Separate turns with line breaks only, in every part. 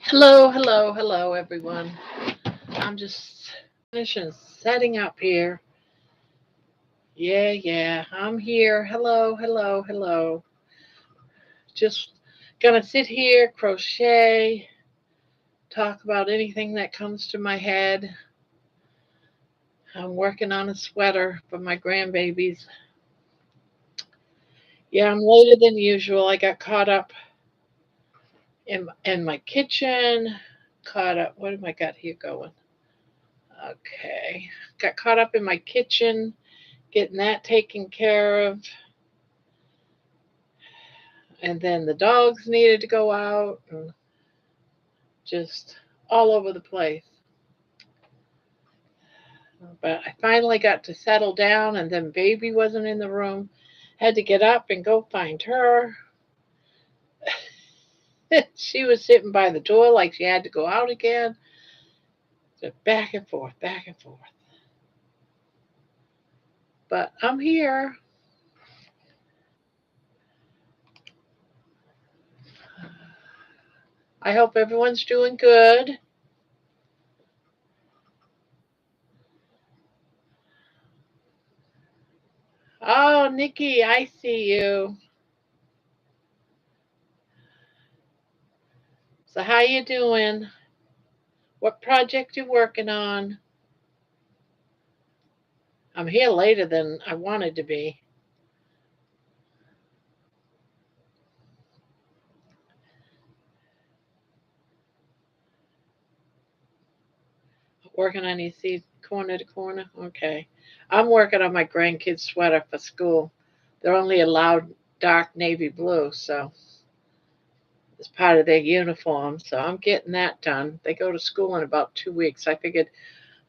Hello, hello, hello, everyone. I'm just finishing setting up here. Yeah, I'm here. Hello, hello, hello. Just gonna sit here, crochet, talk about anything that comes to my head. I'm working on a sweater for my grandbabies. Yeah, I'm later than usual. I got caught up in my kitchen. Caught up. What have I got here going? Okay, got caught up in my kitchen, getting that taken care of. And then the dogs needed to go out and just all over the place. But I finally got to settle down, and then baby wasn't in the room. Had to get up and go find her. She was sitting by the door like she had to go out again. So back and forth, back and forth. But I'm here. I hope everyone's doing good. Oh, Nikki, I see you. So how you doing? What project you working on? I'm here later than I wanted to be. Working on these seeds corner to corner. Okay. I'm working on my grandkids' sweater for school. They're only allowed dark navy blue, so it's part of their uniform. So I'm getting that done. They go to school in about 2 weeks. I figured,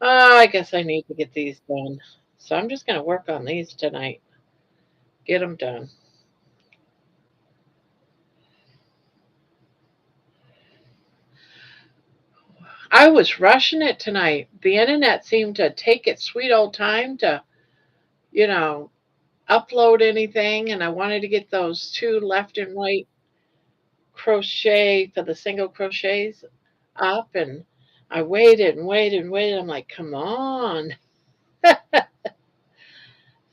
oh, I guess I need to get these done. So I'm just going to work on these tonight, get them done. I was rushing it tonight. The internet seemed to take its sweet old time to, you know, upload anything, and I wanted to get those two left and right crochet for the single crochets up, and I waited and waited and waited. I'm like, come on.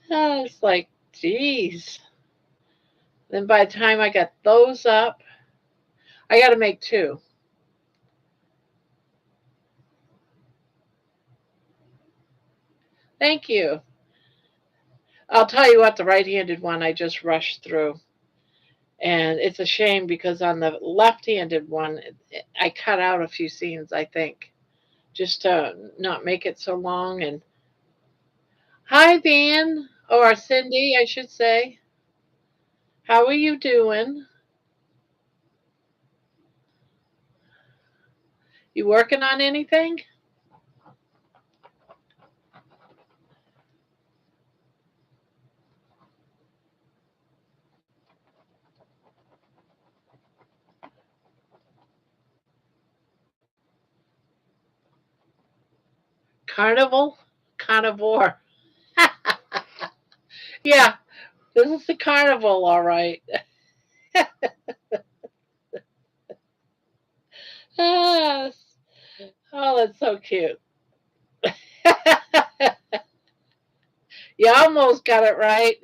It's like, geez. Then by the time I got those up, I got to make two. Thank you. I'll tell you what, the right handed one I just rushed through. And it's a shame because on the left handed one, I cut out a few seams, I think, just to not make it so long. And hi, Van, or Cindy, I should say. How are you doing? You working on anything? Carnival? Carnivore. Yeah, this is the carnival, all right. Yes. Oh, that's so cute. You almost got it right.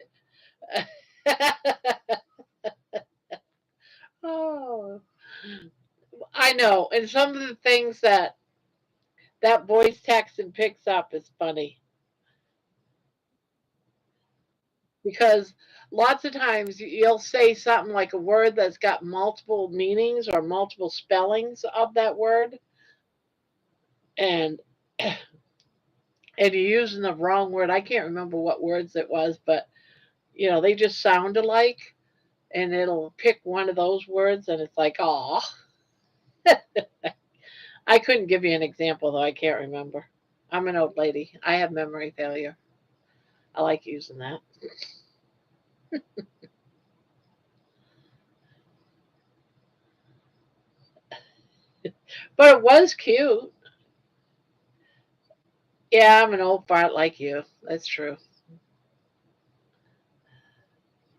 Oh, I know. And some of the things that voice text and picks up is funny because lots of times you'll say something like a word that's got multiple meanings or multiple spellings of that word, and and you're using the wrong word. I can't remember what words it was, but they just sound alike, and it'll pick one of those words, and it's like, oh, I couldn't give you an example though. I can't remember. I'm an old lady. I have memory failure. I like using that, but it was cute. Yeah, I'm an old fart like you. That's true.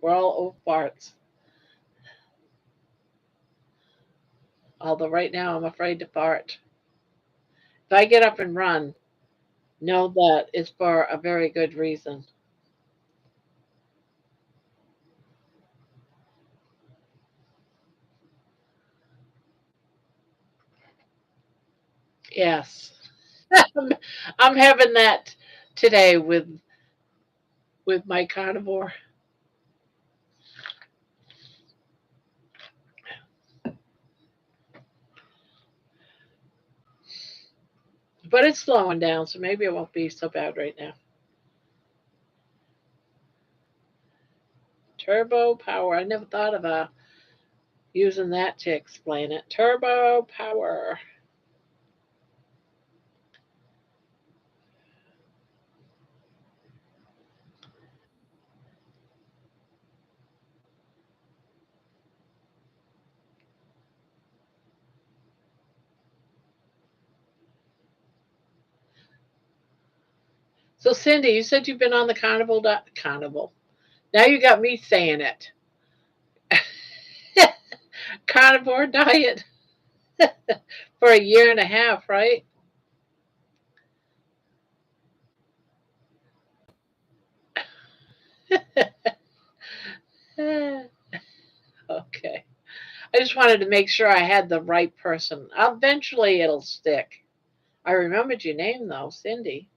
We're all old farts. Although right now I'm afraid to fart. If I get up and run, know that it's for a very good reason. Yes. I'm having that today with my carnivore. But it's slowing down, so maybe it won't be so bad right now. Turbo power. I never thought of using that to explain it. Turbo power. So Cindy, you said you've been on the carnival. Now you got me saying it. Carnivore diet for a year and a half, right? Okay. I just wanted to make sure I had the right person. Eventually it'll stick. I remembered your name though, Cindy.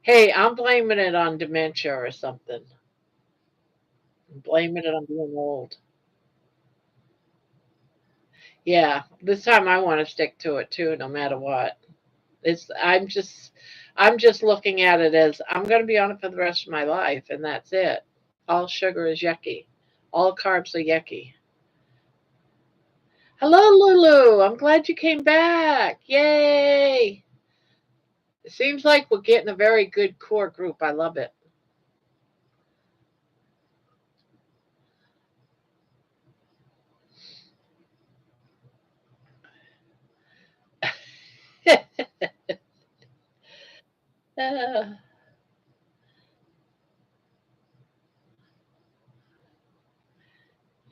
Hey, I'm blaming it on dementia or something. I'm blaming it on being old. Yeah, this time I want to stick to it too, no matter what. It's I'm just looking at it as I'm going to be on it for the rest of my life, and that's it. All sugar is yucky. All carbs are yucky. Hello, Lulu. I'm glad you came back. Yay! It seems like we're getting a very good core group. I love it. Uh,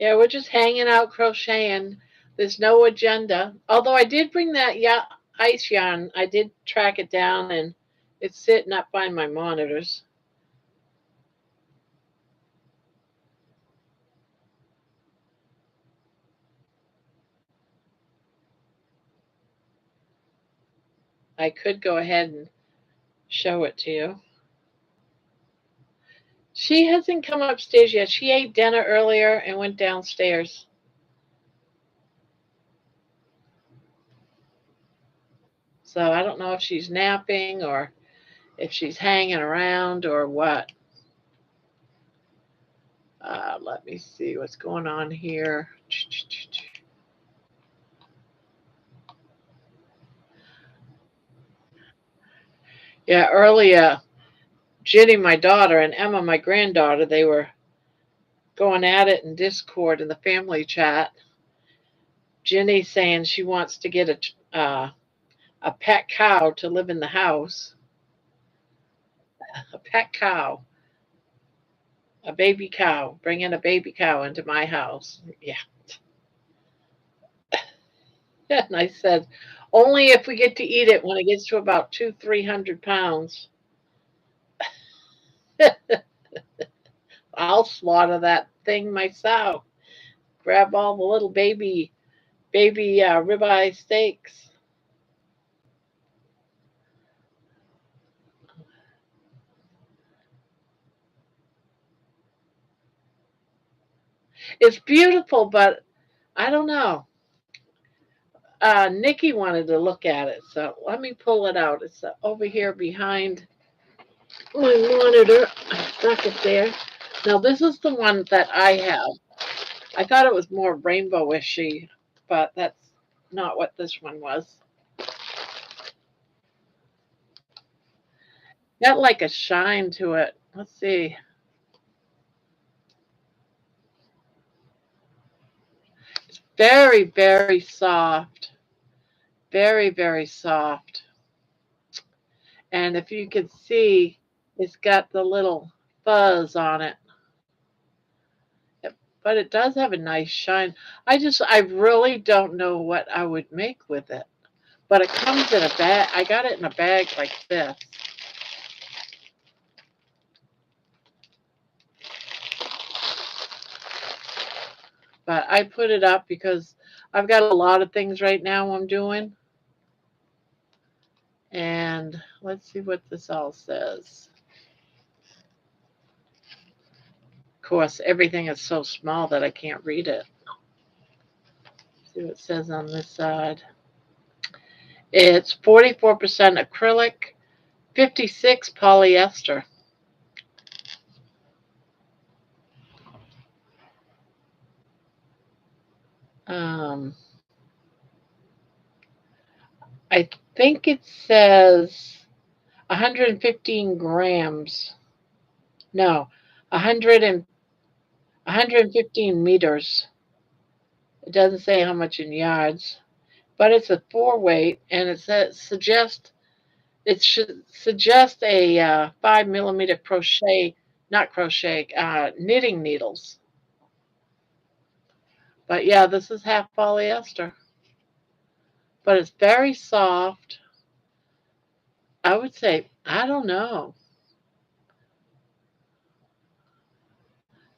yeah, we're just hanging out crocheting. There's no agenda. Although I did bring that ice yarn. I did track it down and it's sitting up by my monitors. I could go ahead and show it to you. She hasn't come upstairs yet. She ate dinner earlier and went downstairs. So I don't know if she's napping or if she's hanging around or what. Let me see what's going on here. Yeah, earlier, Ginny, my daughter, and Emma, my granddaughter, they were going at it in Discord in the family chat. Ginny saying she wants to get a pet cow to live in the house. A pet cow, a baby cow, bring in a baby cow into my house. Yeah. And I said, only if we get to eat it when it gets to about 300 pounds. I'll slaughter that thing myself. Grab all the little baby ribeye steaks. It's beautiful, but I don't know. Nikki wanted to look at it, so let me pull it out. It's over here behind my monitor. I stuck it there. Now this is the one that I have. I thought it was more rainbowishy, but that's not what this one was. Got like a shine to it. Let's see. Very, very soft. Very, very soft. And if you can see, it's got the little fuzz on it. But it does have a nice shine. I really don't know what I would make with it. But it comes in a bag. I got it in a bag like this. But I put it up because I've got a lot of things right now I'm doing. And let's see what this all says. Of course, everything is so small that I can't read it. See what it says on this side. It's 44% acrylic, 56 polyester. Um, I think it says 115 grams. No, 100 and 115 meters. It doesn't say how much in yards, but it's a four weight, and it says it should suggest a 5 millimeter crochet, not crochet, knitting needles. But yeah, this is half polyester, but it's very soft. I would say, I don't know,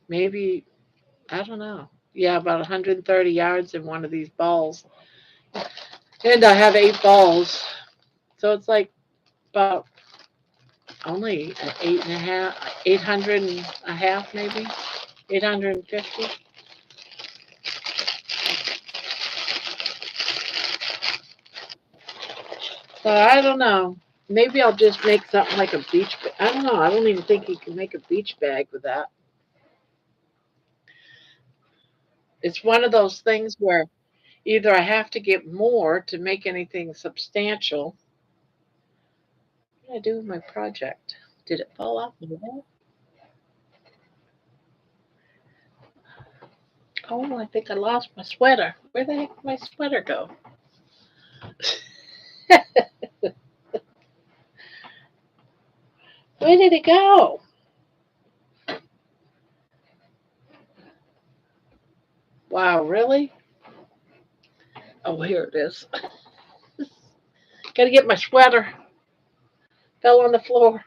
maybe, I don't know. Yeah, about 130 yards in one of these balls. And I have 8 balls. So it's like about only an 8.5, 800 and a half maybe, 850. So I don't know. Maybe I'll just make something like a beach bag. I don't know. I don't even think you can make a beach bag with that. It's one of those things where either I have to get more to make anything substantial. What did I do with my project? Did it fall off my wall? Oh, I think I lost my sweater. Where the heck did my sweater go? Where did it go? Wow, really? Oh, here it is. Gotta get my sweater. Fell on the floor.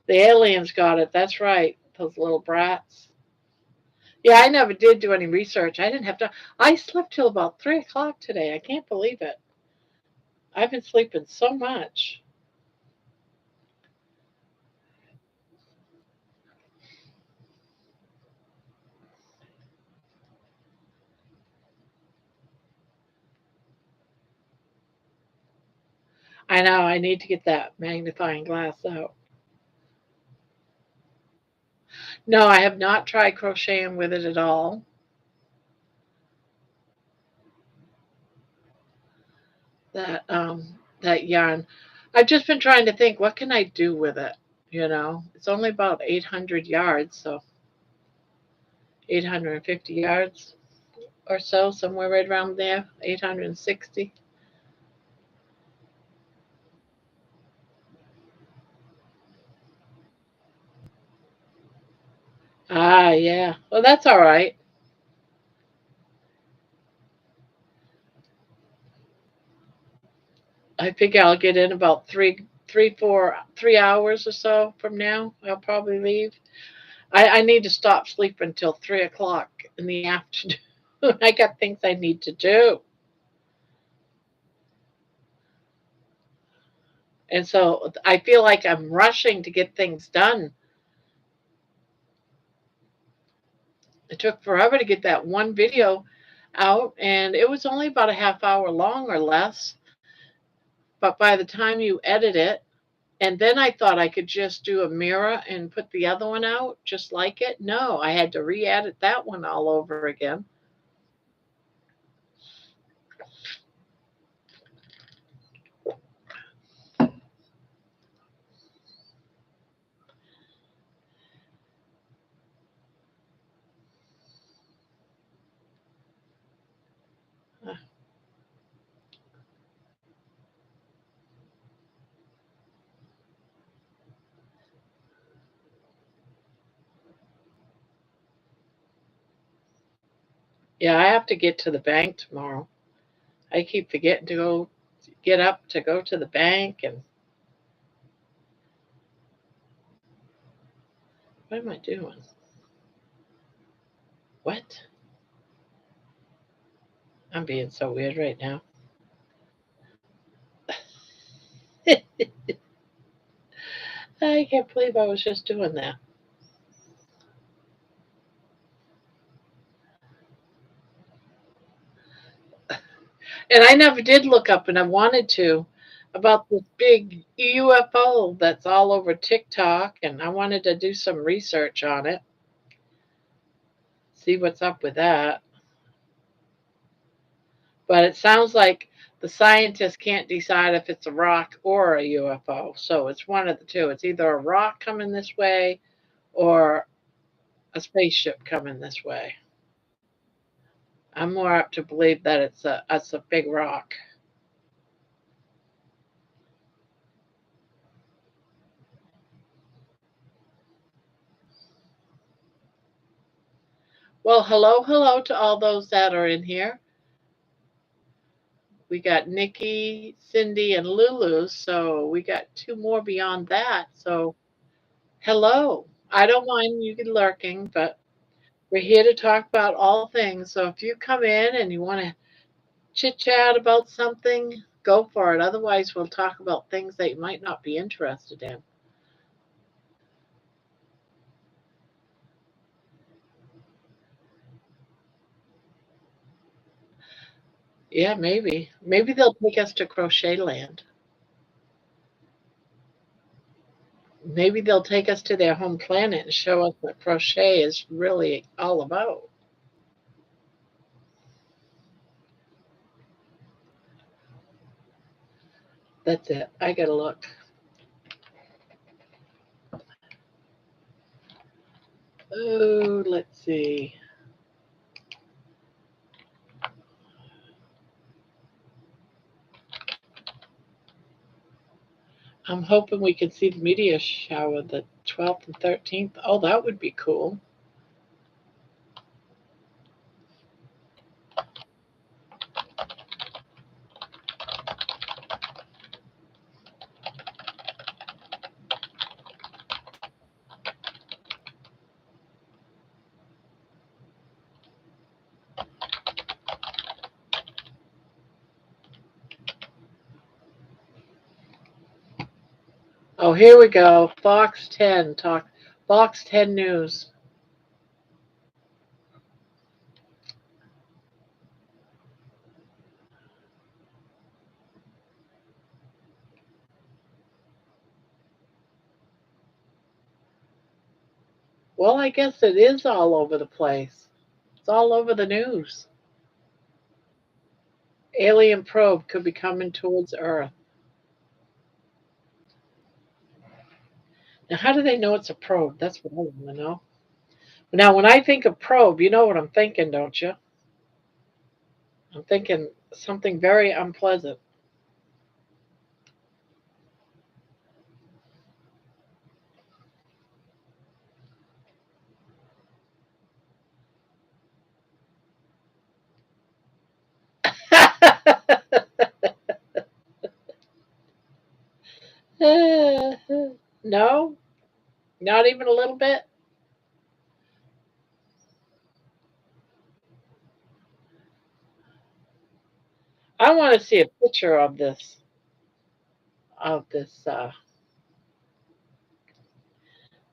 The aliens got it. That's right. Those little brats. Yeah, I never did do any research. I didn't have to. I slept till about 3 o'clock today. I can't believe it. I've been sleeping so much. I know. I need to get that magnifying glass out. No, I have not tried crocheting with it at all. That yarn. I've just been trying to think, what can I do with it? It's only about 800 yards, so 850 yards or so, somewhere right around there, 860. Ah, yeah. Well, that's all right. I figure I'll get in about 3 hours or so from now. I'll probably leave. I need to stop sleeping until 3 o'clock in the afternoon. I got things I need to do. And so I feel like I'm rushing to get things done. It took forever to get that one video out, and it was only about a half hour long or less. But by the time you edit it, and then I thought I could just do a mirror and put the other one out just like it. No, I had to re edit that one all over again. Yeah, I have to get to the bank tomorrow. I keep forgetting to get up to go to the bank, and what am I doing? What? I'm being so weird right now. I can't believe I was just doing that. And I never did look up, and I wanted to, about this big UFO that's all over TikTok, and I wanted to do some research on it, see what's up with that. But it sounds like the scientists can't decide if it's a rock or a UFO. So it's one of the two. It's either a rock coming this way or a spaceship coming this way. I'm more apt to believe that it's a big rock. Well, hello, hello to all those that are in here. We got Nikki, Cindy, and Lulu. So we got two more beyond that. So hello. I don't mind you lurking, but we're here to talk about all things. So if you come in and you want to chit chat about something, go for it. Otherwise, we'll talk about things that you might not be interested in. Yeah, maybe. Maybe they'll take us to Crochet Land. Maybe they'll take us to their home planet and show us what crochet is really all about. That's it. I gotta look. Oh, let's see. I'm hoping we can see the meteor shower the 12th and 13th. Oh, that would be cool. Oh, here we go. Fox 10 talk. Fox 10 News. Well, I guess it is all over the place. It's all over the news. Alien probe could be coming towards Earth. Now, how do they know it's a probe? That's what I want to know. Now, when I think of probe, you know what I'm thinking, don't you? I'm thinking something very unpleasant. No, not even a little bit. I want to see a picture of this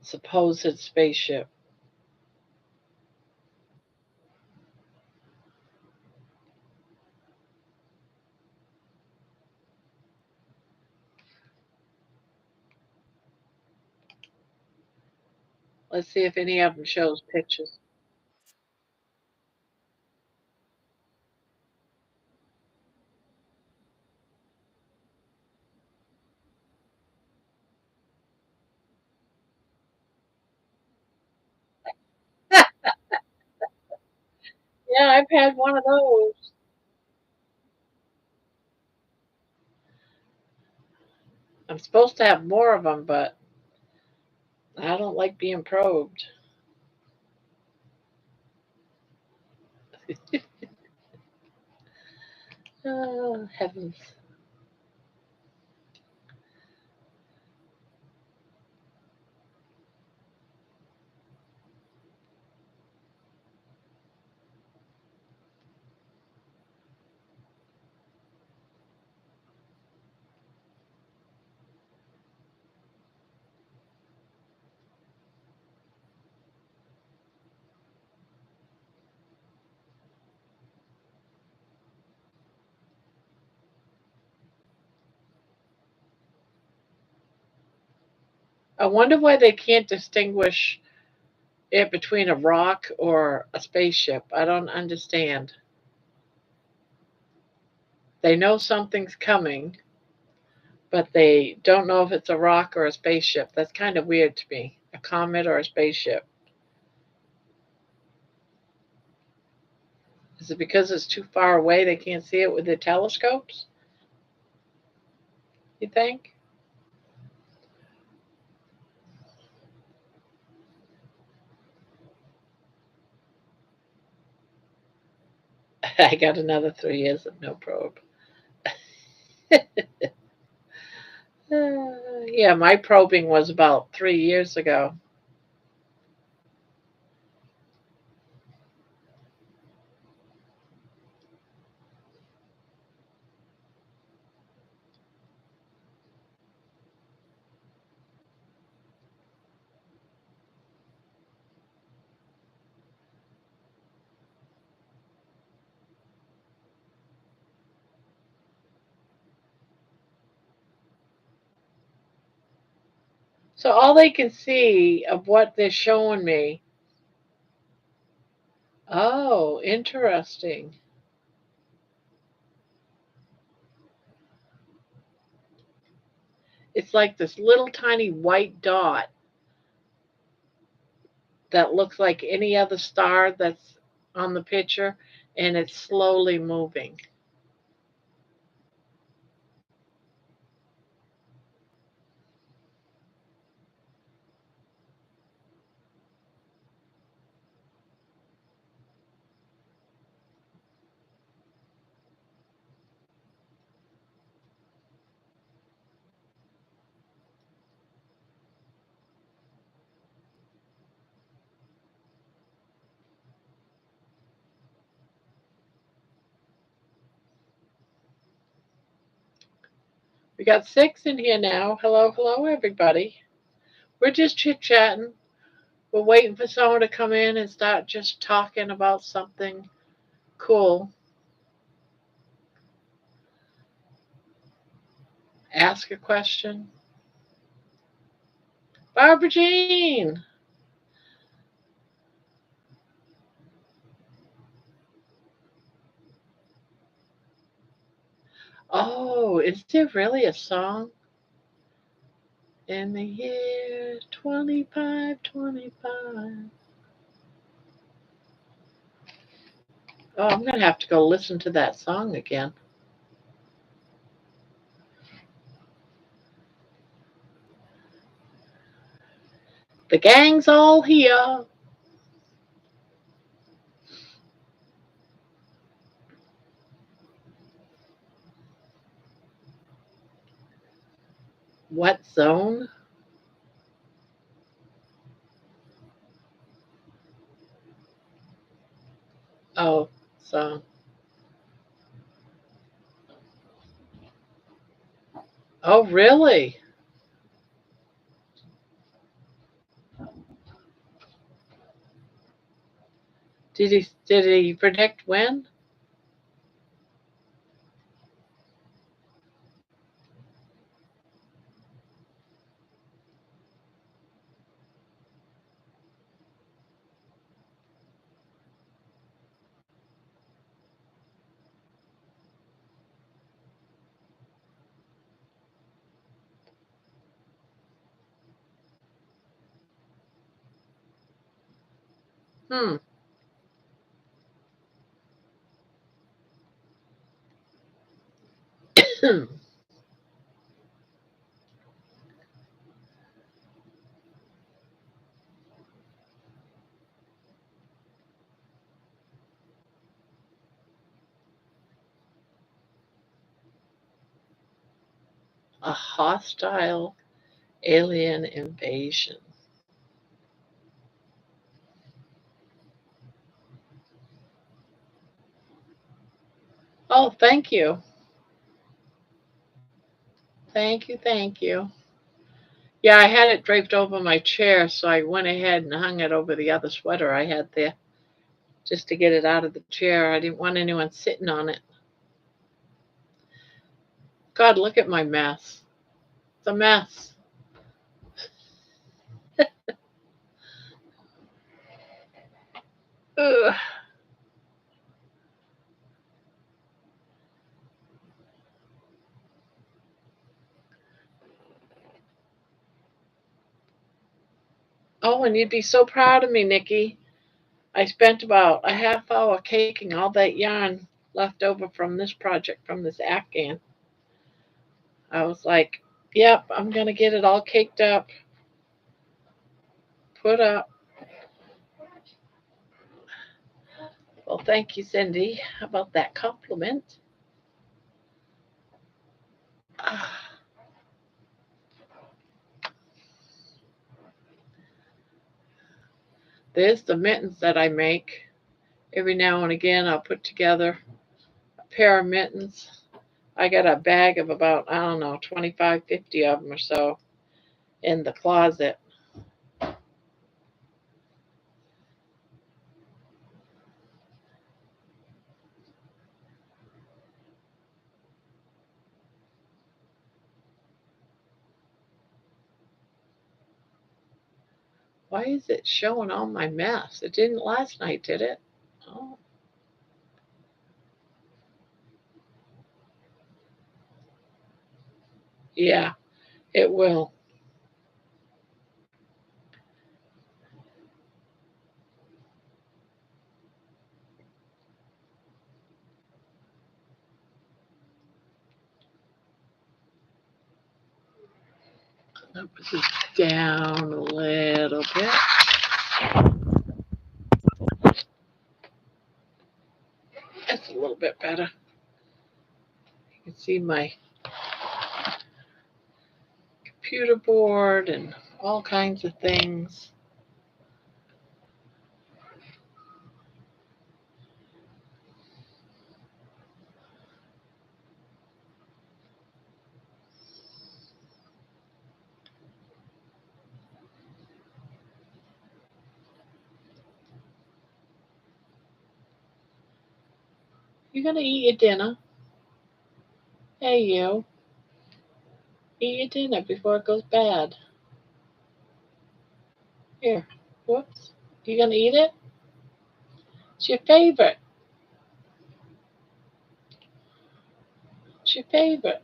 supposed spaceship. Let's see if any of them shows pictures. Yeah, I've had one of those. I'm supposed to have more of them, but I don't like being probed. Oh, heavens. I wonder why they can't distinguish it between a rock or a spaceship. I don't understand. They know something's coming, but they don't know if it's a rock or a spaceship. That's kind of weird to me. A comet or a spaceship. Is it because it's too far away they can't see it with their telescopes? You think? I got another 3 years of no probe. Yeah, my probing was about 3 years ago. So all they can see of what they're showing me. Oh, interesting. It's like this little tiny white dot that looks like any other star that's on the picture, and it's slowly moving. We got 6 in here now. Hello, hello, everybody. We're just chit chatting. We're waiting for someone to come in and start just talking about something cool. Ask a question. Barbara Jean. Oh, is there really a song? In the year 2525. Oh, I'm going to have to go listen to that song again. The gang's all here. What zone? Oh, so. Oh, really? Did he predict when? Hmm. A hostile alien invasion. Oh, thank you. Thank you, thank you. Yeah, I had it draped over my chair, so I went ahead and hung it over the other sweater I had there just to get it out of the chair. I didn't want anyone sitting on it. God, look at my mess. It's a mess. Ugh. Oh, and you'd be so proud of me, Nikki. I spent about a half hour caking all that yarn left over from this project, from this Afghan. I was like, yep, I'm going to get it all caked up, put up. Well, thank you, Cindy, about that compliment. There's the mittens that I make. Every now and again, I'll put together a pair of mittens. I got a bag of about, I don't know, 25, 50 of them or so in the closet. Why is it showing all my mess? It didn't last night, did it? Oh, yeah, it will. I'll put this down a little bit. That's a little bit better. You can see my computer board and all kinds of things. You're going to eat your dinner. Hey, you. Eat your dinner before it goes bad. Here. Whoops. You going to eat it? It's your favorite. It's your favorite.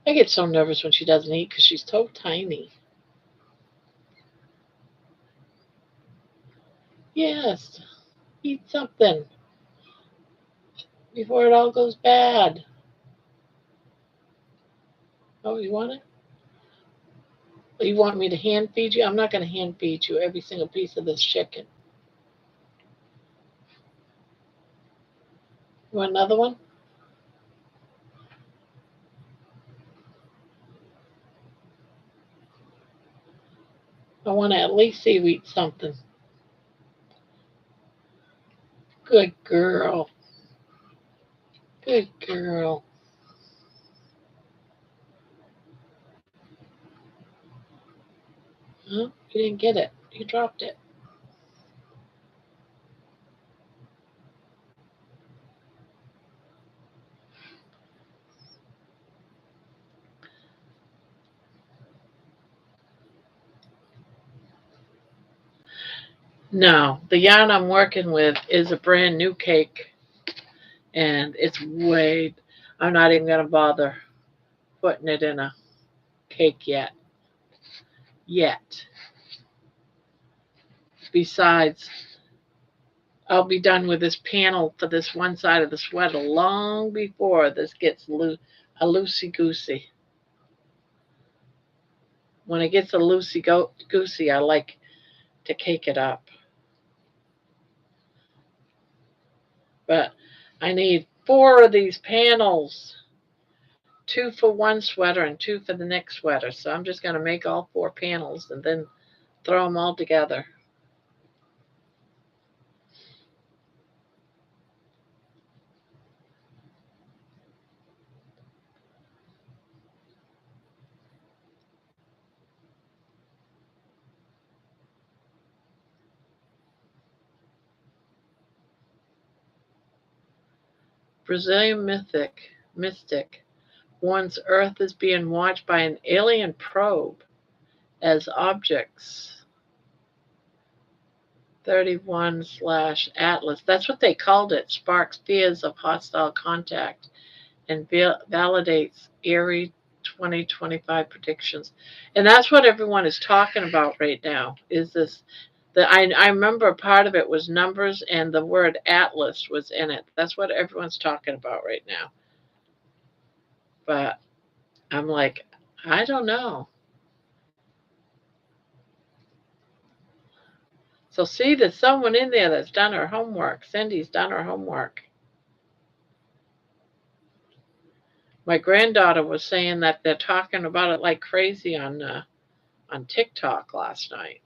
I get so nervous when she doesn't eat because she's so tiny. Yes. Eat something before it all goes bad. Oh, you want it? You want me to hand feed you? I'm not going to hand feed you every single piece of this chicken. You want another one? I want to at least see you eat something. Good girl. Good girl. Huh? You didn't get it. You dropped it. No, the yarn I'm working with is a brand new cake, and it's way. I'm not even going to bother putting it in a cake yet. Yet. Besides, I'll be done with this panel for this one side of the sweater long before this gets a loosey goosey. When it gets a loosey goosey, I like to cake it up. But I need 4 of these panels 2 for one sweater and 2 for the next sweater. So I'm just going to make all 4 panels and then throw them all together. Brazilian mystic warns Earth is being watched by an alien probe as objects 31/Atlas. That's what they called it. Sparks fears of hostile contact and validates eerie 2025 predictions. And that's what everyone is talking about right now. Is this? I remember part of it was numbers and the word Atlas was in it. That's what everyone's talking about right now. But I'm like, I don't know. So see, there's someone in there that's done her homework. Cindy's done her homework. My granddaughter was saying that they're talking about it like crazy on TikTok last night.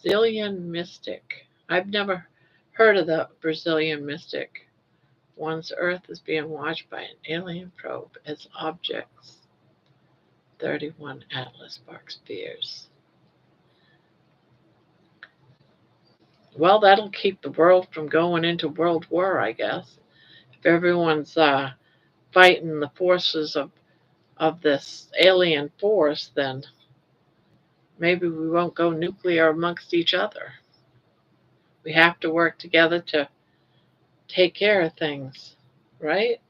Brazilian mystic. I've never heard of the Brazilian mystic. One's Earth is being watched by an alien probe as objects 31 Atlas sparks fears. Well, that'll keep the world from going into World War, I guess. If everyone's fighting the forces of this alien force, then maybe we won't go nuclear amongst each other. We have to work together to take care of things, right?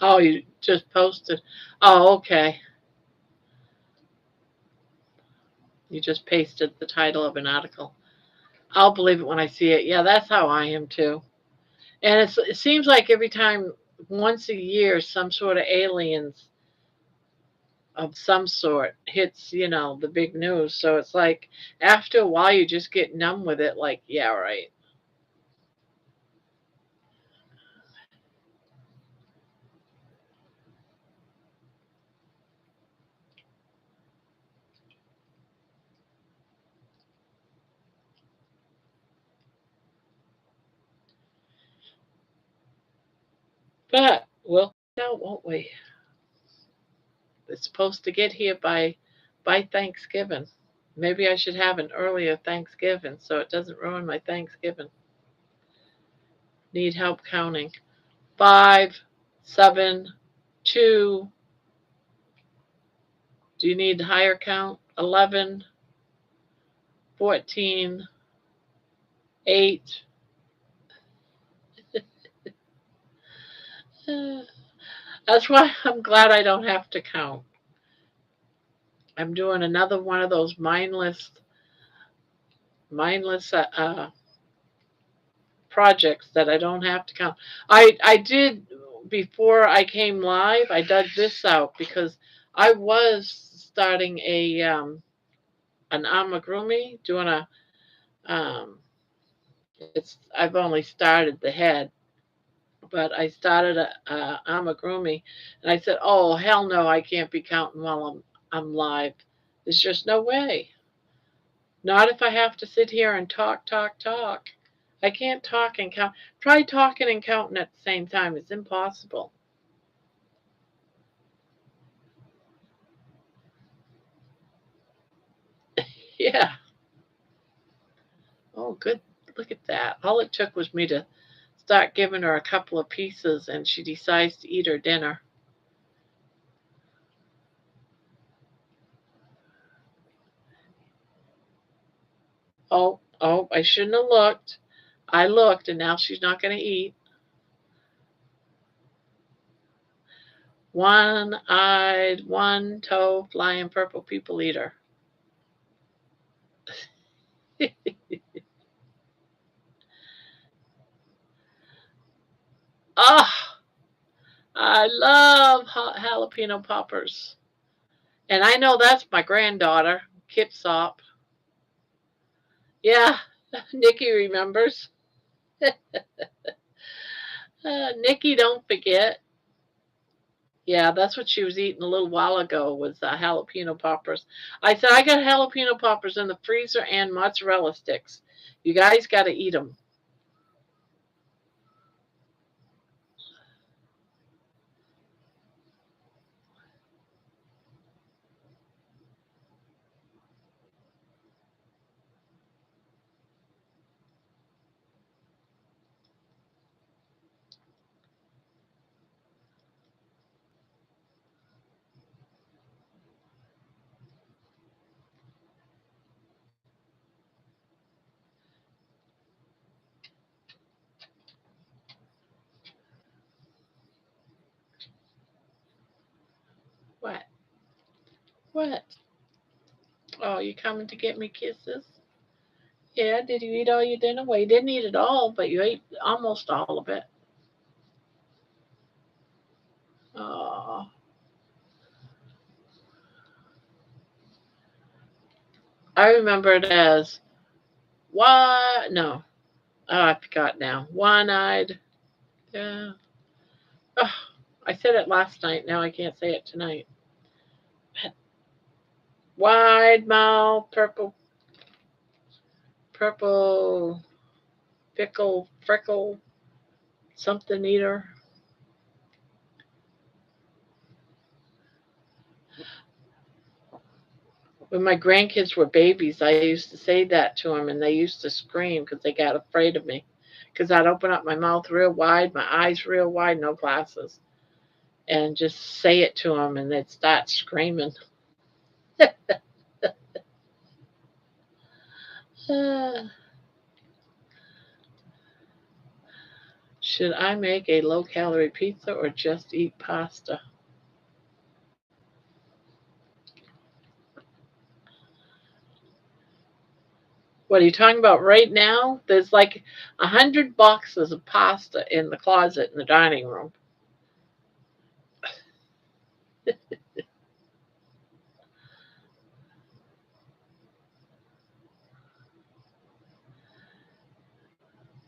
Oh, you just posted. Oh, okay. You just pasted the title of an article. I'll believe it when I see it. Yeah, that's how I am too. And it seems like every time, once a year, some sort of aliens of some sort hits, the big news. So it's like after a while, you just get numb with it. Like, yeah, right. But we'll find out, won't we? It's supposed to get here by Thanksgiving. Maybe I should have an earlier Thanksgiving so it doesn't ruin my Thanksgiving. Need help counting. 5, 7, 2. Do you need higher count? 11, 14, 8. That's why I'm glad I don't have to count. I'm doing another one of those mindless projects that I don't have to count. I did before I came live. I dug this out because I was starting an amigurumi, doing a it's I've only started the head, but I started a amigurumi, and I said, "Oh hell no, I can't be counting while I'm live. There's just no way. Not if I have to sit here and talk, talk, talk. I can't talk and count. Try talking and counting at the same time. It's impossible." Yeah. Oh, good. Look at that. All it took was me to start giving her a couple of pieces, and she decides to eat her dinner. Oh, I shouldn't have looked. I looked, and now she's not going to eat. One-eyed, one-toe, flying purple people eater. Oh, I love jalapeno poppers. And I know that's my granddaughter, Kipsop. Yeah, Nikki remembers. Nikki, don't forget. Yeah, that's what she was eating a little while ago was jalapeno poppers. I said, I got jalapeno poppers in the freezer and mozzarella sticks. You guys got to eat them. What? What? Oh, you coming to get me kisses? Yeah, did you eat all your dinner? Well, you didn't eat it all, but you ate almost all of it. Oh, I remember it as what? No, oh, I forgot now. One-eyed. Yeah. Oh, I said it last night. Now I can't say it tonight. Wide mouth, purple, fickle, freckle, something eater. When my grandkids were babies, I used to say that to them, and they used to scream because they got afraid of me. Because I'd open up my mouth real wide, my eyes real wide, no glasses, and just say it to them, and they'd start screaming. Should I make a low calorie pizza or just eat pasta? What are you talking about right now? There's like 100 boxes of pasta in the closet in the dining room.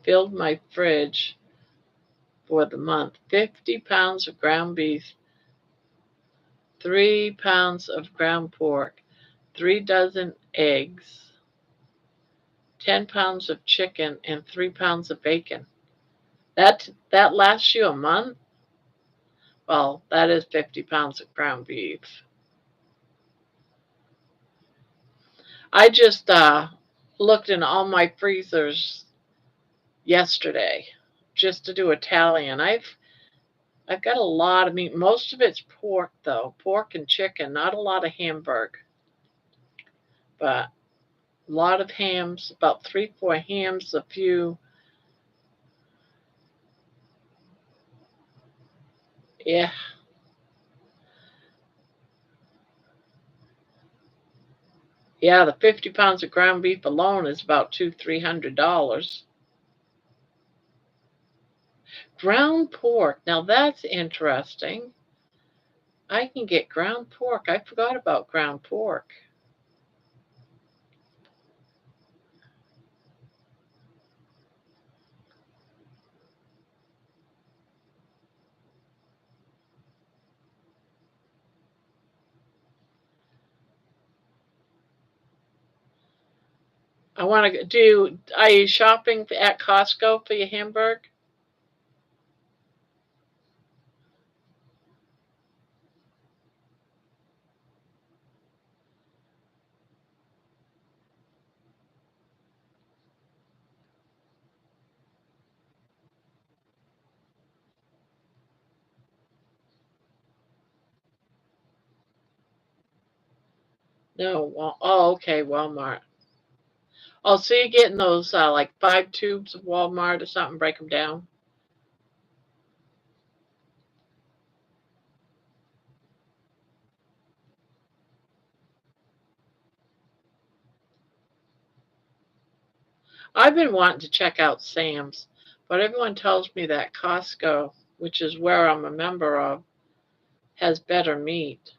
Filled my fridge for the month. 50 pounds of ground beef, 3 pounds of ground pork, 3 dozen eggs, 10 pounds of chicken, and 3 pounds of bacon. That lasts you a month? Well, that is 50 pounds of ground beef. I just looked in all my freezers yesterday just to do a tally, and I've got a lot of meat. Most of it's pork though, pork and chicken. Not a lot of hamburg, but a lot of hams. About 3, 4 hams, a few. Yeah, yeah. The 50 pounds of ground beef alone is about $200, $300. Ground pork. Now that's interesting. I can get ground pork. I forgot about ground pork. I want to do. Are you shopping at Costco for your hamburg? No. Well, oh, okay. Walmart. Oh, so you're getting those like 5 tubes of Walmart or something, break them down? I've been wanting to check out Sam's, but everyone tells me that Costco, which is where I'm a member of, has better meat.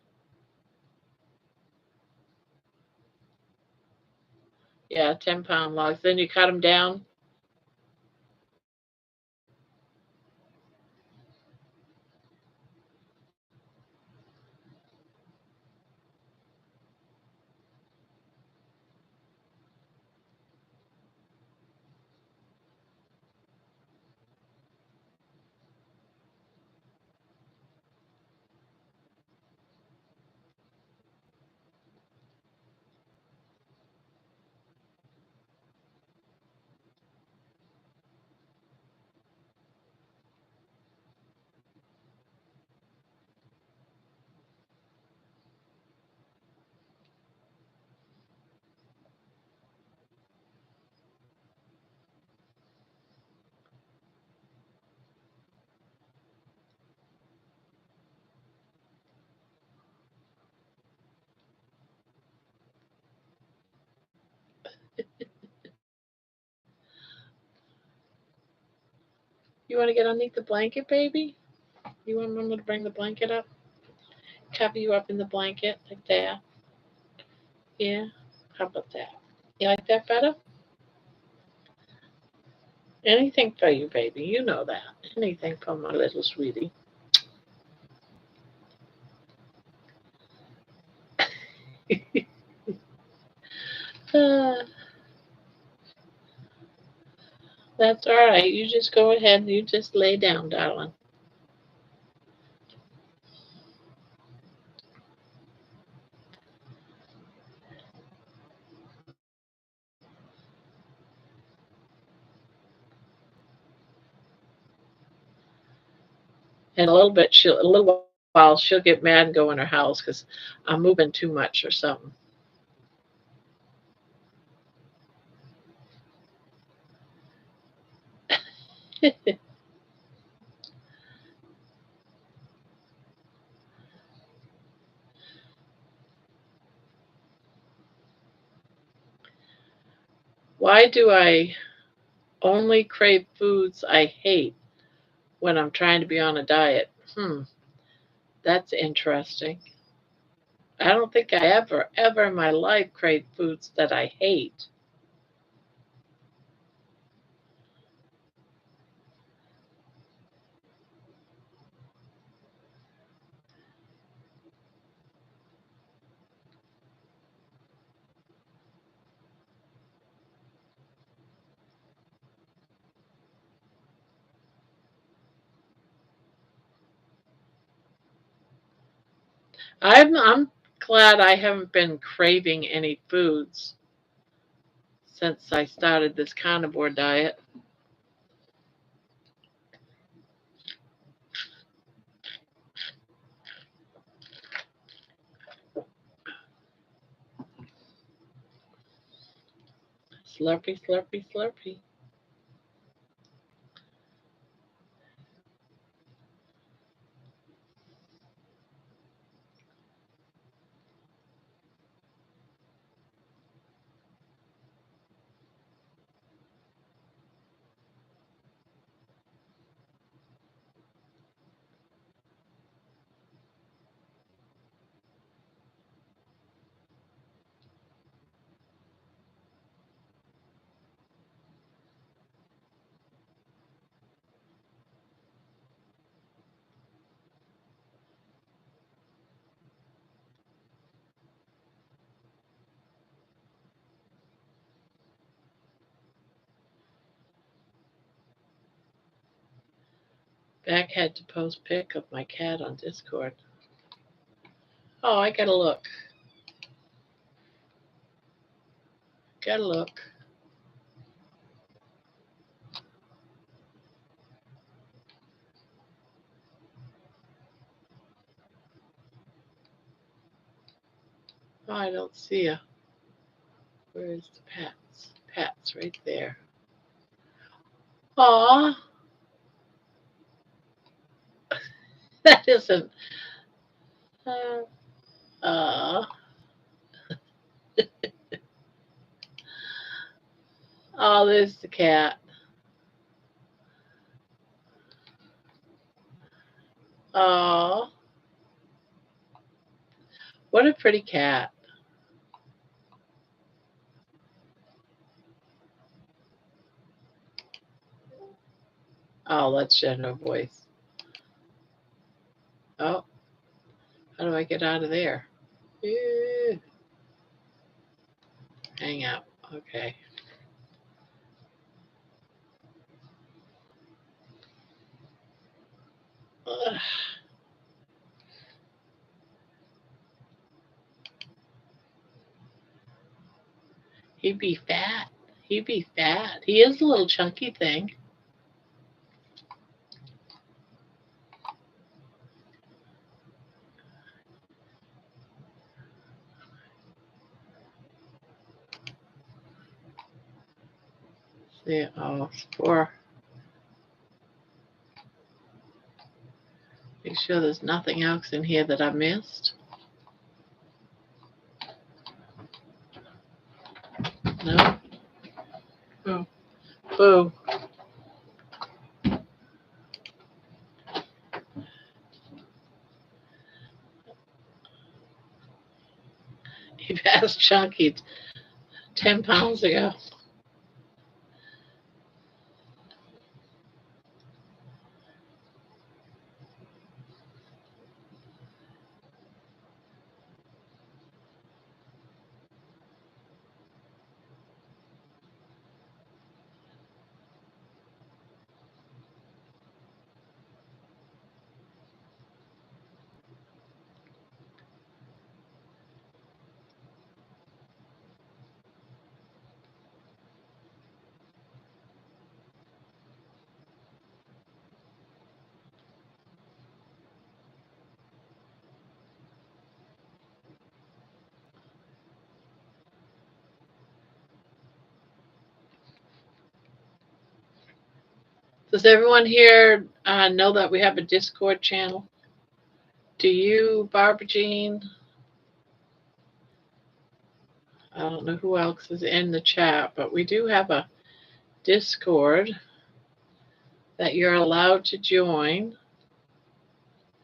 Yeah, 10-pound logs. Then you cut them down. You want to get underneath the blanket, baby? You want Mama to bring the blanket up? Cover you up in the blanket like that? Yeah? How about that? You like that better? Anything for you, baby. You know that. Anything for my little sweetie. Uh, that's all right. You just go ahead and you just lay down, darling. In a little bit, a little while, she'll get mad and go in her house because I'm moving too much or something. Why do I only crave foods I hate when I'm trying to be on a diet? That's interesting. I don't think I ever in my life crave foods that I hate. I'm glad I haven't been craving any foods since I started this carnivore diet. Slurpy, slurpy, slurpy. Back had to post pic of my cat on Discord. Oh, I gotta look. Gotta look. Oh, I don't see her. Where is the pets? pets right there. Aw, that isn't. Uh, uh, oh, there's the cat. Oh, what a pretty cat. Oh, let's share no voice. Oh, how do I get out of there? Eh, hang out. Okay. Ugh, he'd be fat. He'd be fat. He is a little chunky thing. See, oh, four. Make sure there's nothing else in here that I missed. No? Oh, boo. He passed Chunky 10 pounds ago. Does everyone here know that we have a Discord channel? Do you, Barbara Jean? I don't know who else is in the chat, but we do have a Discord that you're allowed to join.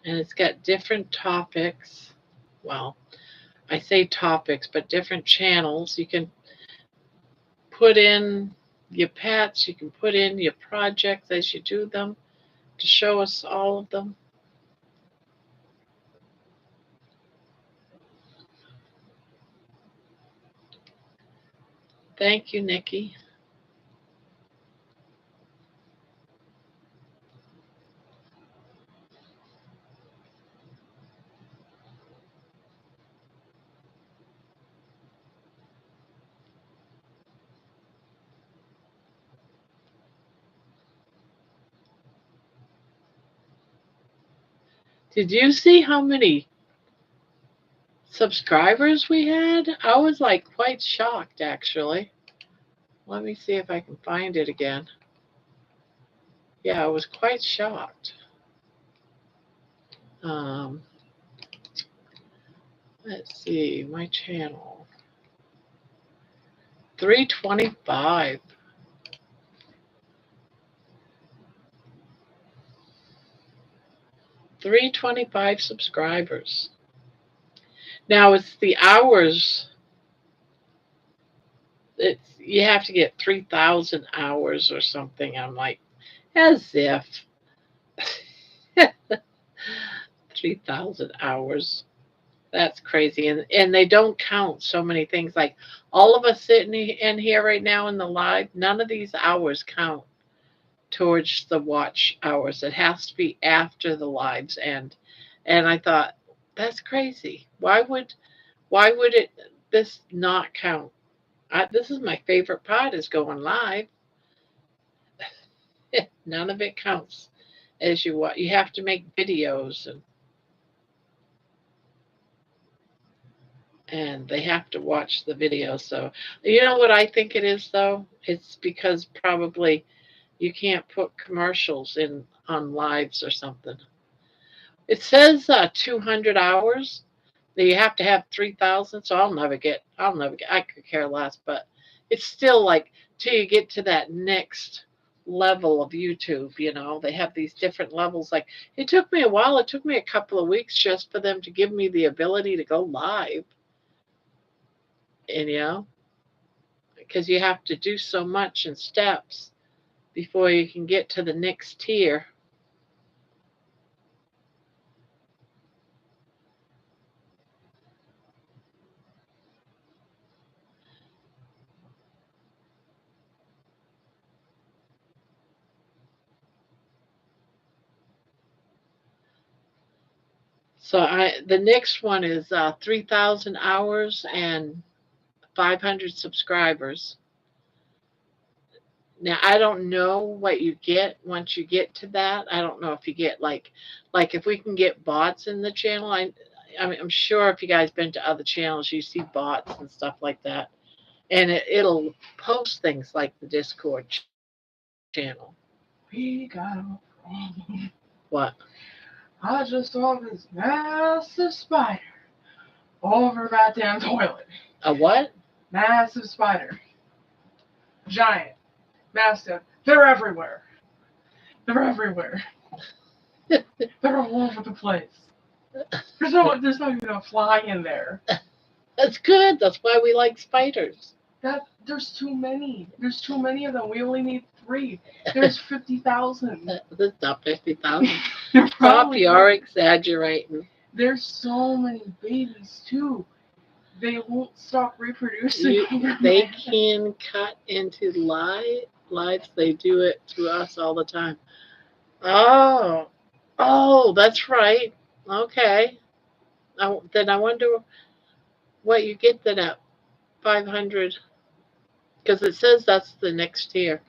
And it's got different topics. Well, I say topics, but different channels. You can put in your pets, you can put in your projects as you do them to show us all of them. Thank you, Nikki. Did you see how many subscribers we had? I was like quite shocked actually. Let me see if I can find it again. Yeah, I was quite shocked. Let's see, my channel. 325. 325 subscribers. Now it's the hours. It's you have to get 3,000 hours or something. I'm like, as if 3,000 hours. That's crazy. And they don't count so many things. Like all of us sitting in here right now in the live, none of these hours count towards the watch hours. It has to be after the lives end. And I thought, that's crazy. Why would this not count? This is my favorite part is going live. None of it counts as you watch. You have to make videos and they have to watch the video. So, you know what I think it is though? It's because probably you can't put commercials in on lives or something. It says 200 hours. That you have to have 3,000. So I'll never get. I'll never get. I could care less, but it's still like till you get to that next level of YouTube. You know, they have these different levels. Like it took me a while. It took me a couple of weeks just for them to give me the ability to go live. And you know, because you have to do so much in steps before you can get to the next tier. So the next one is 3,000 hours and 500 subscribers. Now I don't know what you get once you get to that. I don't know if you get like if we can get bots in the channel. I mean, I'm sure if you guys been to other channels, you see bots and stuff like that, and it'll post things like the Discord channel.
We got a problem.
What?
I just saw this massive spider over my damn toilet.
A what?
Massive spider. Giant. Massive. They're everywhere. They're everywhere. They're all over the place. There's not even a fly in there.
That's good. That's why we like spiders.
There's too many. There's too many of them. We only need 3. There's 50,000.
That's not 50,000. Stop, you are exaggerating.
There's so many babies too. They won't stop reproducing.
They can cut into lives. They do it to us all the time. Oh, that's right. Okay. Then I wonder what you get then at 500, because it says that's the next tier.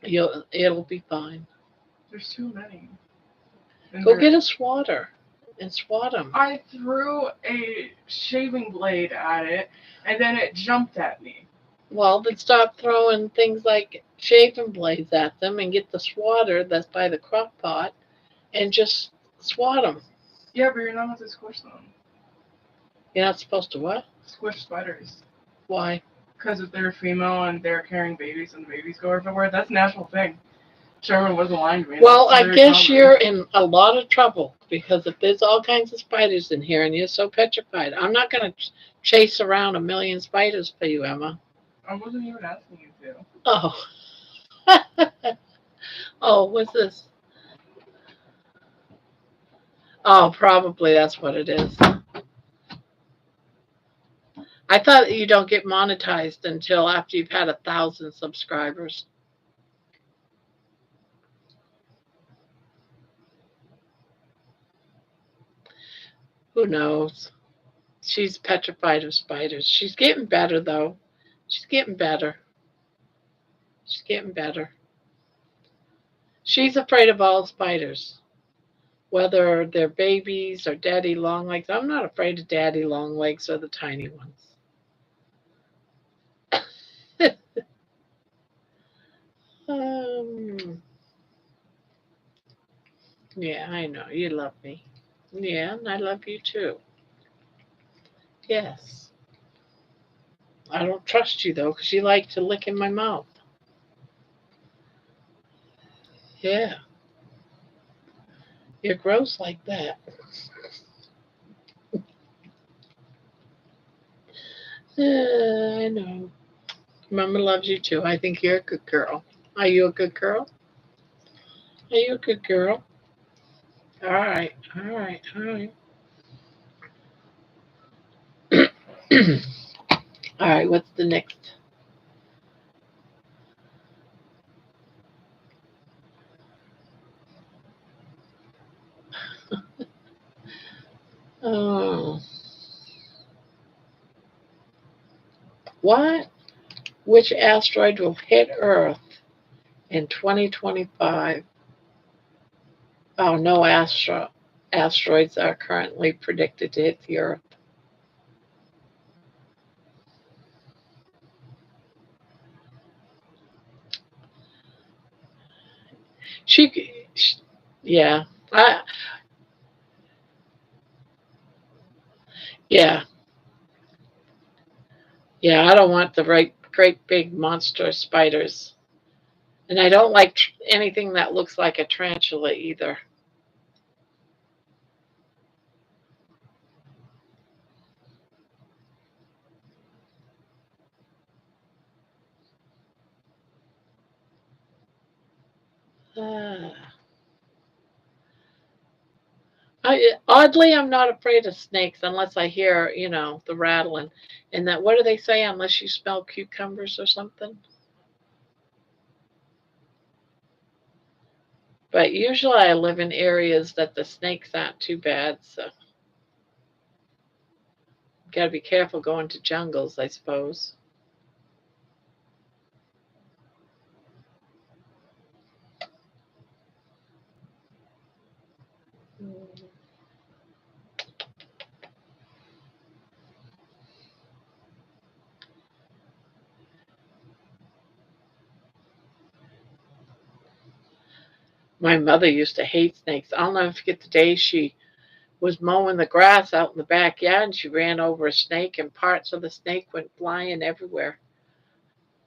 It'll be fine.
There's too many.
Go get a swatter and swat them.
I threw a shaving blade at it, and then it jumped at me.
Well, then stop throwing things like shaving blades at them and get the swatter that's by the crock pot and just swat them.
Yeah, but you're not supposed to squish them.
You're not supposed to what?
Squish spiders.
Why?
Because if they're female and they're carrying babies and the babies go everywhere, that's a natural thing. Sherman wasn't lying to me.
Well, I guess you're in a lot of trouble because if there's all kinds of spiders in here and you're so petrified, I'm not going to chase around 1,000,000 spiders for you, Emma.
I wasn't even asking you to.
Oh. Oh, what's this? Oh, probably that's what it is. I thought you don't get monetized until after you've had 1,000 subscribers. Who knows? She's petrified of spiders. She's getting better, though. She's getting better. She's getting better. She's afraid of all spiders, whether they're babies or daddy long legs. I'm not afraid of daddy long legs or the tiny ones. Yeah, I know. You love me. Yeah, and I love you too. Yes. I don't trust you, though, because you like to lick in my mouth. Yeah. You're gross like that. I know. Mama loves you too. I think you're a good girl. Are you a good girl? Are you a good girl? All right. All right. All right. All right. What's the next? Oh. What? Which asteroid will hit Earth in 2025? Oh, no asteroids are currently predicted to hit the Earth. she yeah. I yeah. Yeah, I don't want the great big monster spiders. And I don't like anything that looks like a tarantula either. Ah. Oddly, I'm not afraid of snakes unless I hear, the rattling. And that, what do they say? Unless you smell cucumbers or something. But usually I live in areas that the snakes aren't too bad, so got to be careful going to jungles, I suppose. My mother used to hate snakes. I'll never forget the day she was mowing the grass out in the backyard and she ran over a snake and parts of the snake went flying everywhere.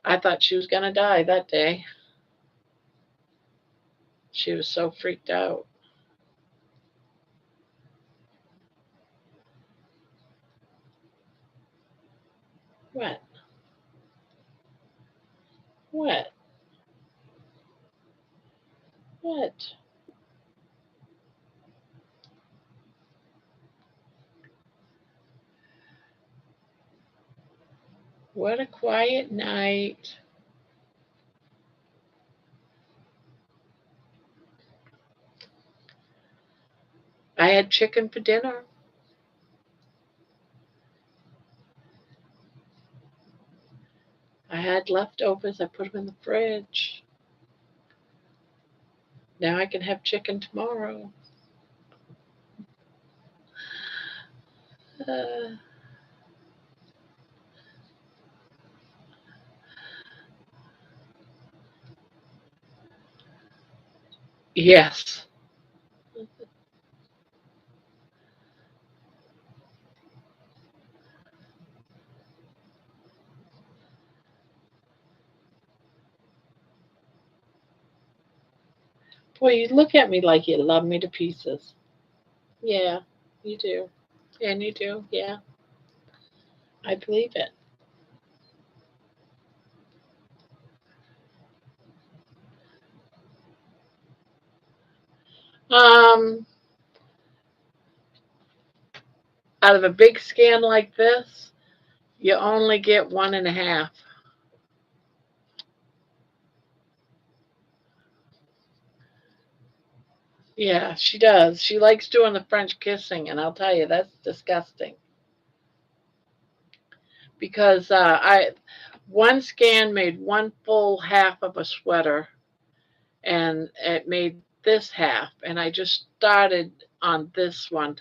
I thought she was going to die that day. She was so freaked out. What? What? What? What a quiet night. I had chicken for dinner. I had leftovers. I put them in the fridge. Now I can have chicken tomorrow. Uh, yes. Boy, you look at me like you love me to pieces. Yeah, you do. And you do. Yeah, I believe it. Um, Out of a big scan like this, you only get one and a half. Yeah, she does. She likes doing the French kissing, and I'll tell you that's disgusting. Because I one scan made one full half of a sweater, and it made this half, and I just started on this one.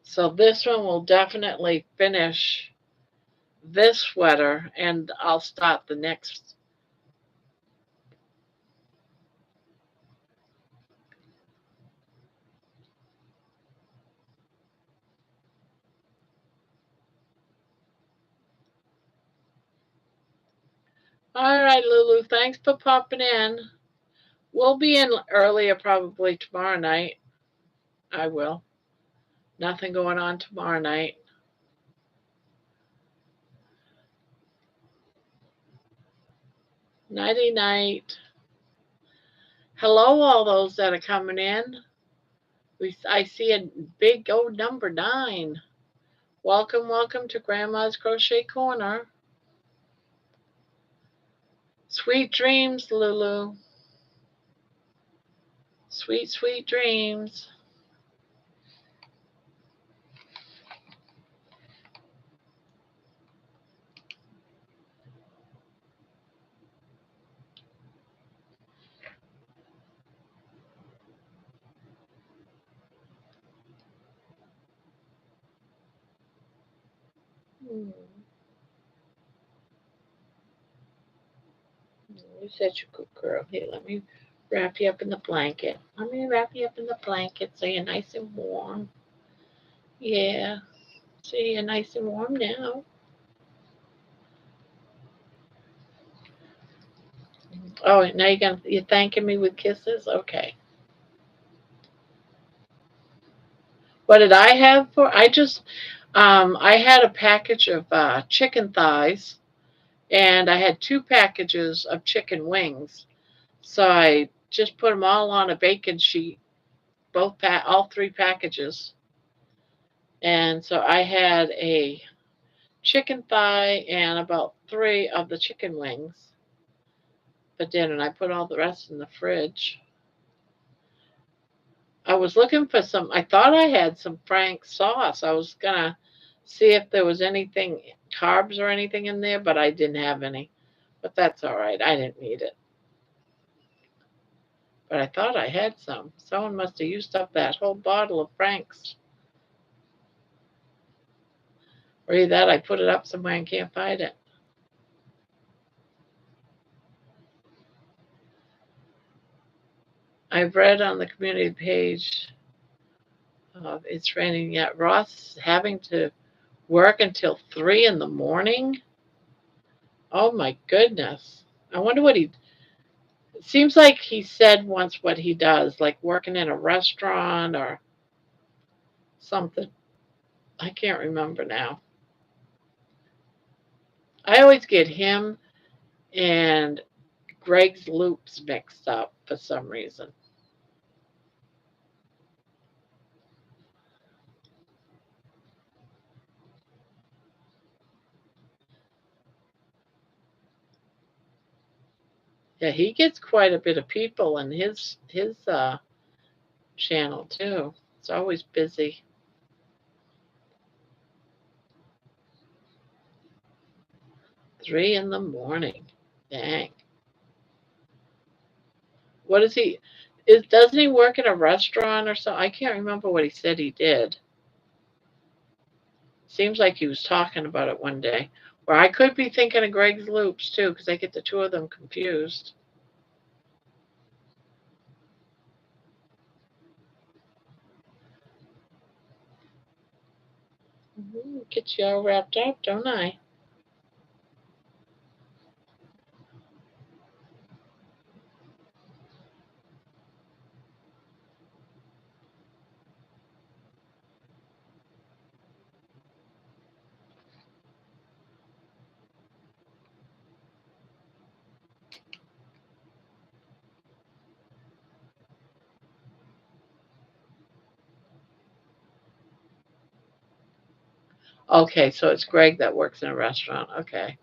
So this one will definitely finish this sweater, and I'll start the next. All right, Lulu, thanks for popping in. We'll be in earlier probably tomorrow night. I will. Nothing going on tomorrow night. Nighty night. Hello, all those that are coming in. I see a big old number 9. Welcome, welcome to Grandma's Crochet Corner. Sweet dreams, Lulu. Sweet, sweet dreams. Hmm. You said you good girl. Here, let me Wrap you up in the blanket. I'm going to wrap you up in the blanket so you're nice and warm. Yeah. So you're nice and warm now. Oh, now you're thanking me with kisses? Okay. What did I have for? I had a package of chicken thighs, and I had 2 packages of chicken wings. So I just put them all on a baking sheet, all 3 packages. And so I had a chicken thigh and about 3 of the chicken wings for dinner, and I put all the rest in the fridge. I was looking for some. I thought I had some Frank sauce. I was gonna see if there was anything carbs or anything in there, but I didn't have any. But that's all right. I didn't need it. But I thought I had some. Someone must have used up that whole bottle of Frank's. Or either that I put it up somewhere and can't find it. I've read on the community page it's raining yet. Ross is having to work until 3 in the morning. Oh my goodness. I wonder what he. It seems like he said once what he does, like working in a restaurant or something. I can't remember now. I always get him and Greg's loops mixed up for some reason. Yeah, he gets quite a bit of people in his channel too. It's always busy. 3 in the morning. Dang. What is he? Doesn't he work in a restaurant or something? I can't remember what he said he did. Seems like he was talking about it one day. Or I could be thinking of Greg's loops too, because I get the 2 of them confused. Get you all wrapped up, don't I? Okay, so it's Greg that works in a restaurant. Okay.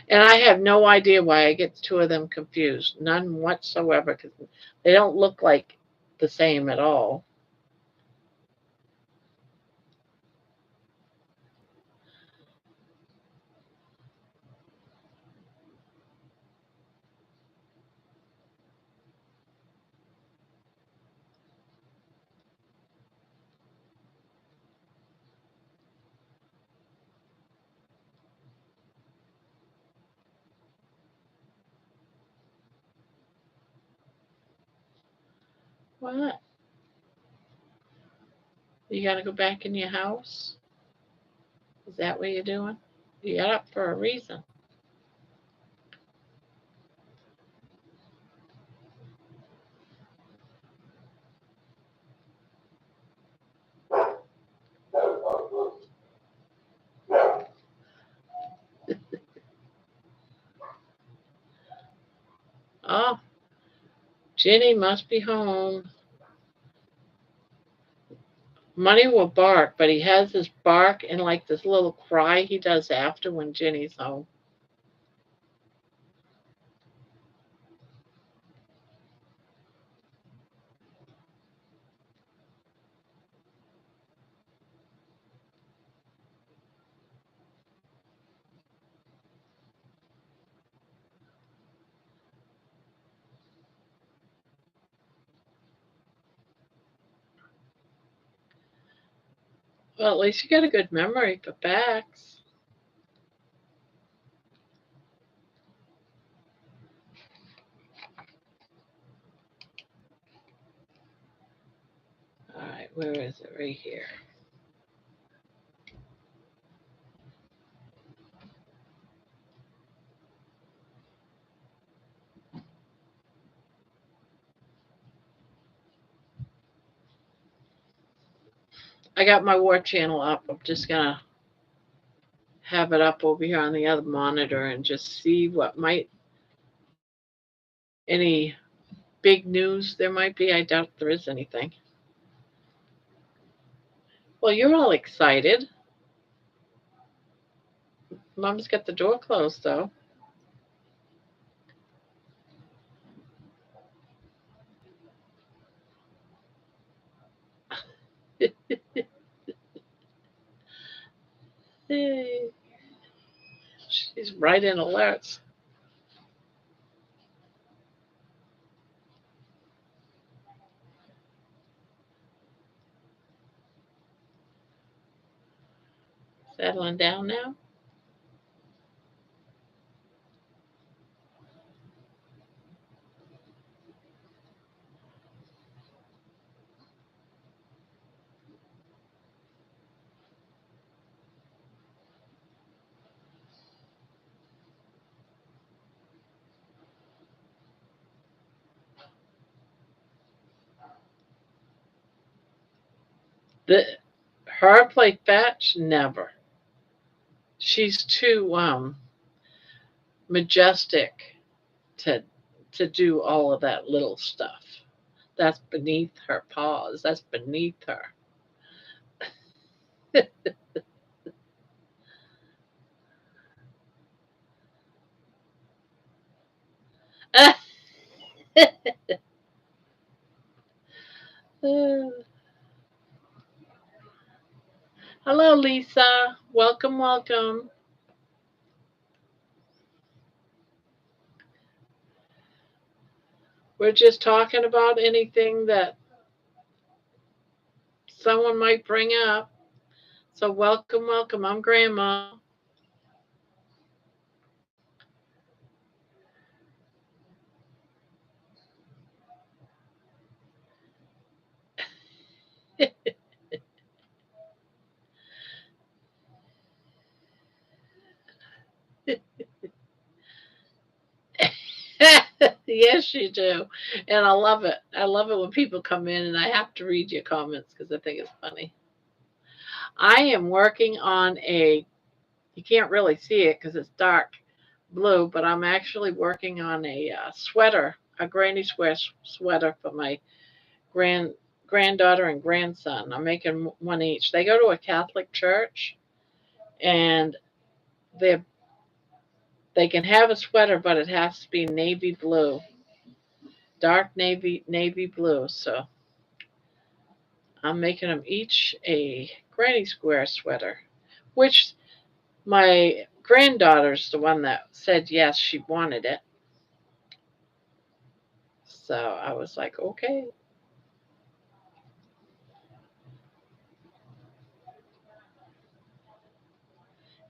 And I have no idea why I get the 2 of them confused. None whatsoever, because they don't look like the same at all. What? You got to go back in your house? Is that what you're doing? You got up for a reason. Oh, Ginny must be home. Money will bark, but he has this bark and like this little cry he does after when Ginny's home. Well, at least you got a good memory for facts. All right, where is it? Right here. I got my war channel up. I'm just gonna have it up over here on the other monitor and just see what might any big news there might be. I doubt there is anything. Well, you're all excited. Mom's got the door closed though. Hey, she's right in alerts. Settling down now. The her play fetch never. She's too majestic to do all of that little stuff. That's beneath her paws. That's beneath her. Hello, Lisa. Welcome, welcome. We're just talking about anything that someone might bring up. So, welcome, welcome. I'm Grandma. Yes, you do. And I love it. I love it when people come in and I have to read your comments because I think it's funny. I am working on you can't really see it because it's dark blue, but I'm actually working on a sweater, a granny sweater for my grand granddaughter and grandson. I'm making one each. They go to a Catholic church and they they can have a sweater, but it has to be navy blue, dark navy blue. So I'm making them each a granny square sweater, which my granddaughter's the one that said yes, she wanted it. So I was like, okay.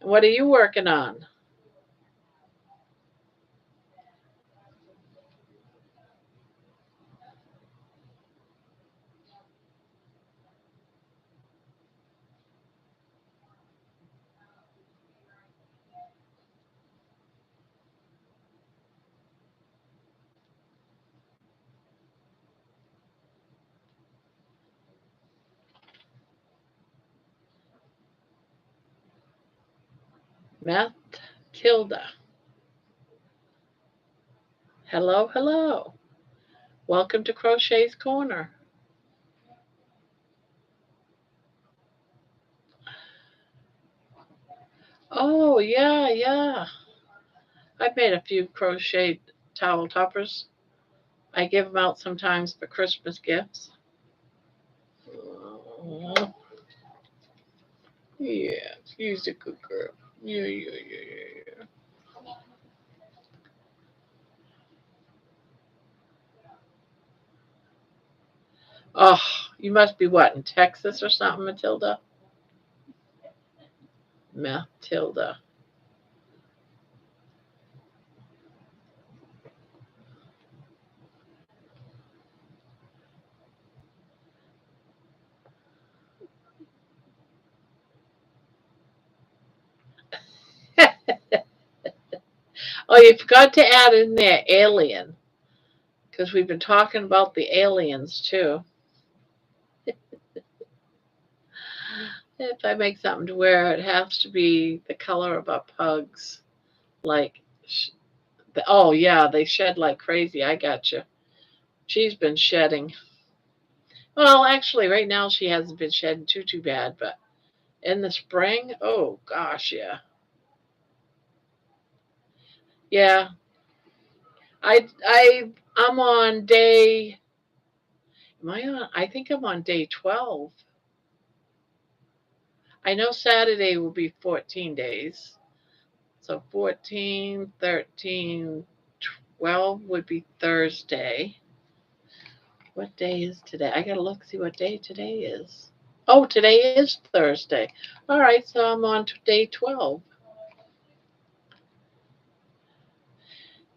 What are you working on? Matilda. Hello, hello. Welcome to Crochet's Corner. Oh, yeah, yeah. I've made a few crochet towel toppers. I give them out sometimes for Christmas gifts. Oh, yeah, she's a good girl. Yeah, yeah, yeah, yeah, yeah. Oh, you must be what, in Texas or something, Matilda? Matilda. Oh, you forgot to add in there alien, because we've been talking about the aliens too. If I make something to wear, it has to be the color of a pug's. Like, oh yeah, they shed like crazy. I got you. She's been shedding. Well, actually, right now she hasn't been shedding too bad, but in the spring, oh gosh, yeah, yeah. I'm on day. Am I on? I think I'm on day 12. I know Saturday will be 14 days. So 14, 13, 12 would be Thursday. What day is today? I gotta look, see what day today is. Oh, today is Thursday. All right, so I'm on to day 12.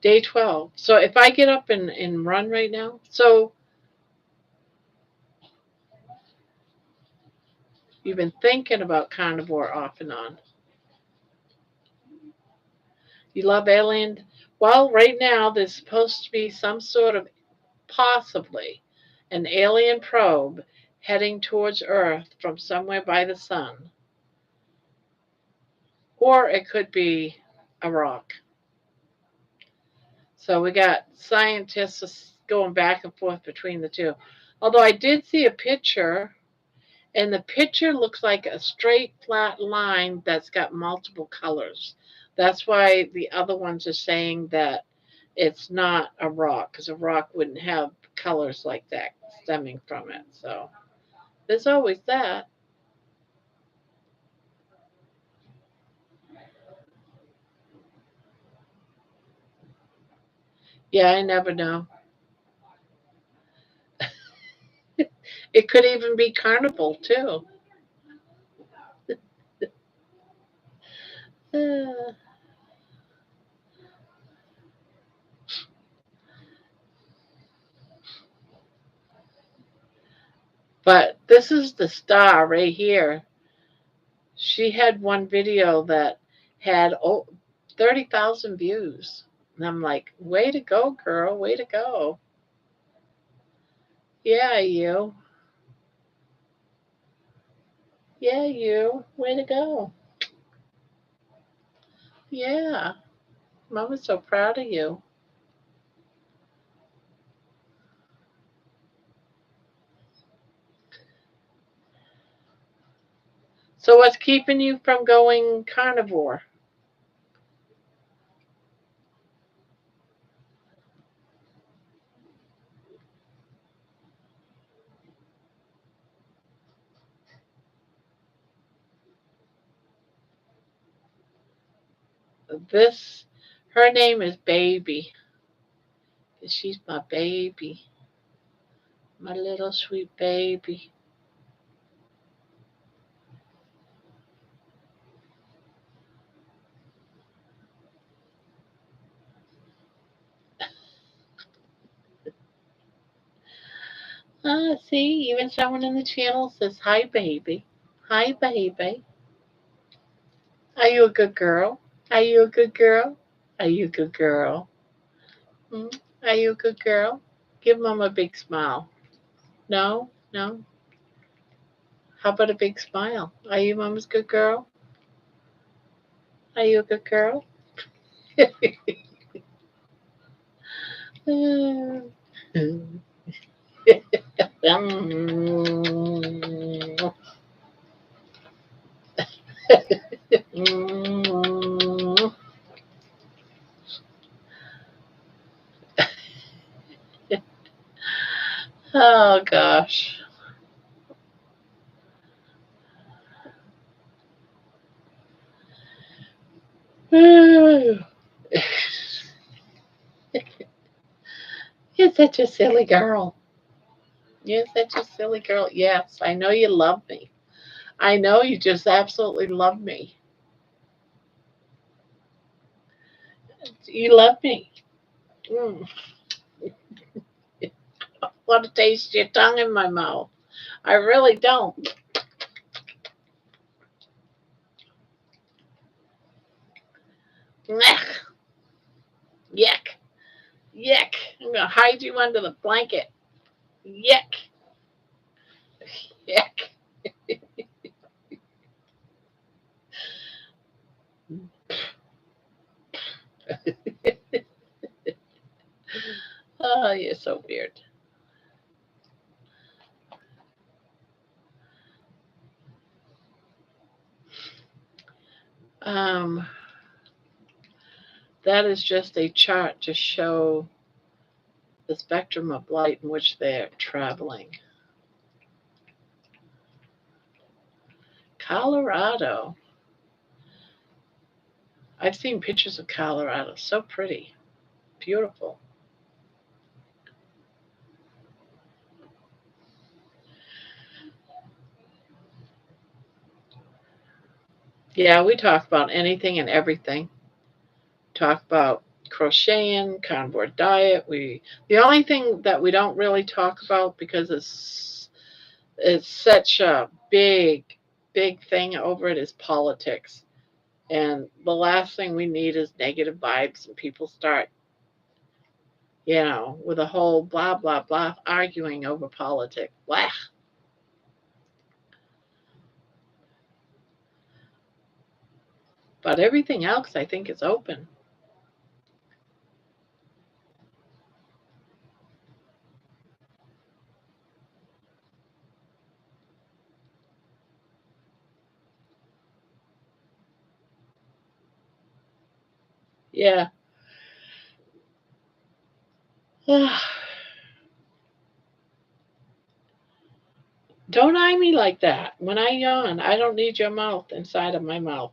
Day 12. So if I get up and run right now, so you've been thinking about Carnivore off and on. You love Alien? Well, right now there's supposed to be some sort of possibly an alien probe heading towards Earth from somewhere by the sun. Or it could be a rock. So we got scientists going back and forth between the two. Although I did see a picture, and the picture looks like a straight, flat line that's got multiple colors. That's why the other ones are saying that it's not a rock, because a rock wouldn't have colors like that stemming from it. So there's always that. Yeah, I never know. It could even be carnival too. Uh, but this is the star right here. She had one video that had 30,000 views. And I'm like, way to go, girl, way to go. Yeah, you. Yeah, you. Way to go. Yeah. Mama's so proud of you. So, what's keeping you from going carnivore? This, her name is Baby. She's my baby. My little sweet baby. Ah, see, even someone in the channel says, hi, baby. Hi, baby. Are you a good girl? Are you a good girl? Are you a good girl? Hmm? Are you a good girl? Give mom a big smile. No? No? How about a big smile? Are you mama's good girl? Are you a good girl? Oh gosh. You're such a silly girl. You're such a silly girl. Yes, I know you love me. I know you just absolutely love me. You love me. Mm. I want to taste your tongue in my mouth. I really don't. Yuck. Yuck. I'm going to hide you under the blanket. Yuck. Yuck. Oh, you're so weird. Um, that is just a chart to show the spectrum of light in which they're traveling. Colorado. I've seen pictures of Colorado. So pretty. Beautiful. Yeah, we talk about anything and everything. Talk about crocheting, carnivore diet. The only thing that we don't really talk about because it's such a big thing over it is politics. And the last thing we need is negative vibes and people start, with a whole blah blah blah arguing over politics. Blah. But everything else I think is open. Yeah. Don't eye me like that. When I yawn, I don't need your mouth inside of my mouth.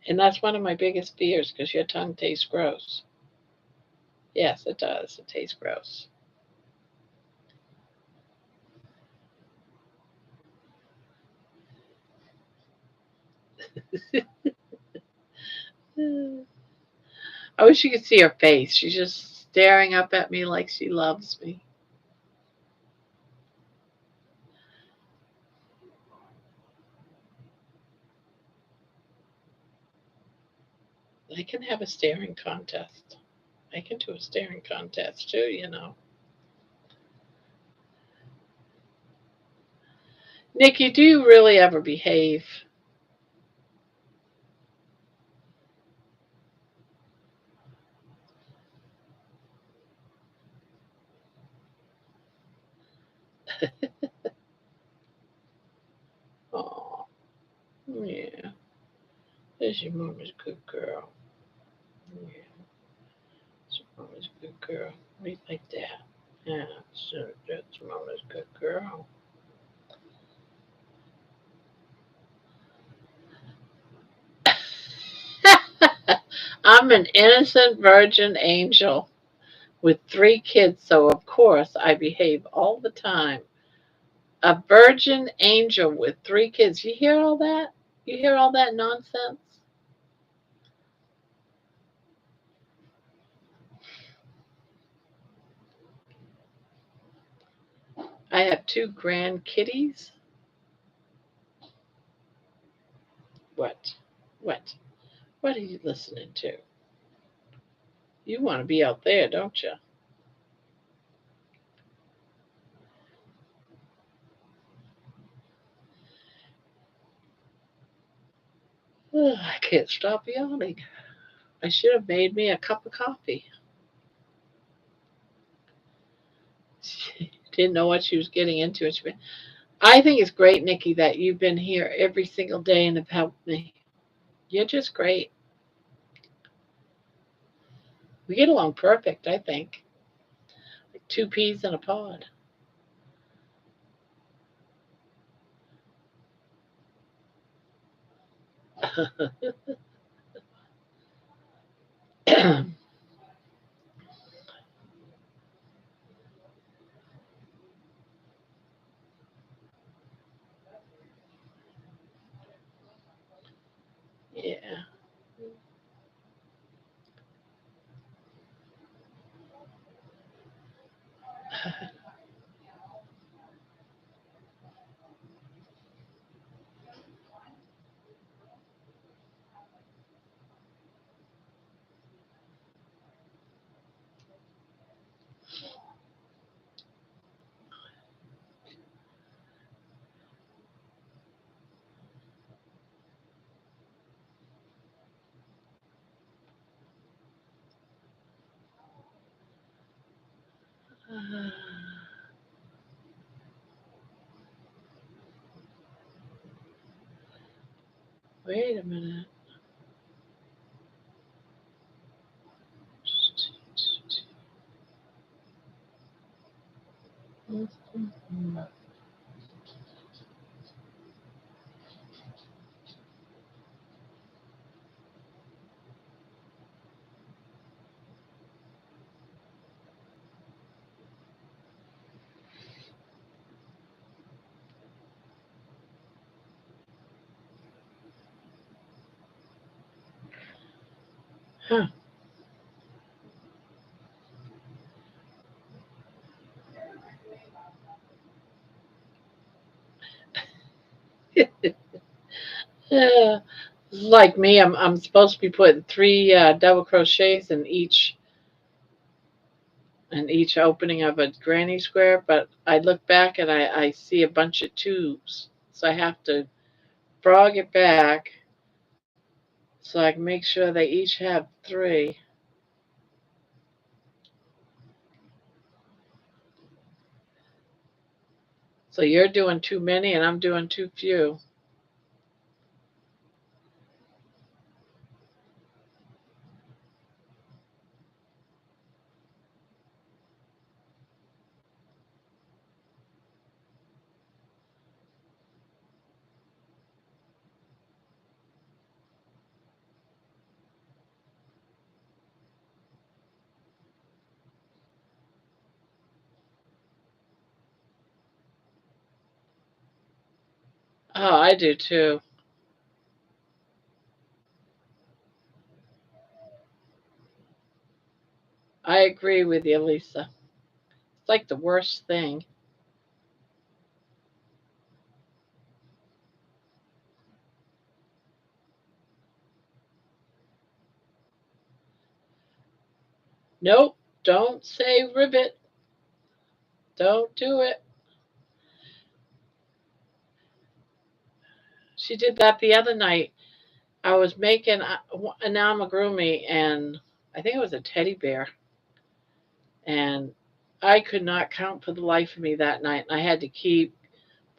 And that's one of my biggest fears because your tongue tastes gross. Yes, it does. It tastes gross. I wish you could see her face. She's just staring up at me like she loves me. I can have a staring contest. I can do a staring contest too. Nikki, do you really ever behave? Oh, yeah. There's your mama's good girl. Yeah, your mama's good girl. Right like that. Yeah, so that's mama's good girl. I'm an innocent virgin angel with 3 kids, so of course I behave all the time. A virgin angel with 3 kids. You hear all that? You hear all that nonsense? I have 2 grandkitties. What? What? What are you listening to? You want to be out there, don't you? Ugh, I can't stop yawning. I should have made me a cup of coffee. She didn't know what she was getting into. I think it's great, Nikki, that you've been here every single day and have helped me. You're just great. We get along perfect, I think. Like 2 peas in a pod. Yeah. Wait a minute. Huh. Yeah. Like me, I'm supposed to be putting 3 double crochets in each opening of a granny square, but I look back and I see a bunch of tubes, so I have to frog it back so I can make sure they each have 3. So you're doing too many and I'm doing too few. Oh, I do too. I agree with you, Lisa. It's like the worst thing. Nope, don't say ribbit. Don't do it. She did that the other night. I was making an amigurumi, and I think it was a teddy bear, and I could not count for the life of me that night, and I had to keep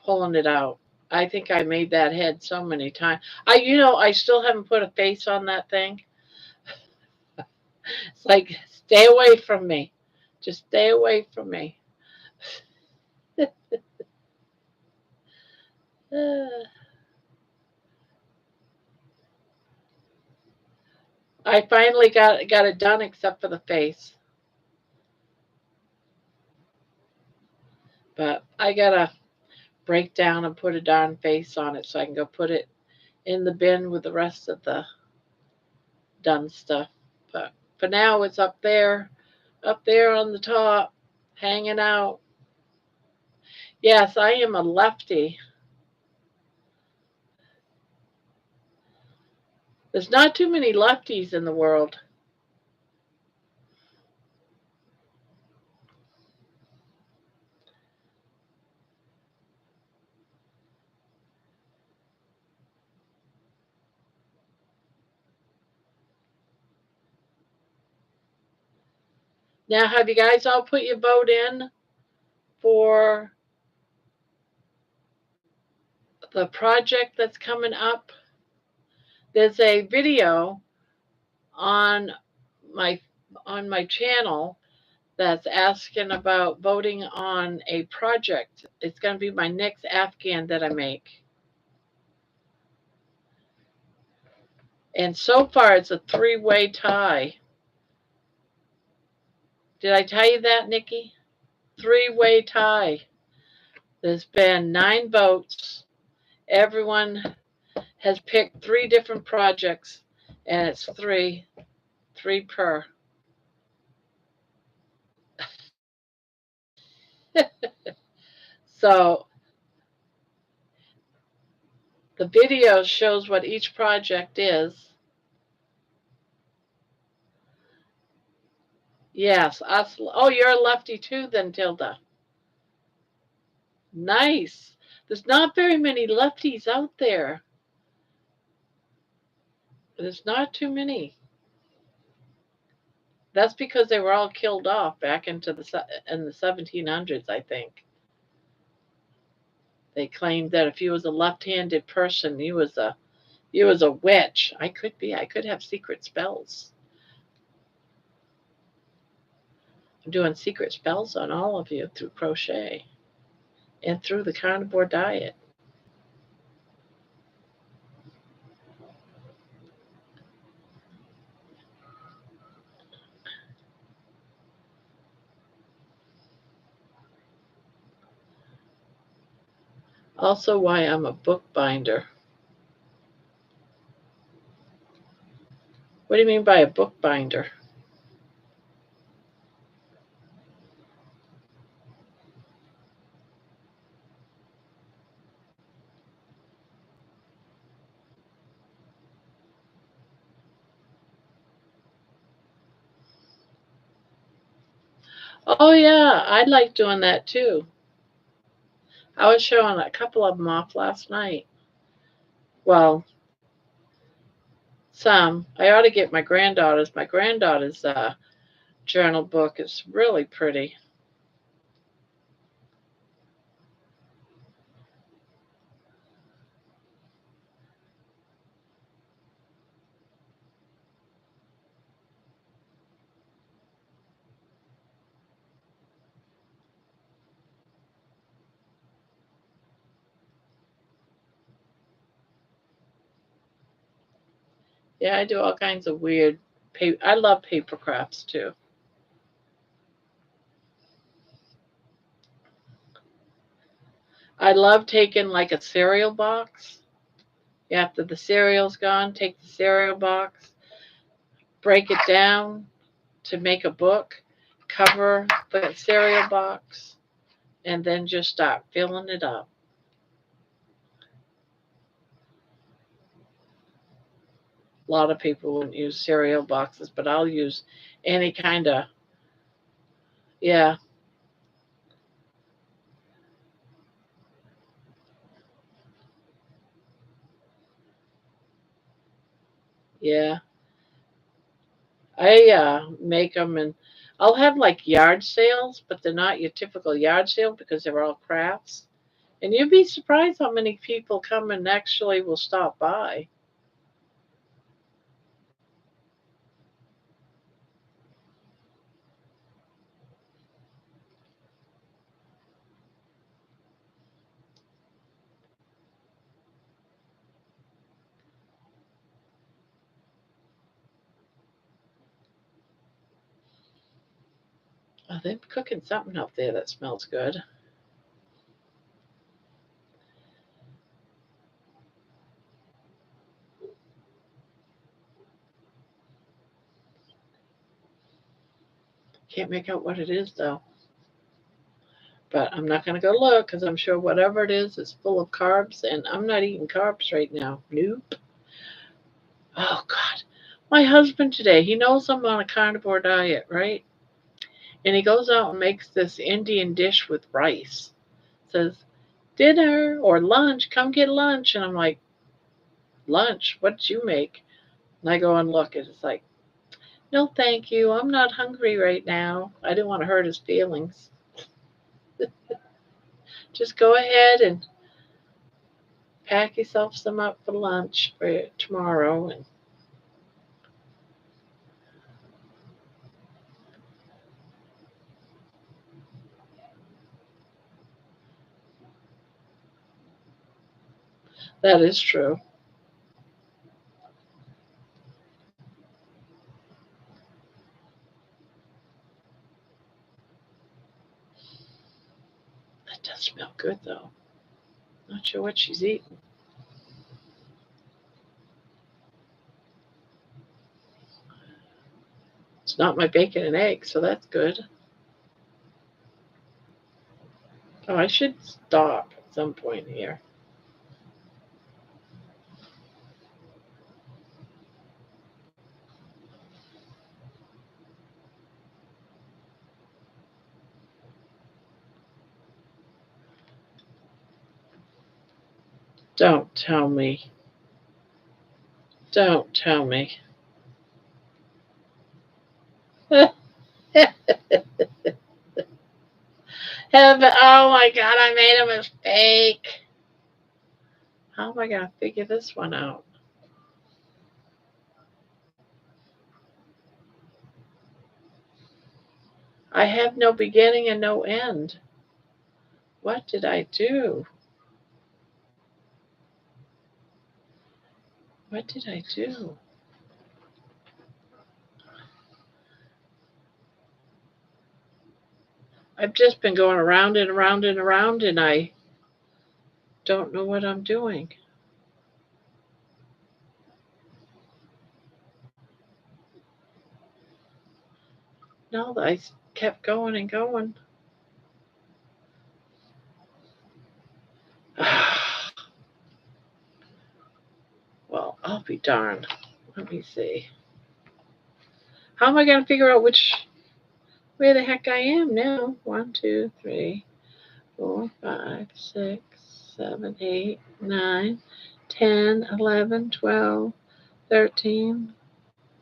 pulling it out. I think I made that head so many times. I still haven't put a face on that thing. It's like, stay away from me. Just stay away from me. I finally got it done except for the face. But I gotta break down and put a darn face on it so I can go put it in the bin with the rest of the done stuff. But for now, it's up there on the top, hanging out. Yes, I am a lefty. There's not too many lefties in the world. Now, have you guys all put your vote in for the project that's coming up? There's a video on my on my channel that's asking about voting on a project. It's going to be my next Afghan that I make. And so far, it's a 3-way tie. Did I tell you that, Nikki? 3-way tie. There's been 9 votes. Everyone has picked 3 different projects, and it's 3 per. So the video shows what each project is. Yes, us. Oh, you're a lefty too, then, Tilda. Nice. There's not very many lefties out there. There's not too many. That's because they were all killed off back in the 1700s, I think. They claimed that if you was a left-handed person, you was a You as a witch. I could be. I could have secret spells. I'm doing secret spells on all of you through crochet and through the carnivore diet. Also, why I'm a bookbinder. What do you mean by a bookbinder? Oh, yeah, I like doing that too. I was showing a couple of them off last night. Well, some. I ought to get my granddaughter's. My granddaughter's journal book is really pretty. Yeah, I do all kinds of weird paper. I love paper crafts too. I love taking like a cereal box. After the cereal's gone, take the cereal box, break it down to make a book, cover the cereal box, and then just start filling it up. A lot of people wouldn't use cereal boxes, but I'll use any kind of, yeah, yeah. I make them and I'll have like yard sales, but they're not your typical yard sale because they're all crafts. And you'd be surprised how many people come and actually will stop by. Oh, they're cooking something up there that smells good. Can't make out what it is though. But I'm not going to go look because I'm sure whatever it is full of carbs, and I'm not eating carbs right now. Nope. Oh, God. My husband today, he knows I'm on a carnivore diet, right? And he goes out and makes this Indian dish with rice. Says, dinner or lunch, come get lunch. And I'm like, lunch? What did you make? And I go and look, and it's like, no, thank you. I'm not hungry right now. I didn't want to hurt his feelings. Just go ahead and pack yourself some up for lunch for tomorrow. And that is true. That does smell good, though. Not sure what she's eating. It's not my bacon and eggs, so that's good. Oh, I should stop at some point here. Don't tell me. Don't tell me. Oh my God, I made a mistake. How am I going to figure this one out? I have no beginning and no end. What did I do? What did I do? I've just been going around and around and around, and I don't know what I'm doing. No, I kept going and going. Well, I'll be darned. Let me see. How am I going to figure out where the heck I am now? 1, 2, 3, 4, 5, 6, 7, 8, 9, 10, 11, 12, 13,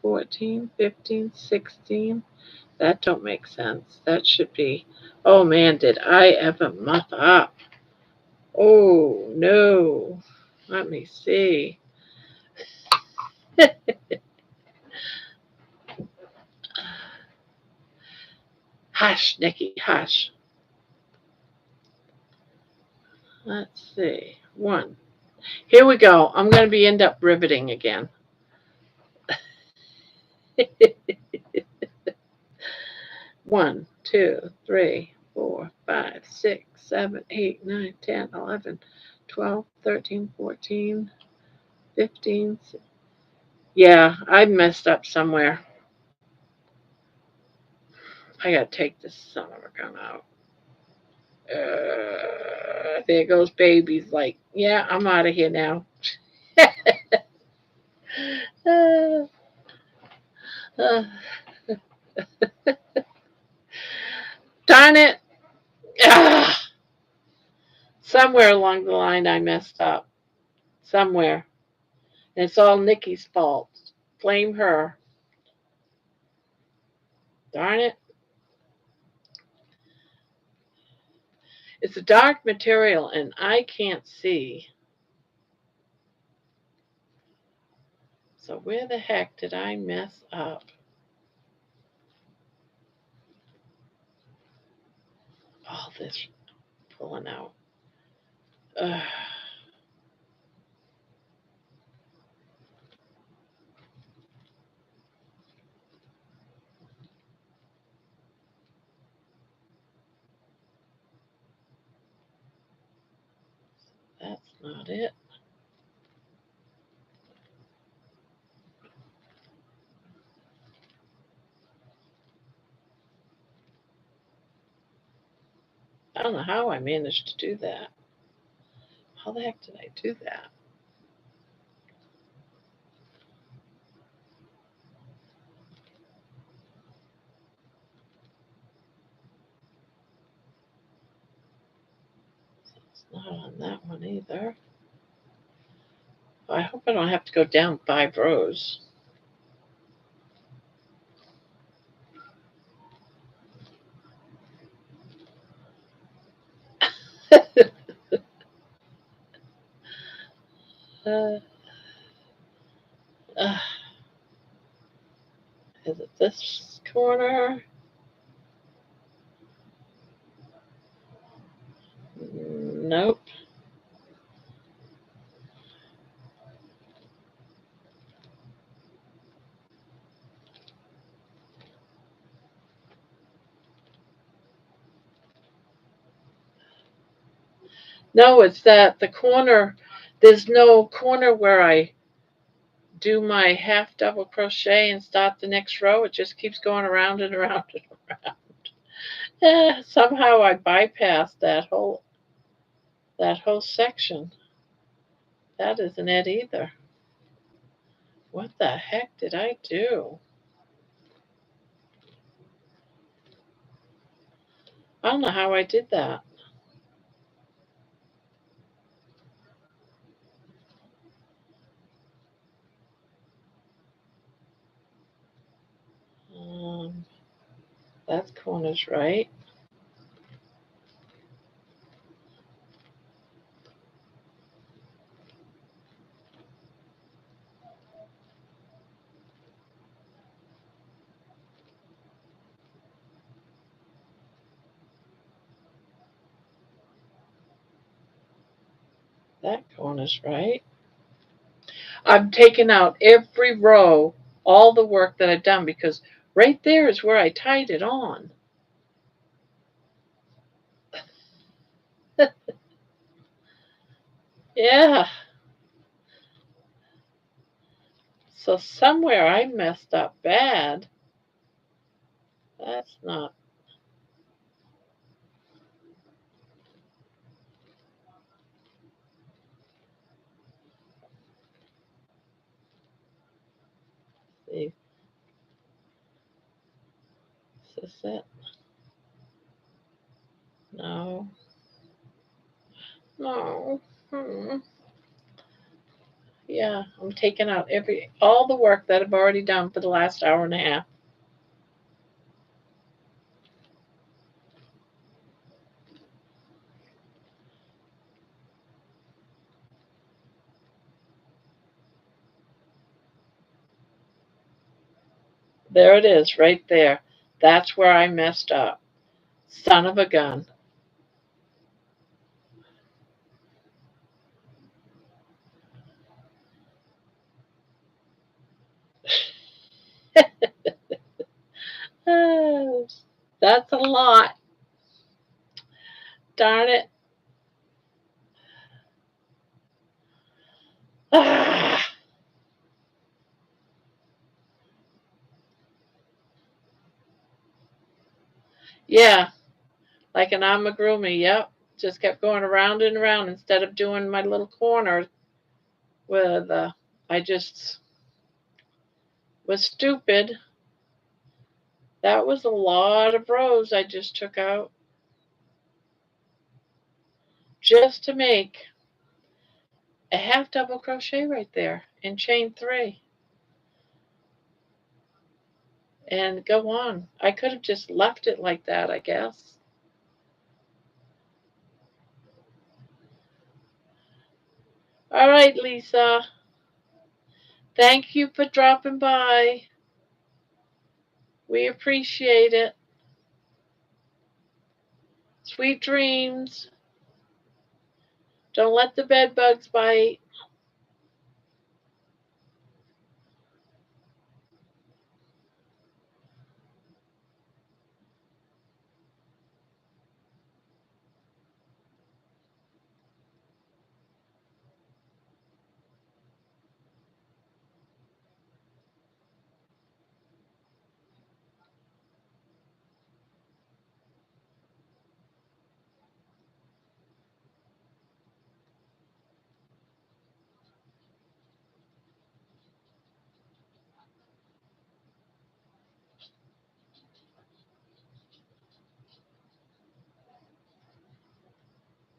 14, 15, 16. That don't make sense. That should be, oh man, did I ever muff up? Oh no. Let me see. Hush, Nikki, hush. Let's see. 1. Here we go. I'm going to end up riveting again. 1, 2, 3, 4, 5, 6, 7, 8, 9, 10, 11, 12, 13, 14, 15. Yeah, I messed up somewhere. I got to take this son of a gun out. There goes baby's like, yeah, I'm out of here now. Darn it. Somewhere along the line I messed up. Somewhere. And it's all Nikki's fault. Blame her. Darn it. It's a dark material and I can't see. So where the heck did I mess up? All this pulling out. That's not it. I don't know how I managed to do that. How the heck did I do that? It's not on that one either. I hope I don't have to go down 5 rows. uh, uh, is it this corner? Nope. No, it's that the corner, there's no corner where I do my half double crochet and start the next row. It just keeps going around and around and around. Somehow I bypassed that whole section. That isn't it either. What the heck did I do? I don't know how I did that. That corner's right. That corner's right. I'm taking out every row, all the work that I've done, because right there is where I tied it on. Yeah. So somewhere I messed up bad. That's not. See, is this it? No. No. Hmm. Yeah, I'm taking out all the work that I've already done for the last hour and a half. There it is, right there. That's where I messed up. Son of a gun. That's a lot. Darn it. Ah. Yeah, like an amigurumi. Yep. Just kept going around and around instead of doing my little corner with, I just was stupid. That was a lot of rows I just took out just to make a half double crochet right there in chain 3 and go on. I could have just left it like that, I guess. All right, Lisa. Thank you for dropping by. We appreciate it. Sweet dreams. Don't let the bed bugs bite.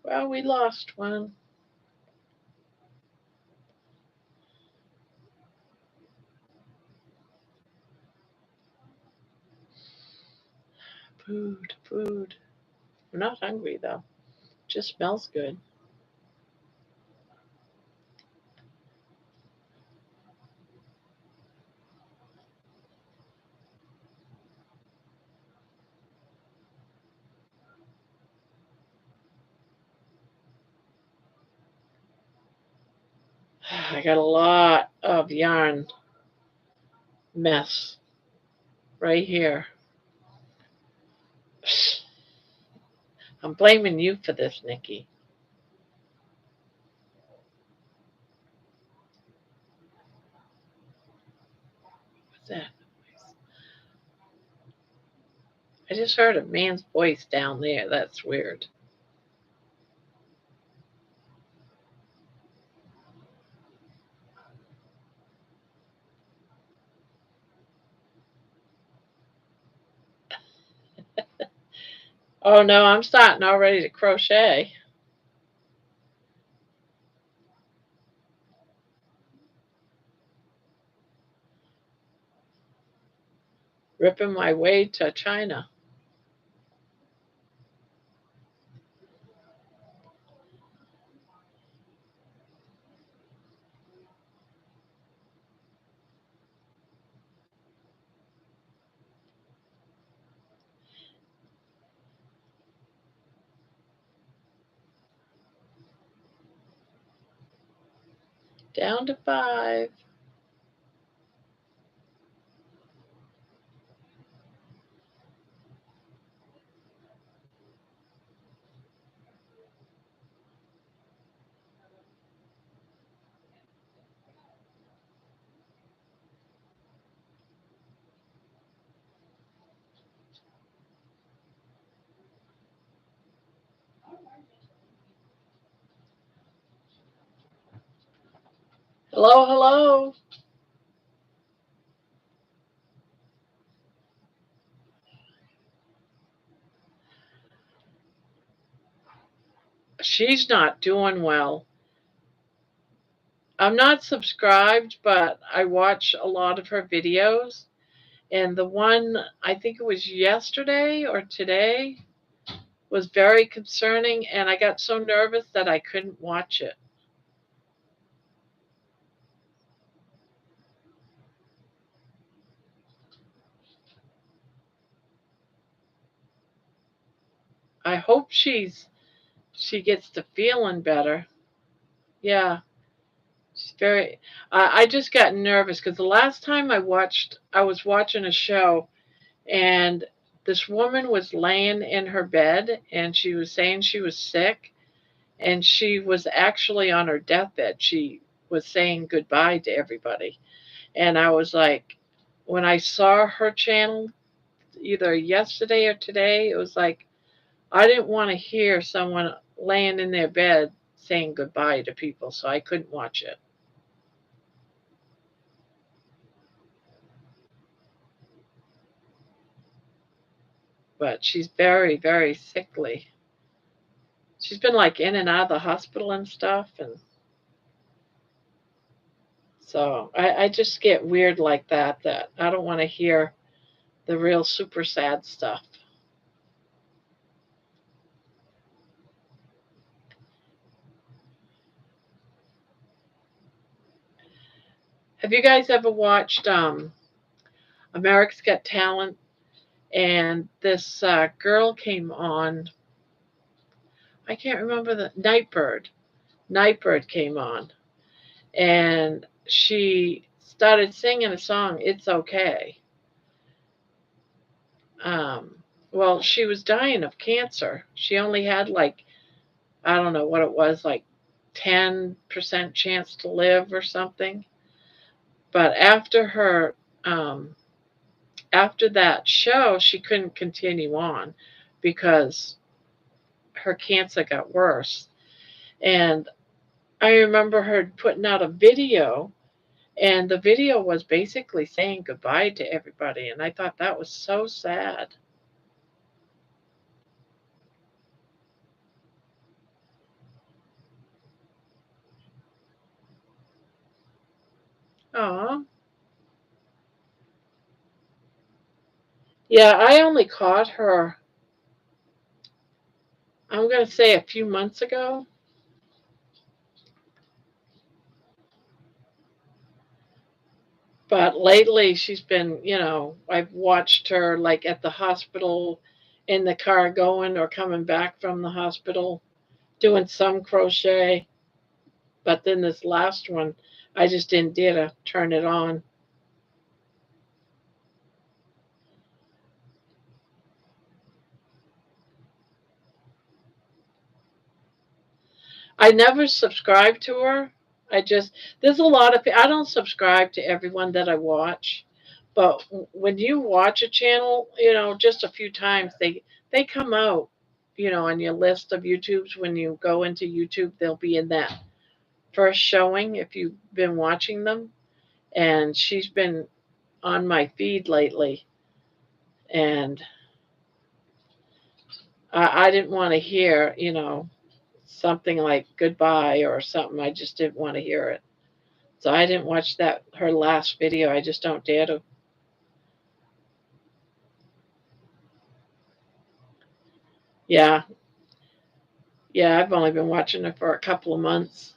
Well, we lost one. Food, food. I'm not hungry though. Just smells good. I got a lot of yarn mess right here. I'm blaming you for this, Nikki. What's that? I just heard a man's voice down there. That's weird. Oh no, I'm starting already to crochet. Ripping my way to China. Down to 5. Hello, hello. She's not doing well. I'm not subscribed, but I watch a lot of her videos. And the one, I think it was yesterday or today, was very concerning. And I got so nervous that I couldn't watch it. I hope she gets to feeling better. Yeah, she's very. I just got nervous because the last time I was watching a show, and this woman was laying in her bed, and she was saying she was sick, and she was actually on her deathbed. She was saying goodbye to everybody, and I was like, when I saw her channel, either yesterday or today, it was like I didn't want to hear someone laying in their bed saying goodbye to people, so I couldn't watch it. But she's very, very sickly. She's been like in and out of the hospital and stuff, and so I just get weird like that. That I don't want to hear the real super sad stuff. Have you guys ever watched America's Got Talent? And this girl came on. I can't remember the Nightbird. Nightbird came on, and she started singing a song. It's okay. Um, well, she was dying of cancer. She only had like I don't know what it was, like 10% chance to live or something. But um, after that show, she couldn't continue on because her cancer got worse. And I remember her putting out a video, and the video was basically saying goodbye to everybody. And I thought that was so sad. Oh, yeah, I only caught her, I'm going to say a few months ago. But lately, she's been, I've watched her like at the hospital, in the car going or coming back from the hospital, doing some crochet. But then this last one, I just didn't dare to turn it on. I never subscribed to her. There's a lot of, I don't subscribe to everyone that I watch. But when you watch a channel, just a few times, they come out, on your list of YouTubes. When you go into YouTube, they'll be in that first showing if you've been watching them. And she's been on my feed lately. And I didn't want to hear, something like goodbye or something. I just didn't want to hear it. So I didn't watch that her last video. I just don't dare to. Yeah, yeah. I've only been watching her for a couple of months.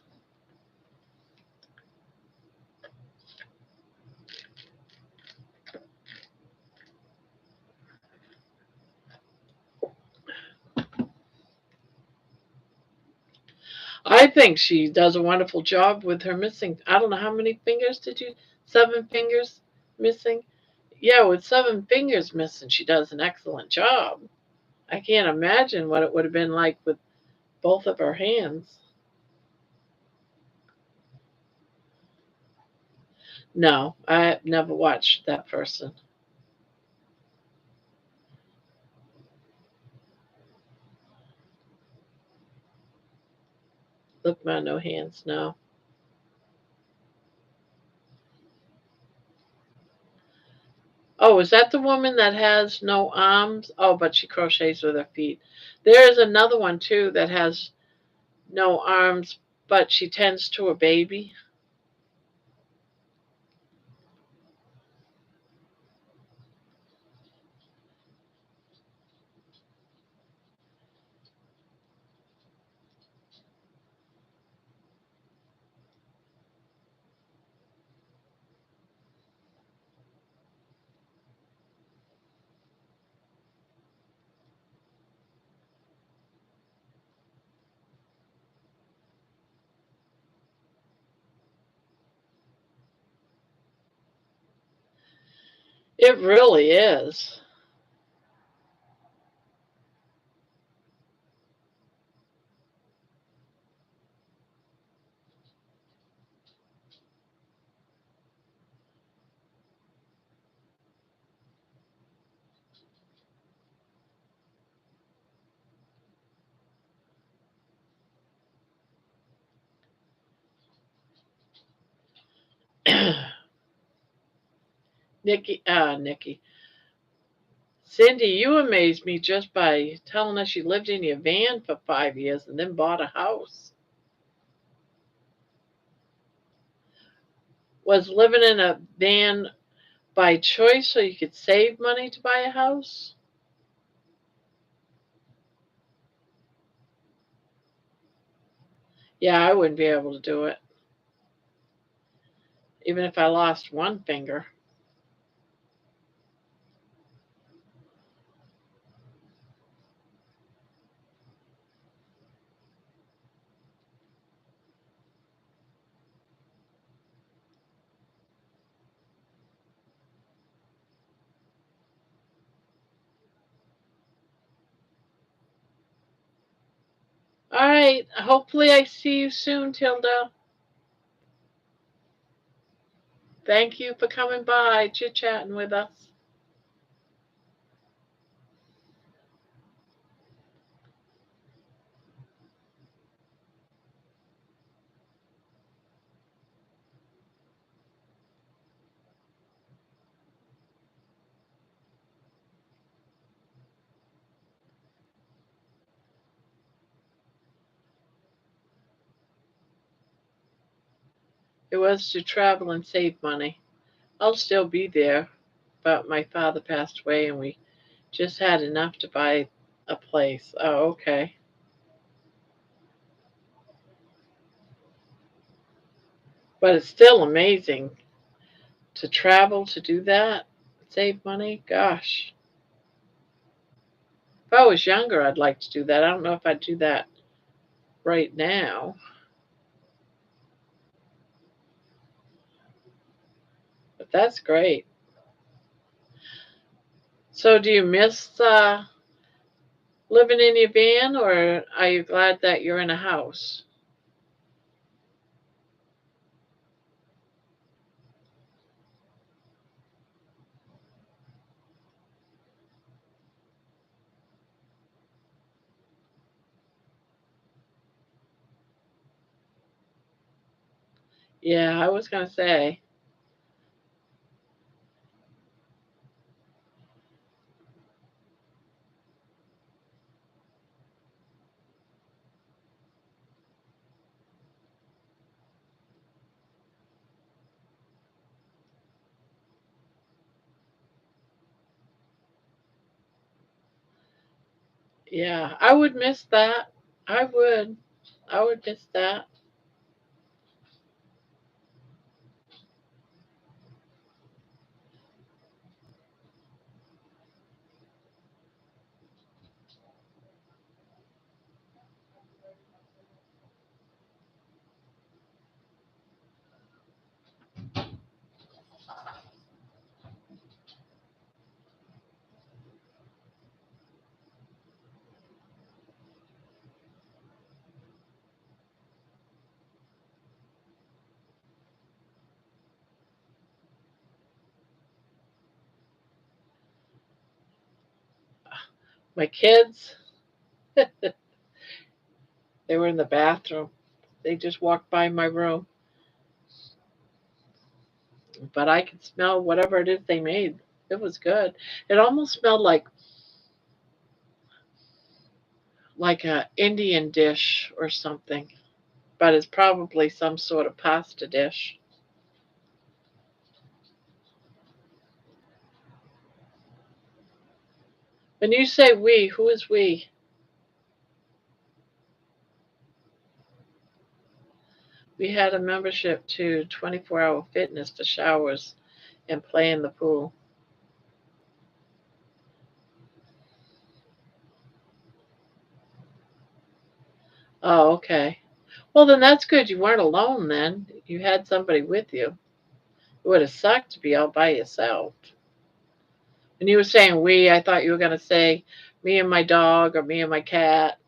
I think she does a wonderful job with her missing. I don't know how many fingers did you? 7 fingers missing? Yeah, with 7 fingers missing, she does an excellent job. I can't imagine what it would have been like with both of her hands. No, I never watched that person. Look, my no hands. No. Oh, is that the woman that has no arms? Oh, but she crochets with her feet. There is another one too that has no arms, but she tends to a baby. It really is. Nikki. Cindy, you amazed me just by telling us you lived in your van for 5 years and then bought a house. Was living in a van by choice so you could save money to buy a house? Yeah, I wouldn't be able to do it, even if I lost one finger. All right, hopefully I see you soon, Tilda. Thank you for coming by, chit chatting with us. It was to travel and save money. I'll still be there, but my father passed away and we just had enough to buy a place. Oh, okay. But it's still amazing to travel to do that, save money. Gosh, if I was younger, I'd like to do that. I don't know if I'd do that right now, but that's great. So, do you miss living in your van, or are you glad that you're in a house? Yeah, I was gonna say. Yeah, I would miss that. I would. I would miss that. My kids, they were in the bathroom. They just walked by my room, but I could smell whatever it is they made. It was good. It almost smelled like a Indian dish or something, but it's probably some sort of pasta dish. When you say we, who is we? We had a membership to 24-hour fitness for showers and play in the pool. Oh, okay. Well, then that's good. You weren't alone then. You had somebody with you. It would have sucked to be all by yourself. When you were saying we, I thought you were going to say me and my dog or me and my cat.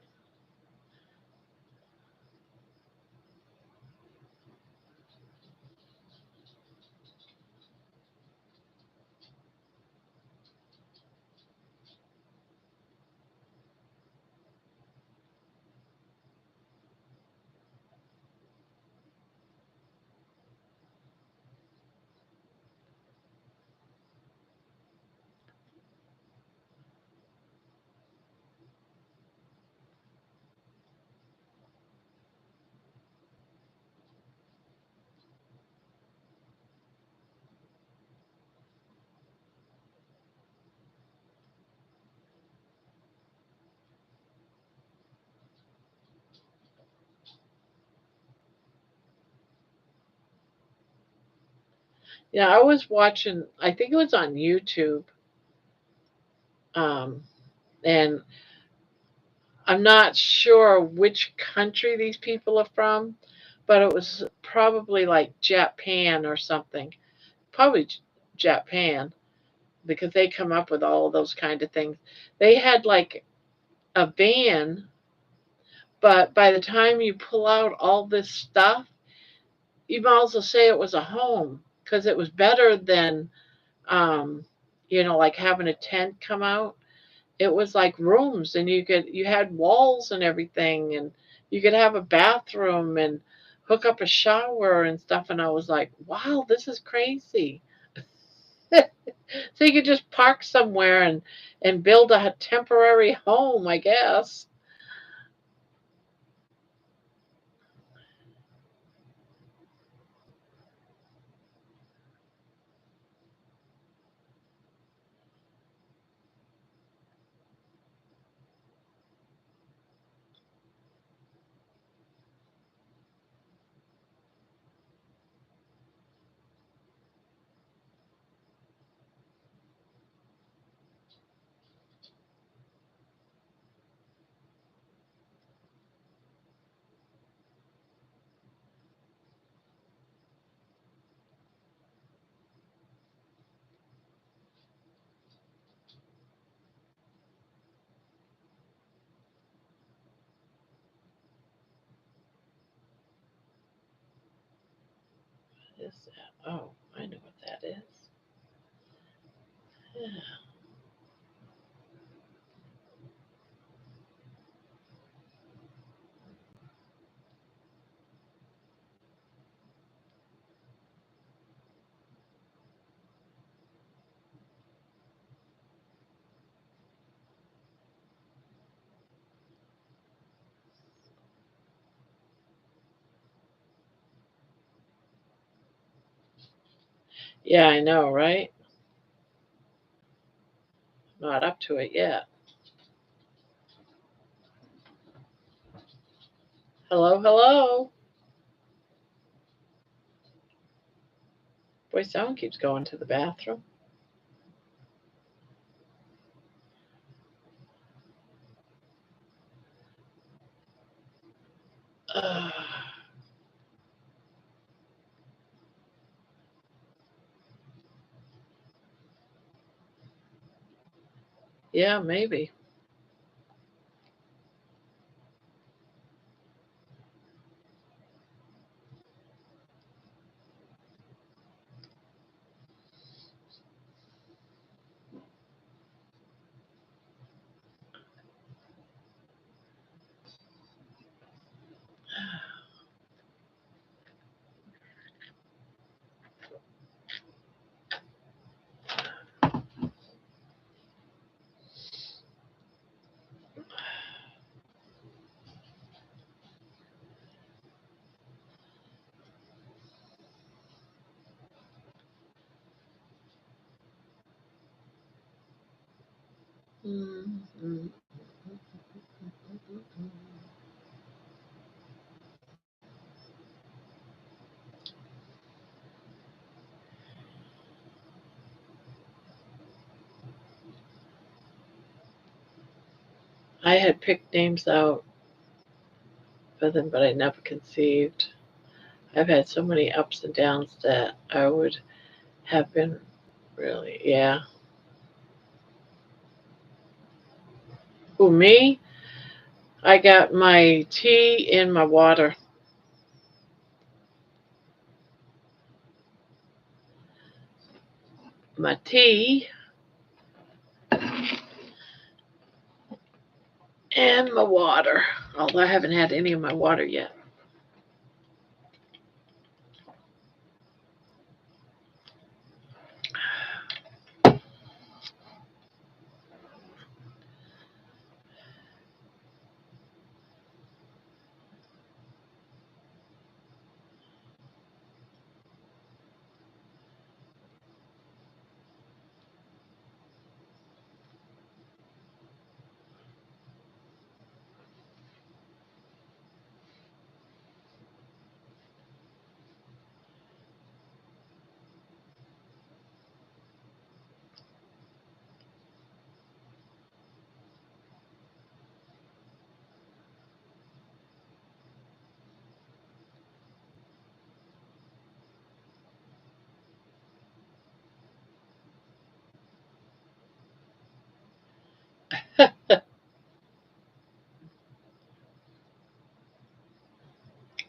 Yeah, I was watching, I think it was on YouTube, um, and I'm not sure which country these people are from, but it was probably like Japan or something. Probably Japan because they come up with all of those kind of things. They had like a van, but by the time you pull out all this stuff, you might also say it was a home because it was better than, um, like having a tent come out. It was like rooms, and you had walls and everything, and you could have a bathroom and hook up a shower and stuff. And I was like, wow, this is crazy. So you could just park somewhere and build a temporary home, I guess. What is that? Oh, I know what that is. Yeah, I know, right? Not up to it yet. Hello, hello. Boy, someone keeps going to the bathroom. Uh, yeah, maybe. I had picked names out for them, but I never conceived. I've had so many ups and downs that I would have been really, yeah. Who, me? I got my tea in my water. My tea and my water. Although I haven't had any of my water yet.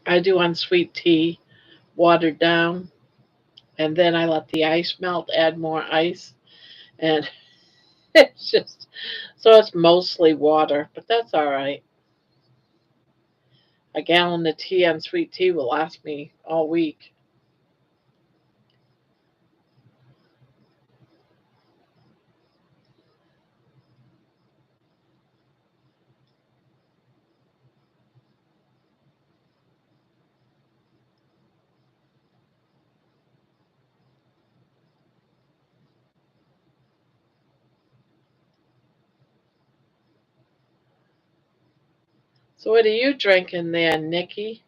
I do unsweet tea, watered down, and then I let the ice melt, add more ice, and it's just so it's mostly water, but that's all right. A gallon of tea on sweet tea will last me all week. So what are you drinking there, Nikki?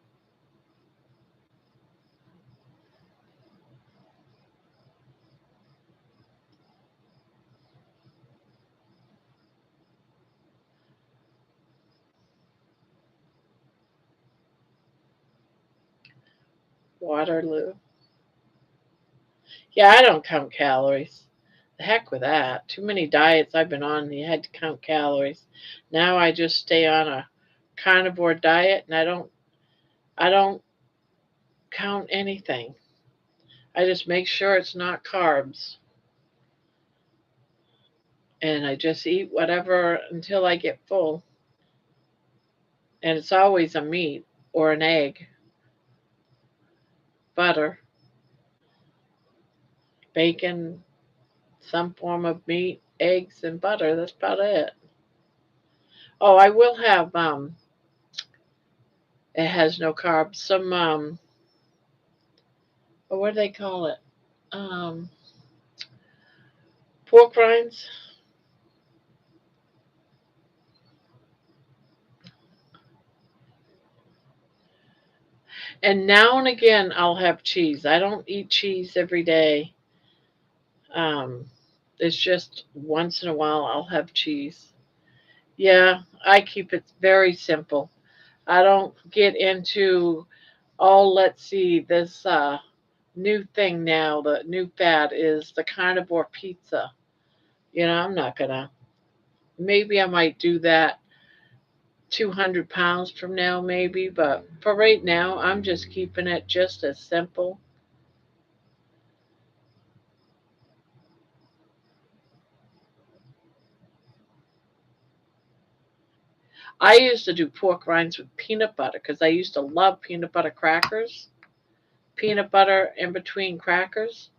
Waterloo. Yeah, I don't count calories. The heck with that. Too many diets I've been on, you had to count calories. Now I just stay on a carnivore diet and I don't count anything. I just make sure it's not carbs. And I just eat whatever until I get full. And it's always a meat or an egg, butter, bacon, some form of meat, eggs, and butter. That's about it. Oh, I will have it has no carbs. Some what do they call it? Um, pork rinds. And now and again I'll have cheese. I don't eat cheese every day. Um, it's just once in a while I'll have cheese. Yeah, I keep it very simple. I don't get into, oh, let's see, this new thing now, the new fad is the carnivore pizza. I'm not gonna, maybe I might do that 200 pounds from now, maybe, but for right now, I'm just keeping it just as simple. I used to do pork rinds with peanut butter because I used to love peanut butter crackers, peanut butter in between crackers.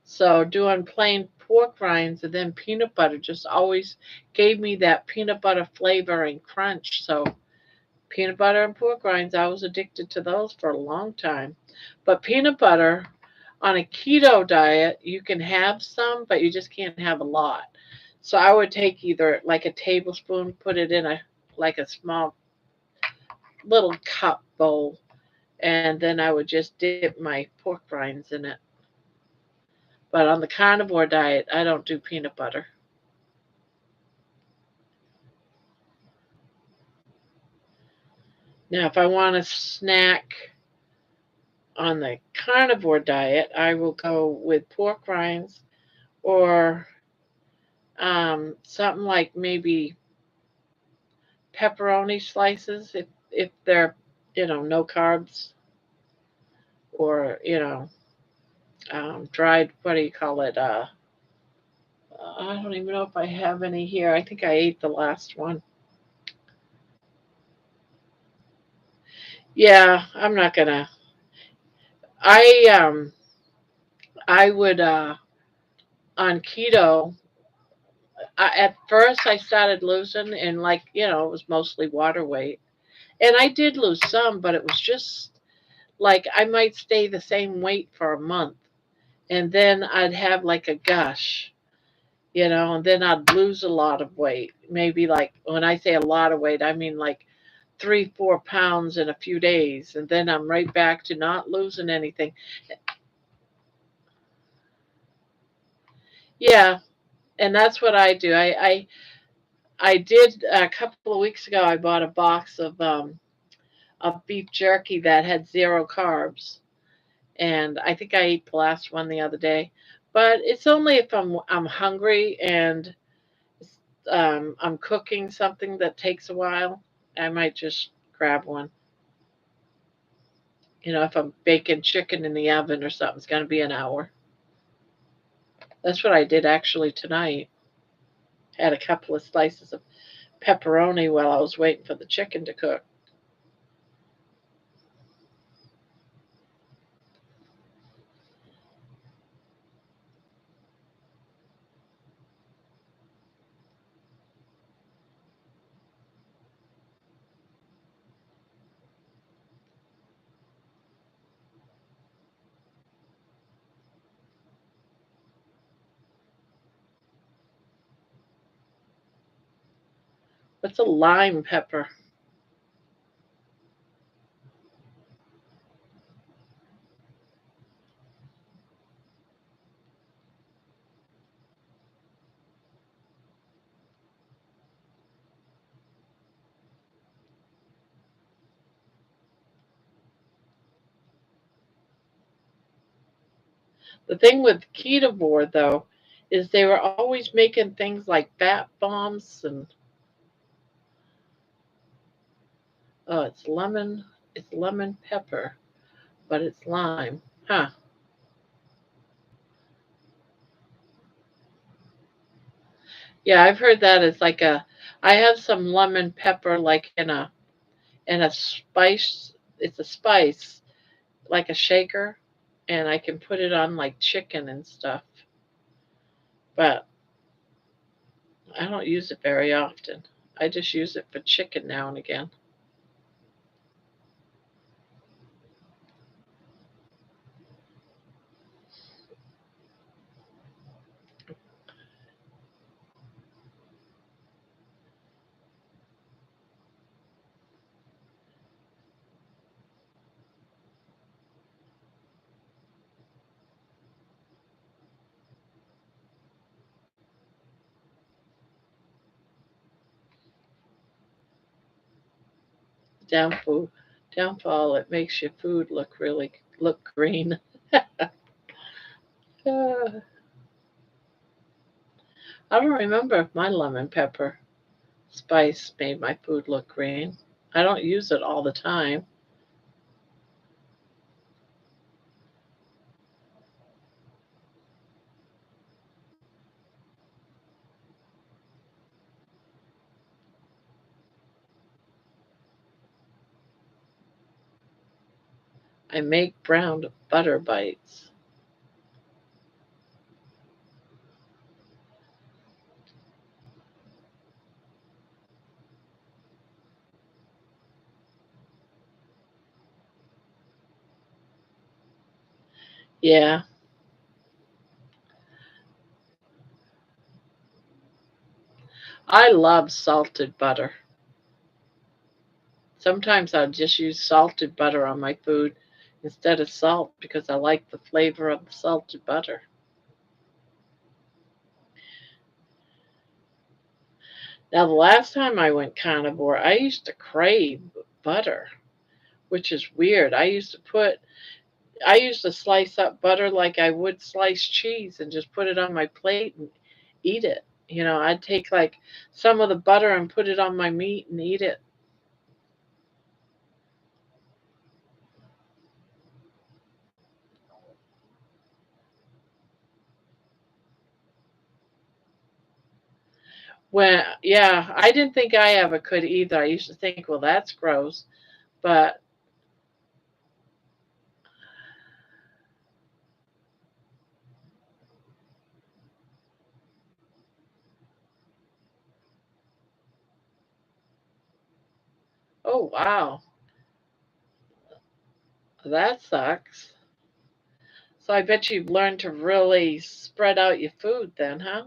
So doing plain pork rinds and then peanut butter just always gave me that peanut butter flavor and crunch. So peanut butter and pork rinds, I was addicted to those for a long time. But peanut butter on a keto diet, you can have some, but you just can't have a lot. So I would take either like a tablespoon, put it in a like a small little cup bowl, and then I would just dip my pork rinds in it. But on the carnivore diet, I don't do peanut butter. Now, if I want a snack on the carnivore diet, I will go with pork rinds or something like maybe pepperoni slices if they're no carbs or dried, what do you call it, I don't even know if I have any here. I think I ate the last one. Yeah, I'm not gonna. I would on keto. At first I started losing, and like it was mostly water weight, and I did lose some, but it was just like I might stay the same weight for a month, and then I'd have like a gush, and then I'd lose a lot of weight. Maybe, like, when I say a lot of weight, I mean like 3, 4 pounds in a few days, and then I'm right back to not losing anything. Yeah, and that's what I do. I did a couple of weeks ago. I bought a box of beef jerky that had zero carbs, and I think I ate the last one the other day. But it's only if I'm hungry and I'm cooking something that takes a while. I might just grab one. If I'm baking chicken in the oven or something, it's going to be an hour. That's what I did actually tonight. Had a couple of slices of pepperoni while I was waiting for the chicken to cook. What's a lime pepper? The thing with Ketovore, though, is they were always making things like fat bombs and oh, it's lemon pepper, but it's lime. Huh. Yeah, I've heard that as like I have some lemon pepper like in a spice. It's a spice like a shaker, and I can put it on like chicken and stuff. But I don't use it very often. I just use it for chicken now and again. Downfall, downfall. It makes your food look green. I don't remember if my lemon pepper spice made my food look green. I don't use it all the time. I make brown butter bites. Yeah, I love salted butter. Sometimes I'll just use salted butter on my food instead of salt because I like the flavor of the salted butter. Now, the last time I went carnivore, I used to crave butter, which is weird. I used to slice up butter like I would slice cheese and just put it on my plate and eat it. I'd take like some of the butter and put it on my meat and eat it. Yeah, I didn't think I ever could either. I used to think, well, that's gross. But, oh, wow, that sucks. So I bet you've learned to really spread out your food then, huh?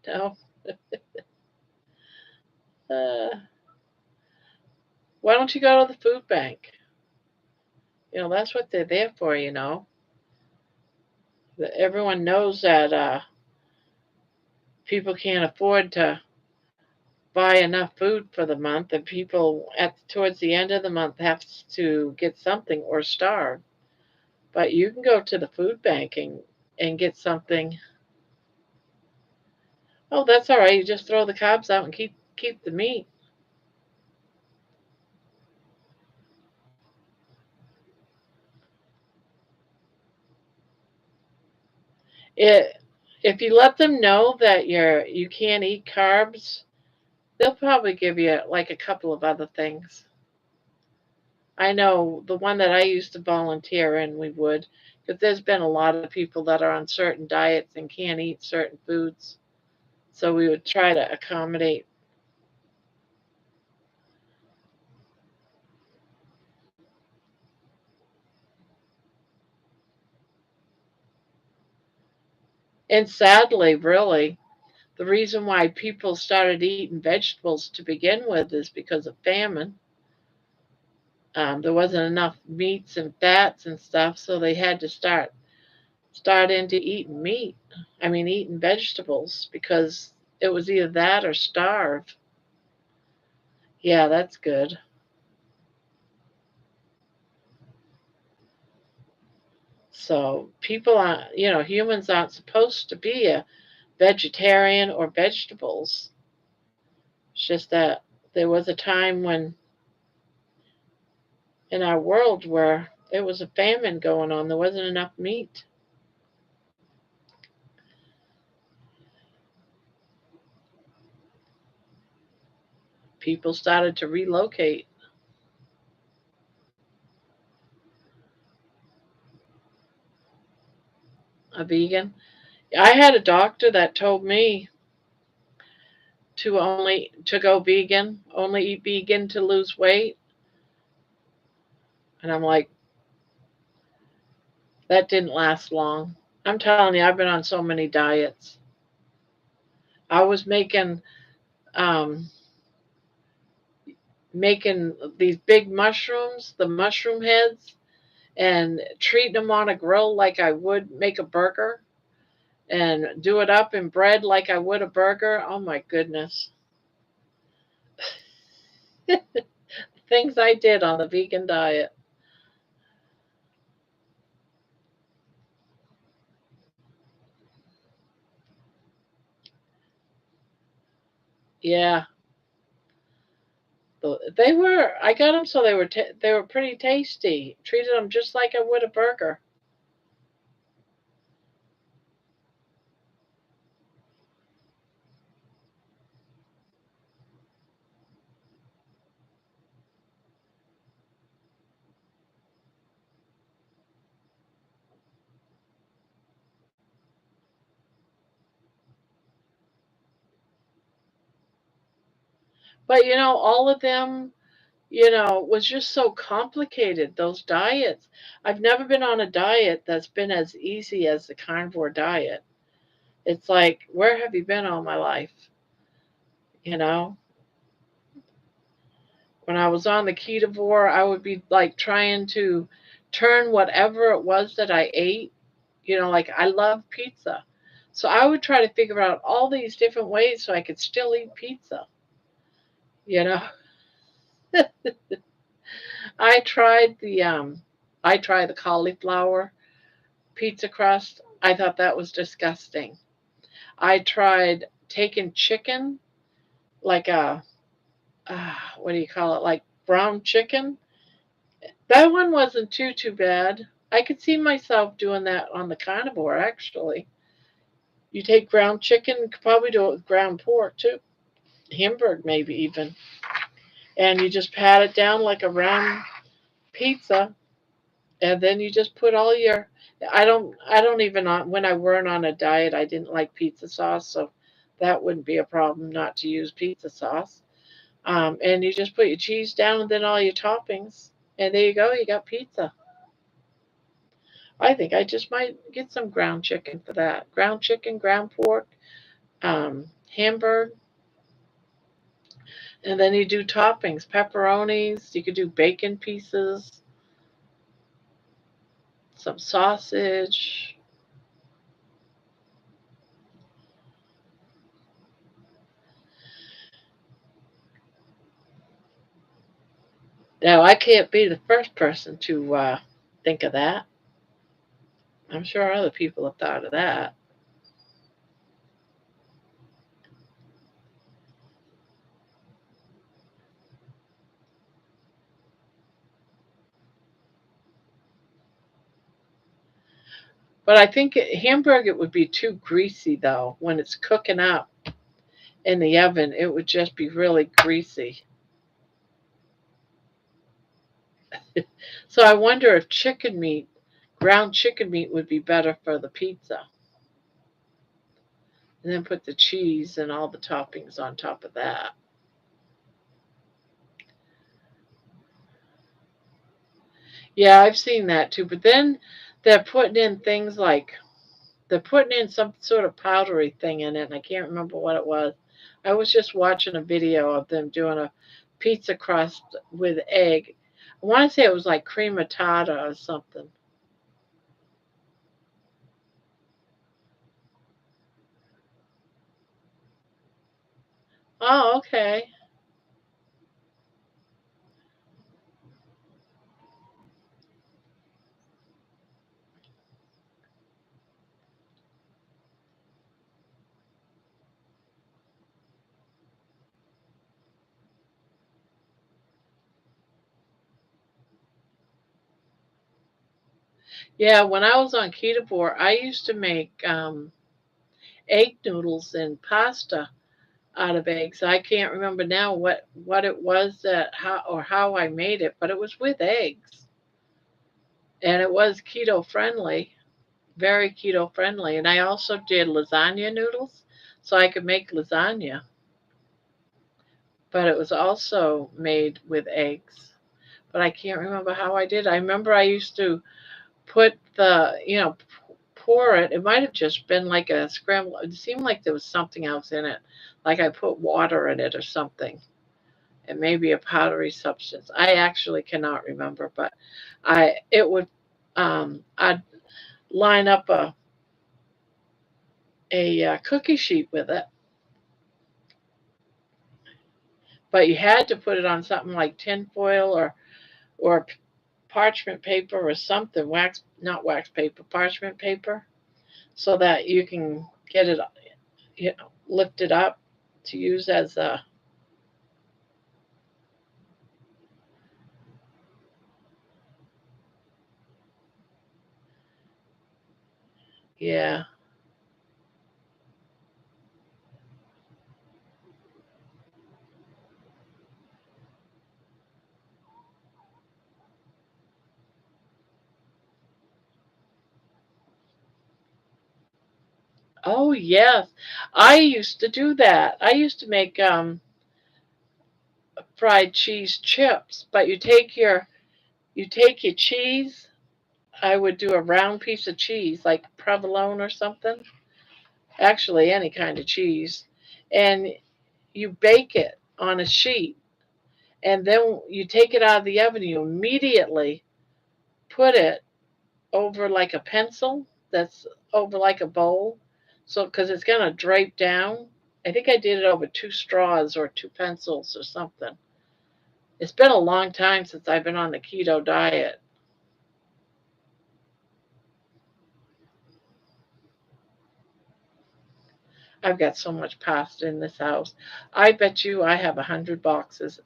No. Uh, why don't you go to the food bank? That's what they're there for. Everyone knows that people can't afford to buy enough food for the month, and people at towards the end of the month have to get something or starve. But you can go to the food bank and get something. Oh, that's all right. You just throw the cobs out and keep the meat. It if you let them know that you can't eat carbs, they'll probably give you like a couple of other things. I know the one that I used to volunteer in, we would, because there's been a lot of people that are on certain diets and can't eat certain foods. So we would try to accommodate. And sadly, really, the reason why people started eating vegetables to begin with is because of famine. There wasn't enough meats and fats and stuff, so they had to start into eating meat. I mean, eating vegetables because it was either that or starve. Yeah, that's good. So people aren't, humans aren't supposed to be a vegetarian or vegetables. It's just that there was a time when in our world where there was a famine going on. There wasn't enough meat. People started to relocate. A vegan. I had a doctor that told me to go vegan, only eat vegan to lose weight, and I'm like, that didn't last long. I'm telling you, I've been on so many diets. I was um, making these big mushrooms, the mushroom heads, and treating them on a grill like I would make a burger, and do it up in bread like I would a burger. Oh my goodness. Things I did on the vegan diet. Yeah. I got them so they were pretty tasty. Treated them just like I would a burger. But all of them, was just so complicated, those diets. I've never been on a diet that's been as easy as the carnivore diet. It's like, where have you been all my life? You know, when I was on the ketovore, I would be like trying to turn whatever it was that I ate. Like I love pizza. So I would try to figure out all these different ways so I could still eat pizza. You know, I tried the cauliflower pizza crust. I thought that was disgusting. I tried taking chicken, like a what do you call it, like brown chicken. That one wasn't too bad. I could see myself doing that on the carnivore. Actually, you take ground chicken, you could probably do it with ground pork too, Hamburg maybe even, and you just pat it down like a round pizza, and then you just put all your. I don't even when I weren't on a diet, I didn't like pizza sauce, so that wouldn't be a problem not to use pizza sauce. And you just put your cheese down and then all your toppings, and there you go. You got pizza. I think I just might get some ground chicken for that. Ground chicken, ground pork, Hamburg, and then you do toppings, pepperonis. You could do bacon pieces, some sausage. Now I can't be the first person to think of that. I'm sure other people have thought of that. But I think hamburger would be too greasy though. When it's cooking up in the oven, it would just be really greasy. So I wonder if ground chicken meat would be better for the pizza. And then put the cheese and all the toppings on top of that. Yeah, I've seen that too. But then they're putting in things like they're putting in some sort of powdery thing in it, and I can't remember what it was. I was just watching a video of them doing a pizza crust with egg. I want to say it was like crema tartar or something. Oh, okay. Yeah, when I was on ketovore, I used to make egg noodles and pasta out of eggs. I can't remember now what it was that how I made it, but it was with eggs, and it was keto friendly, very keto friendly. And I also did lasagna noodles, so I could make lasagna, but it was also made with eggs. But I can't remember how I did. I remember I used to put pour it. It might have just been like a scramble. It seemed like there was something else in it, like I put water in it or something. And maybe a powdery substance. I actually cannot remember, but I'd line up a cookie sheet with it, but you had to put it on something like tinfoil or parchment paper or something, wax not wax paper, parchment paper, so that you can get it lifted up to use as a yeah. Oh yes, I used to do that. I used to make fried cheese chips, but you take your cheese. I would do a round piece of cheese, like provolone or something. Actually, any kind of cheese, and you bake it on a sheet, and then you take it out of the oven. You immediately put it over like a pencil that's over like a bowl, so because it's gonna drape down. I think I did it over two straws or two pencils or something. It's been a long time since I've been on the keto diet. I've got so much pasta in this house. I bet you I have 100 boxes,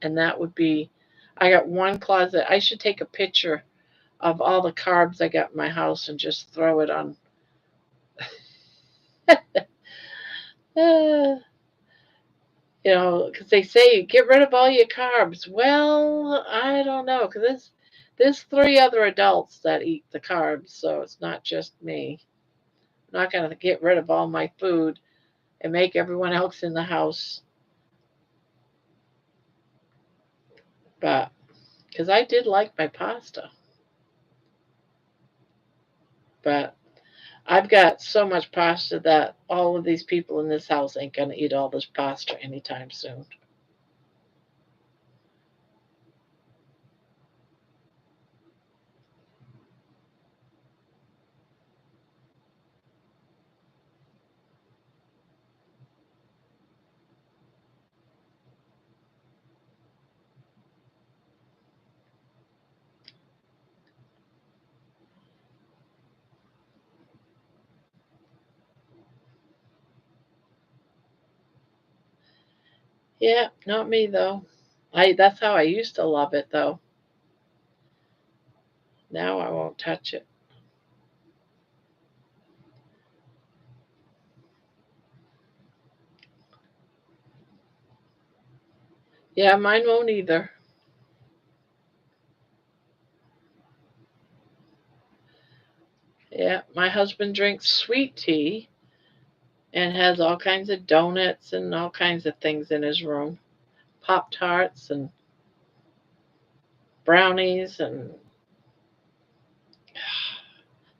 and that would be. I got one closet. I should take a picture of all the carbs I got in my house and just throw it on. Uh, because they say get rid of all your carbs. Well, I don't know, because there's three other adults that eat the carbs, so it's not just me. I'm not going to get rid of all my food and make everyone else in the house, but because I did like my pasta, but I've got so much pasta that all of these people in this house ain't going to eat all this pasta anytime soon. Yeah, not me though. I That's how I used to love it though. Now I won't touch it. Yeah, mine won't either. Yeah, my husband drinks sweet tea and has all kinds of donuts and all kinds of things in his room. Pop tarts and brownies and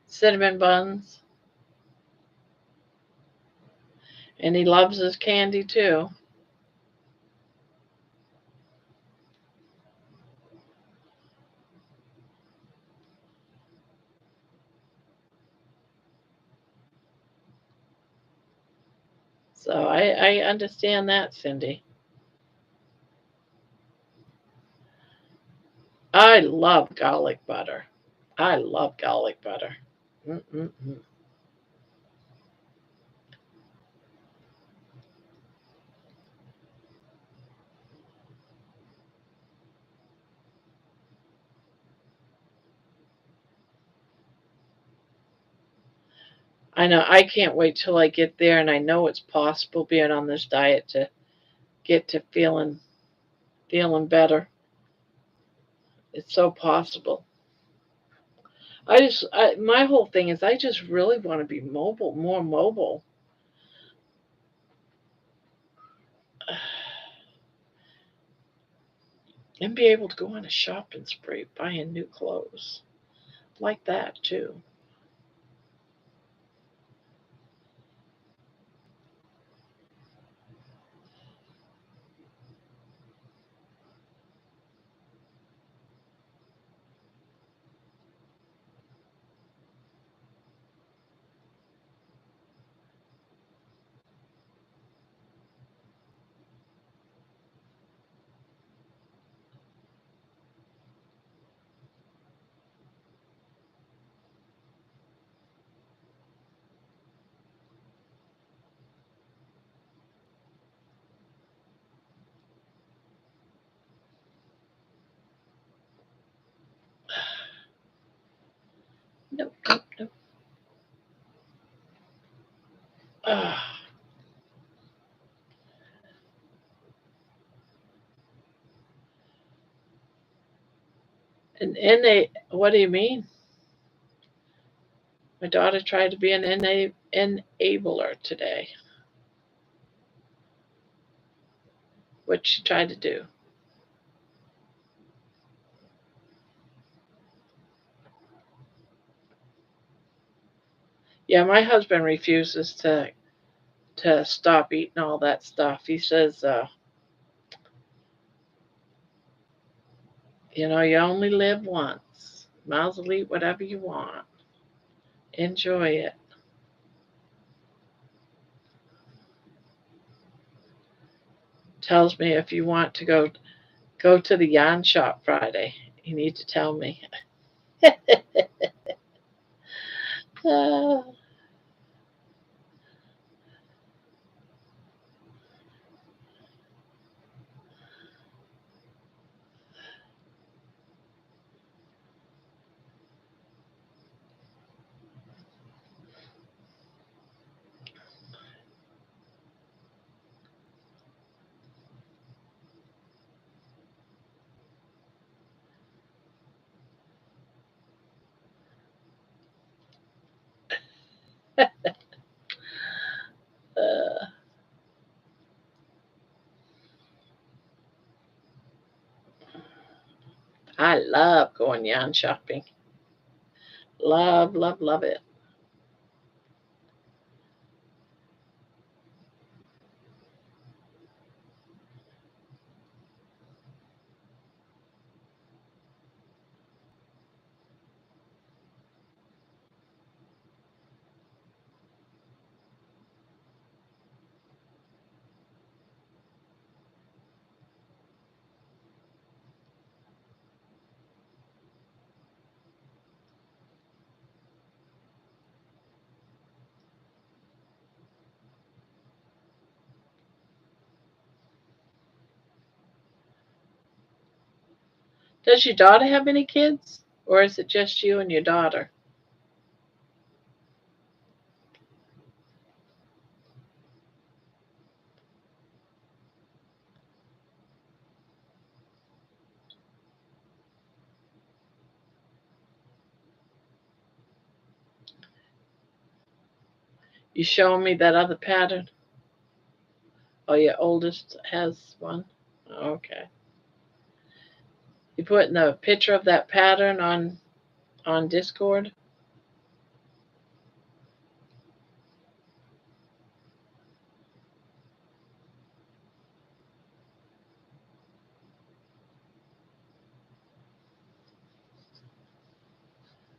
cinnamon buns. And he loves his candy too. So I understand that, Cindy. I love garlic butter. I love garlic butter. Mm-mm-mm. I know. I can't wait till I get there, and I know it's possible being on this diet to get to feeling better. It's so possible. My whole thing is I just really want to be mobile, more mobile, and be able to go on a shopping spree buying new clothes like that too. Nope, nope, nope. Ah, what do you mean? My daughter tried to be an enabler today. What she tried to do? Yeah, my husband refuses to stop eating all that stuff. He says, you only live once. Might as well eat whatever you want. Enjoy it. Tells me if you want to go to the yarn shop Friday. You need to tell me. Uh, uh, I love going yarn shopping. Love, love, love it. Does your daughter have any kids? Or is it just you and your daughter? You showing me that other pattern? Oh, your oldest has one? Okay. You putting a picture of that pattern on Discord?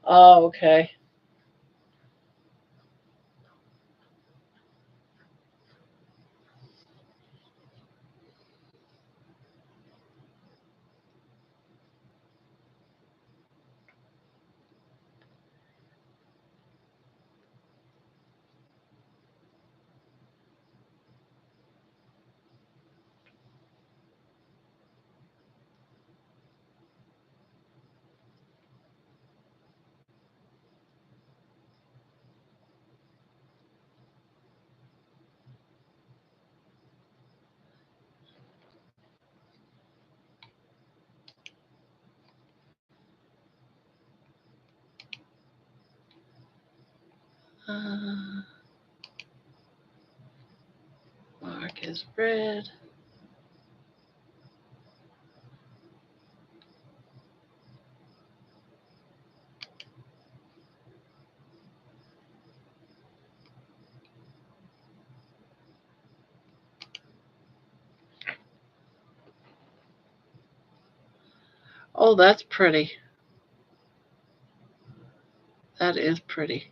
Oh, okay. Uh, Mark is red. Oh, that's pretty. That is pretty.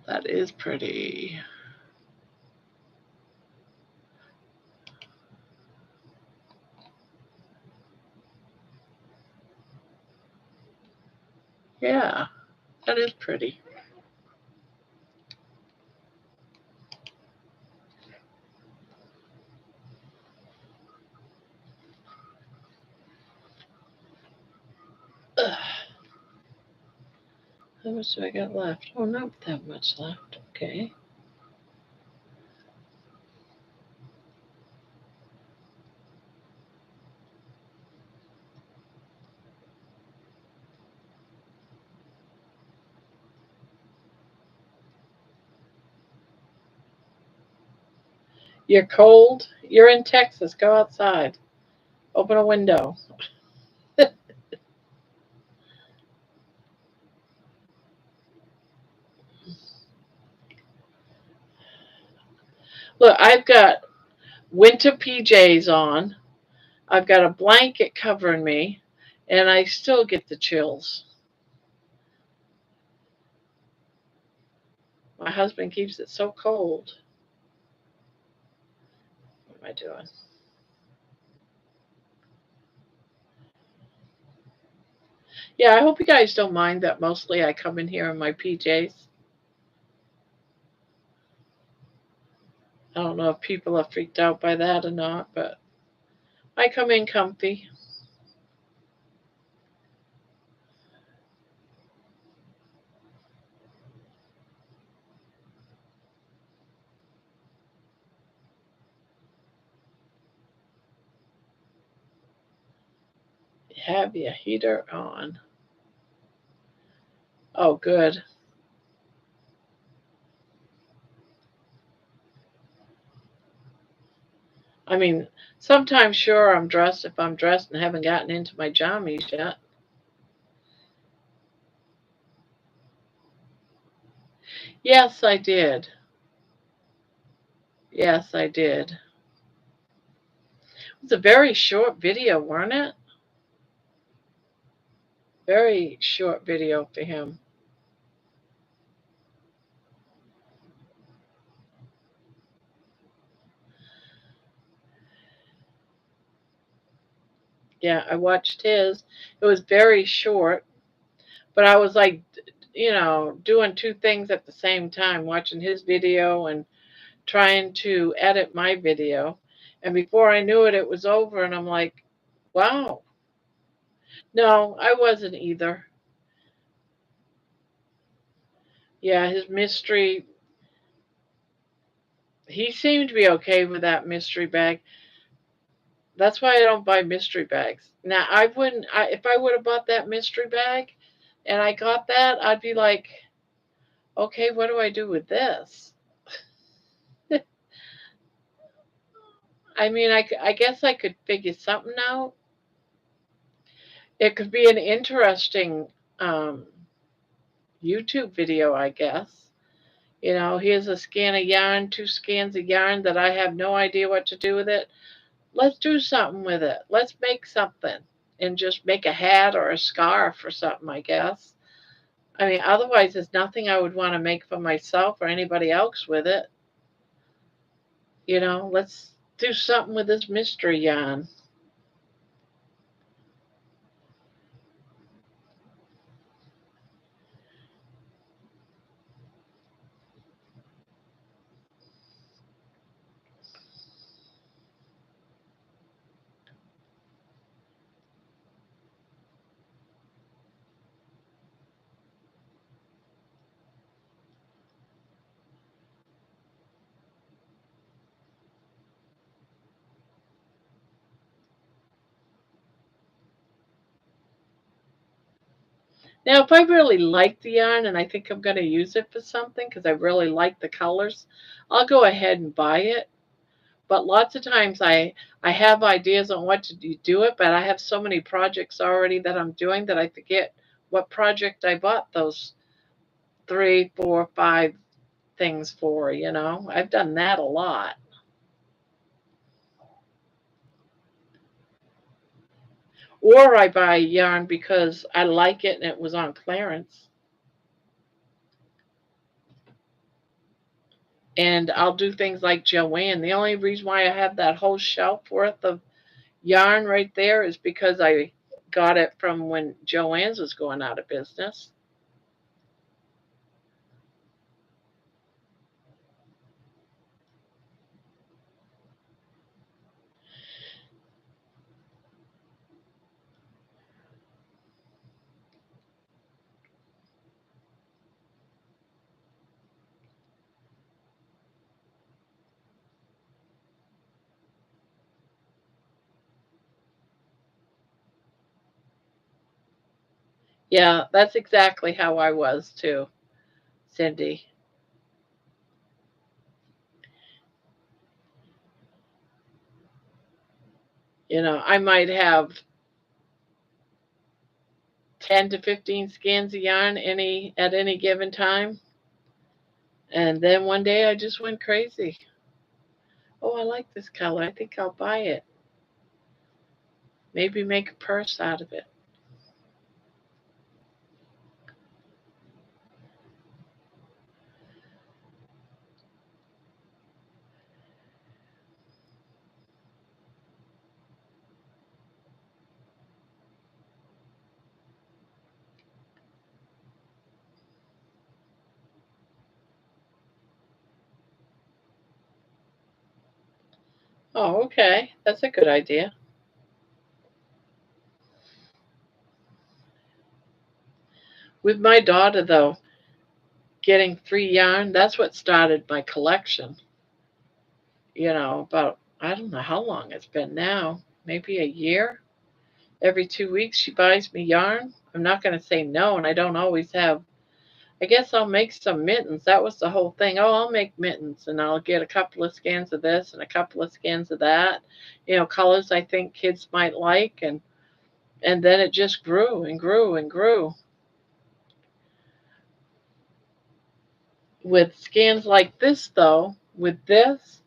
That is pretty. Yeah, that is pretty. Ugh. How much do I got left? Oh, not that much left. Okay. You're cold? You're in Texas. Go outside. Open a window. Look, I've got winter PJs on. I've got a blanket covering me, and I still get the chills. My husband keeps it so cold. What am I doing? Yeah, I hope you guys don't mind that mostly I come in here in my PJs. I don't know if people are freaked out by that or not, but I come in comfy. Have your heater on. Oh, good. I mean, sometimes sure I'm dressed if I'm dressed and haven't gotten into my jammies yet. Yes, I did. Yes, I did. It was a very short video, weren't it? Very short video for him. Yeah, I watched his. It was very short, but I was like, doing two things at the same time, watching his video and trying to edit my video. And before I knew it, it was over, and I'm like, wow. No, I wasn't either. Yeah, his mystery, he seemed to be okay with that mystery bag. That's why I don't buy mystery bags. Now, I wouldn't, if I would have bought that mystery bag and I got that, I'd be like, okay, what do I do with this? I mean, I guess I could figure something out. It could be an interesting YouTube video, I guess. Here's a scan of yarn, two scans of yarn that I have no idea what to do with it. Let's do something with it. Let's make something and just make a hat or a scarf or something, I guess. I mean, otherwise, there's nothing I would want to make for myself or anybody else with it. Let's do something with this mystery yarn. Now, if I really like the yarn and I think I'm going to use it for something because I really like the colors, I'll go ahead and buy it. But lots of times I have ideas on what to do it, but I have so many projects already that I'm doing that I forget what project I bought those 3, 4, 5 things for. I've done that a lot. Or I buy yarn because I like it and it was on clearance. And I'll do things like Joanne. The only reason why I have that whole shelf worth of yarn right there is because I got it from when Joann's was going out of business. Yeah, that's exactly how I was too, Cindy. I might have 10 to 15 skeins of yarn at any given time. And then one day I just went crazy. Oh, I like this color. I think I'll buy it. Maybe make a purse out of it. Oh, okay. That's a good idea. With my daughter, though, getting free yarn, that's what started my collection. About, I don't know how long it's been now, maybe a year. Every 2 weeks, she buys me yarn. I'm not going to say no, and I don't always have. I guess I'll make some mittens. That was the whole thing. Oh, I'll make mittens, and I'll get a couple of skeins of this and a couple of skeins of that. Colors I think kids might like, and then it just grew and grew and grew. With skeins like this, though, with this,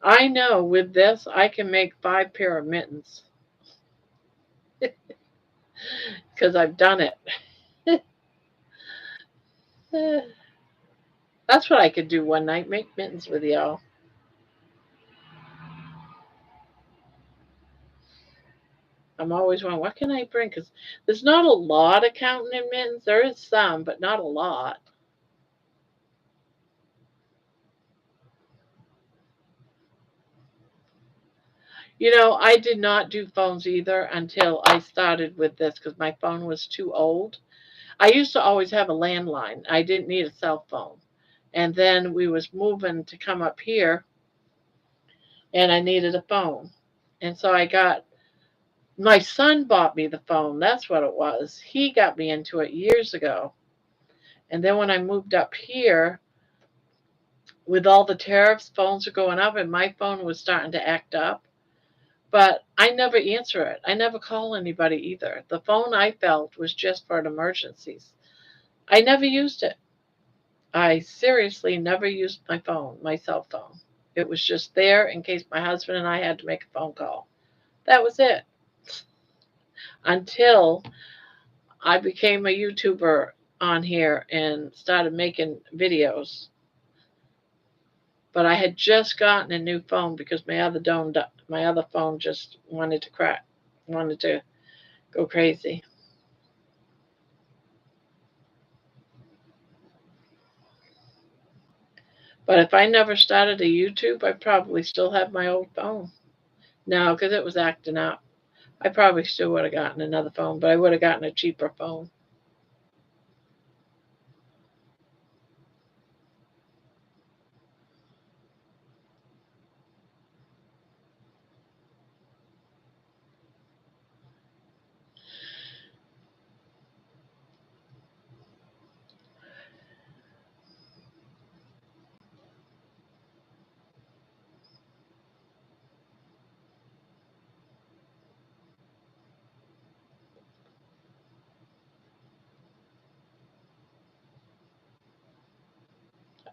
I know with this I can make 5 pair of mittens because I've done it. That's what I could do one night, make mittens with y'all. I'm always wondering, what can I bring? Because there's not a lot of counting in mittens. There is some, but not a lot. I did not do phones either until I started with this because my phone was too old. I used to always have a landline. I didn't need a cell phone. And then we was moving to come up here and I needed a phone. And so my son bought me the phone. That's what it was. He got me into it years ago. And then when I moved up here, with all the tariffs, phones are going up, and my phone was starting to act up. But I never answer it. I never call anybody either. The phone I felt was just for emergencies. I never used it. I seriously never used my phone, my cell phone. It was just there in case my husband and I had to make a phone call. That was it. Until I became a YouTuber on here and started making videos. But I had just gotten a new phone because my other phone just wanted to crack, wanted to go crazy. But if I never started a YouTube, I probably still have my old phone. No, because it was acting up. I probably still would have gotten another phone, but I would have gotten a cheaper phone.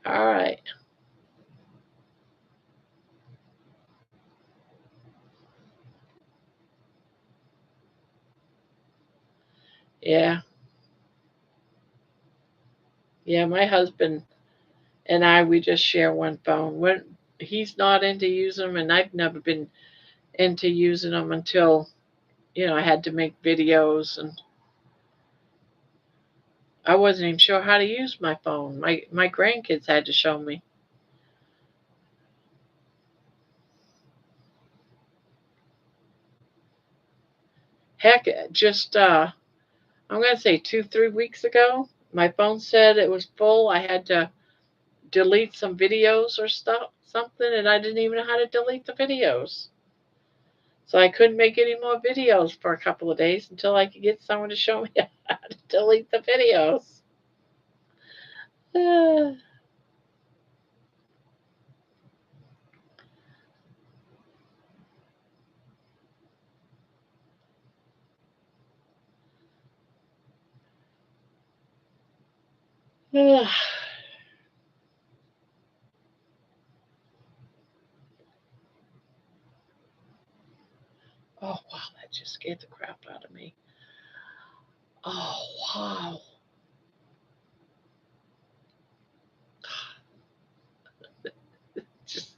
All right. Yeah. Yeah, my husband and we just share one phone. When he's not into using them, and I've never been into using them until, I had to make videos and I wasn't even sure how to use my phone. My grandkids had to show me. Heck, just I'm gonna say 2, 3 weeks ago, my phone said it was full. I had to delete some videos or something, and I didn't even know how to delete the videos. So I couldn't make any more videos for a couple of days until I could get someone to show me how to delete the videos. Oh, wow, that just scared the crap out of me. Oh, wow. Just,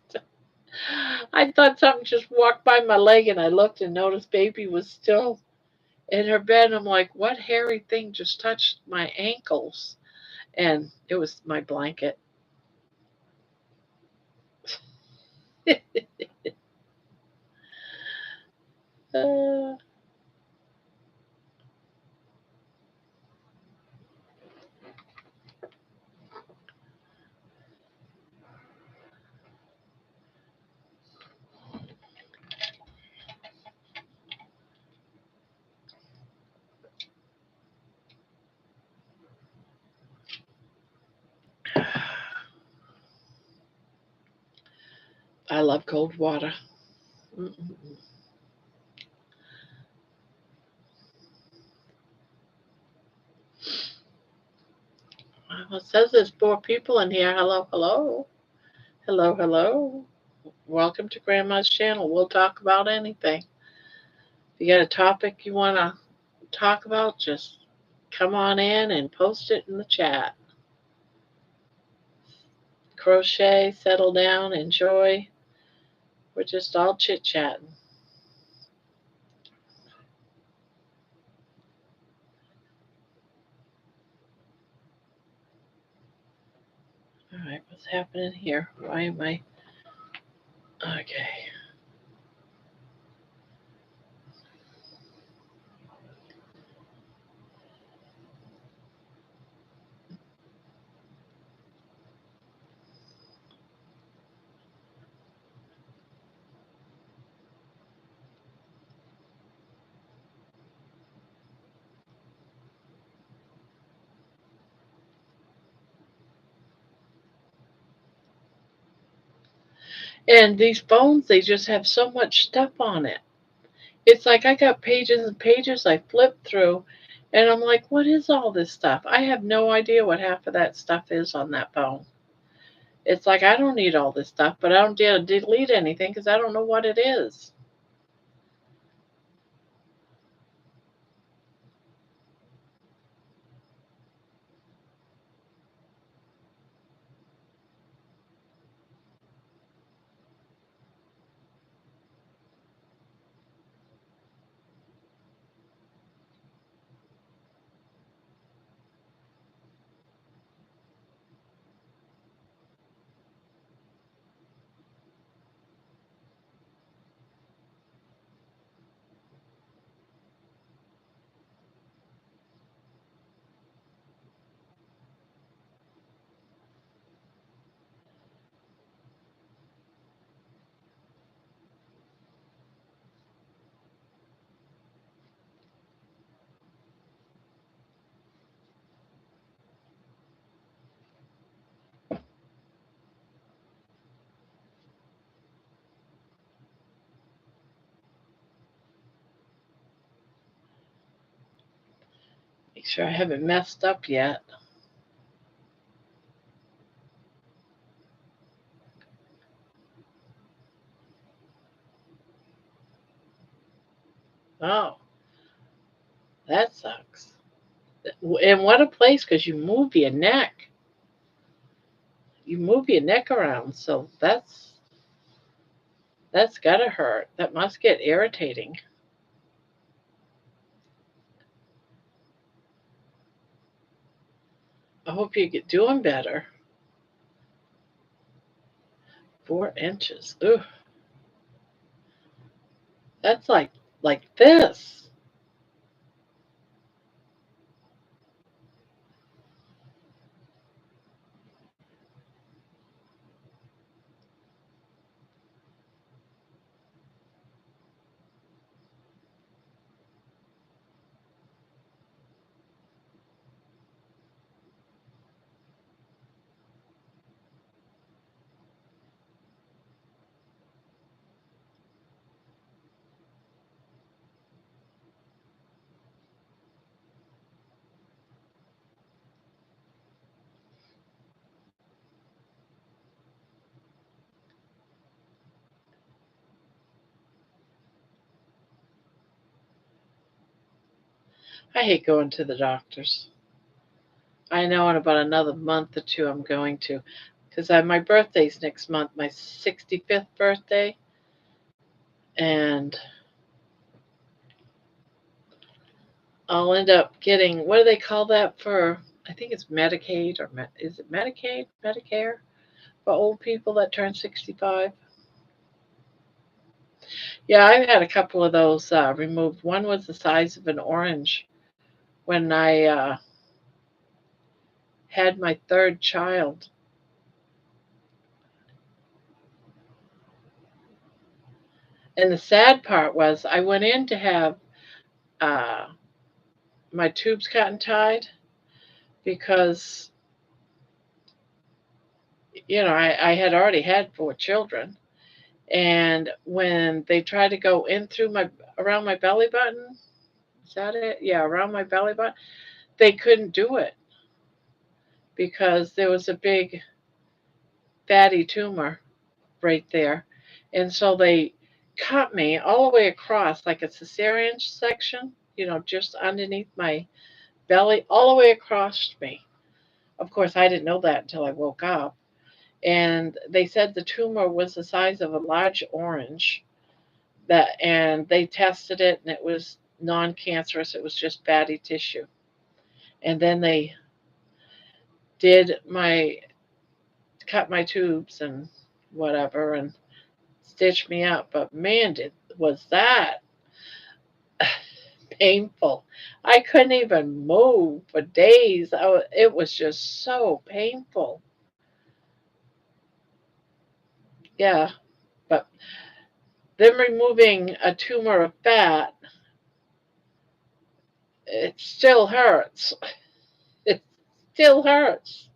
I thought something just walked by my leg and I looked and noticed baby was still in her bed. I'm like, what hairy thing just touched my ankles? And it was my blanket. uh, I love cold water. Mm-mm-mm. Well, it says there's 4 people in here. Hello, hello. Hello, hello. Welcome to Grandma's channel. We'll talk about anything. If you got a topic you want to talk about, just come on in and post it in the chat. Crochet, settle down, enjoy. We're just all chit chatting. All right, what's happening here? Why am I? Okay. And these phones, they just have so much stuff on it. It's like I got pages and pages I flipped through, and I'm like, what is all this stuff? I have no idea what half of that stuff is on that phone. It's like I don't need all this stuff, but I don't dare delete anything because I don't know what it is. 'Make sure I haven't messed up yet. Oh, that sucks. And what a place because you move your neck. You move your neck around, so that's gotta hurt. That must get irritating. I hope you get doing better. 4 inches. Ooh, that's like this. I hate going to the doctors. I know in about another month or two I'm going to, because my birthday's next month, my 65th birthday, and I'll end up getting, what do they call that for? I think it's Medicaid or is it Medicaid, Medicare for old people that turn 65. Yeah, I've had a couple of those removed. One was the size of an orange when I had my third child. And the sad part was I went in to have uh, my tubes cut and tied because, I had already had 4 children. And when they tried to go in through around my belly button, is that it? Yeah, around my belly button, they couldn't do it because there was a big fatty tumor right there. And so they cut me all the way across like a cesarean section, just underneath my belly, all the way across me. Of course, I didn't know that until I woke up. And they said the tumor was the size of a large orange. And they tested it, and it was non-cancerous. It was just fatty tissue. And then they did cut my tubes and whatever, and stitched me up. But man, was that painful. I couldn't even move for days. It was just so painful. Yeah, but them removing a tumor of fat, it still hurts. It still hurts.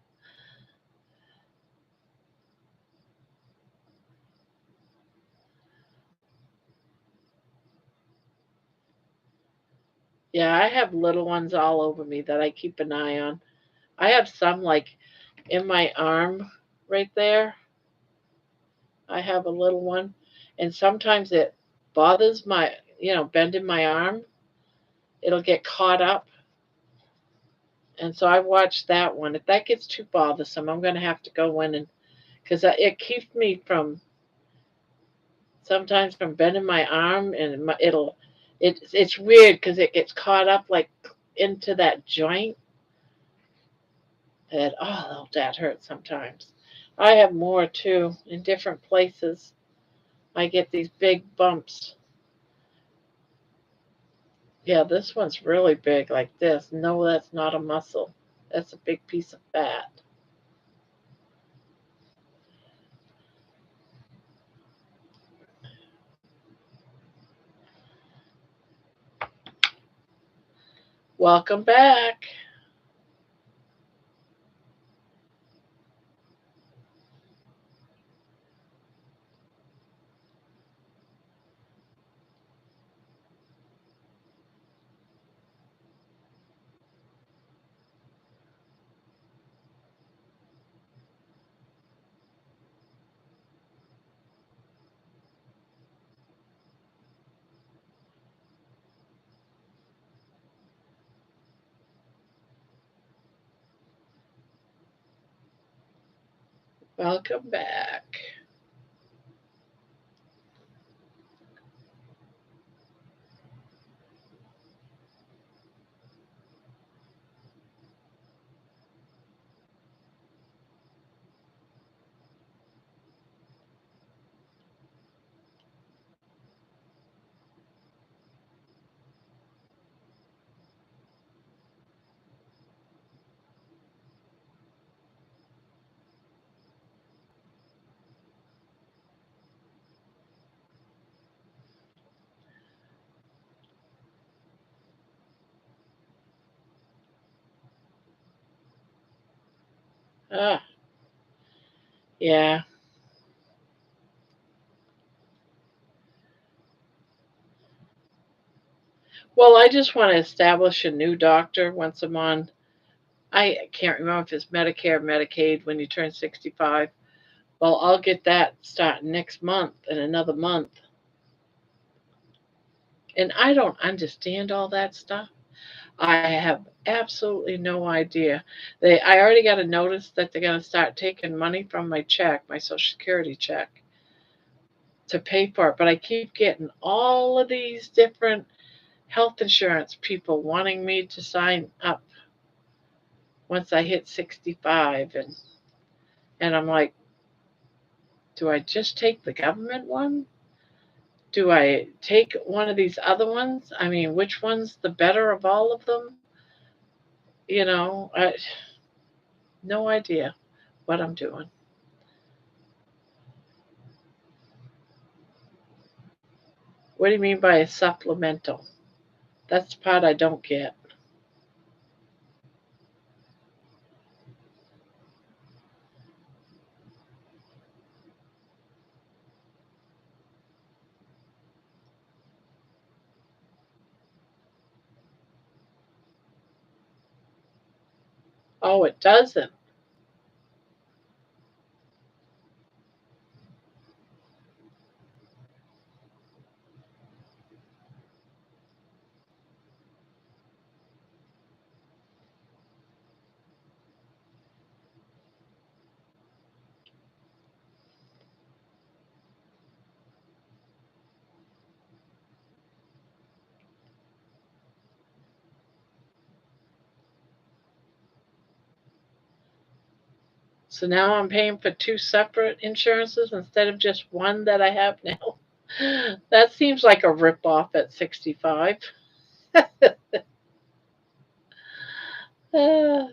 Yeah, I have little ones all over me that I keep an eye on. I have some like in my arm right there. I have a little one, and sometimes it bothers bending my arm. It'll get caught up. And so I watched that one. If that gets too bothersome, I'm going to have to go in and because it keeps me from sometimes from bending my arm, and it's weird because it gets caught up like into that joint. And oh, that hurts sometimes. I have more too in different places. I get these big bumps. Yeah, this one's really big like this. No, that's not a muscle. That's a big piece of fat. Welcome back. Welcome back. Ah, yeah. Well, I just want to establish a new doctor once I'm on. I can't remember if it's Medicare or Medicaid when you turn 65. Well, I'll get that starting next month in another month. And I don't understand all that stuff. I have absolutely no idea. I already got a notice that they're going to start taking money from my check, my Social Security check, to pay for it. But I keep getting all of these different health insurance people wanting me to sign up once I hit 65, and I'm like, do I just take the government one? Do I take one of these other ones? I mean, which one's the better of all of them? No idea what I'm doing. What do you mean by a supplemental? That's the part I don't get. Oh, it doesn't. So now I'm paying for two separate insurances instead of just one that I have now. That seems like a ripoff at 65. Uh,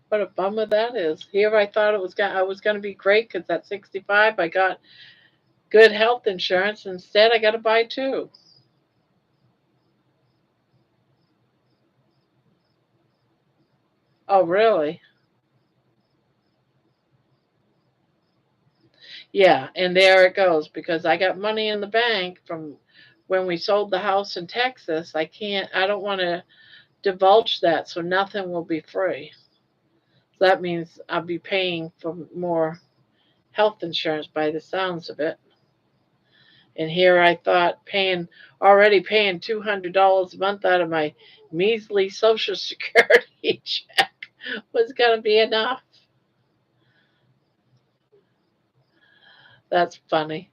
what a bummer that is. Here I thought I was going to be great because at 65 I got good health insurance. Instead, I got to buy two. Oh, really? Yeah, and there it goes because I got money in the bank from when we sold the house in Texas. I don't want to divulge that, so nothing will be free. So that means I'll be paying for more health insurance by the sounds of it. And here I thought already paying $200 a month out of my measly Social Security check was going to be enough. That's funny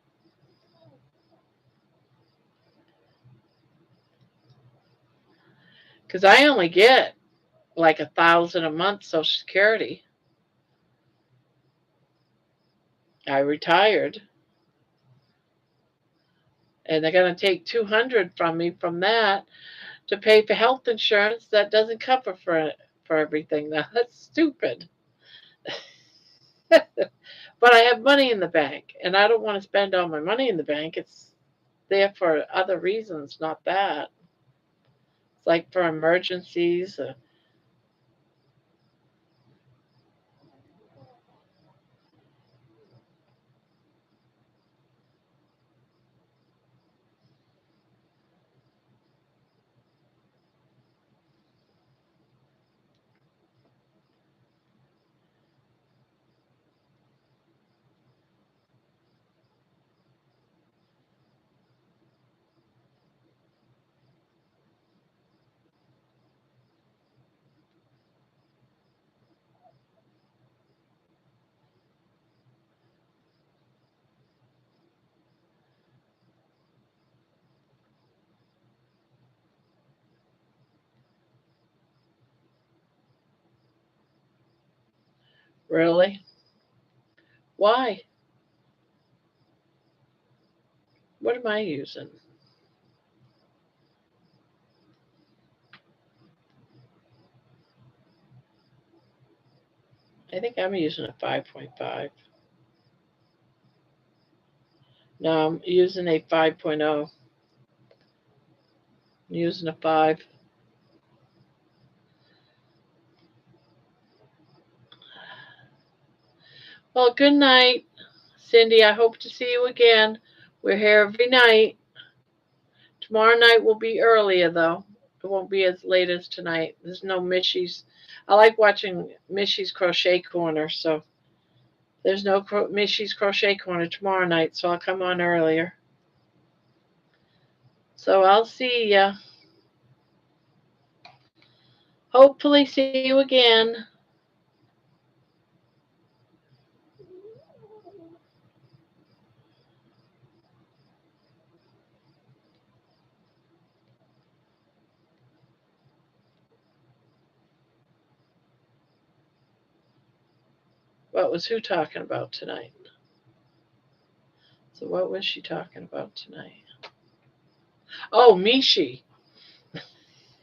because I only get like 1,000 a month Social Security. I retired, and they're going to take 200 from me from that to pay for health insurance that doesn't cover for everything. Now that's stupid. But I have money in the bank, and I don't want to spend all my money in the bank. It's there for other reasons, not that. It's like for emergencies. Really? Why? What am I using? I think I'm using a 5.5. No, I'm using a 5.0. I'm using a 5. Well, good night, Cindy. I hope to see you again. We're here every night. Tomorrow night will be earlier, though. It won't be as late as tonight. There's no Mishy's. I like watching Mishy's Crochet Corner, so there's no Mishy's Crochet Corner tomorrow night, so I'll come on earlier. So I'll see ya. Hopefully see you again. What was who talking about tonight? So what was she talking about tonight? Oh, Mishi.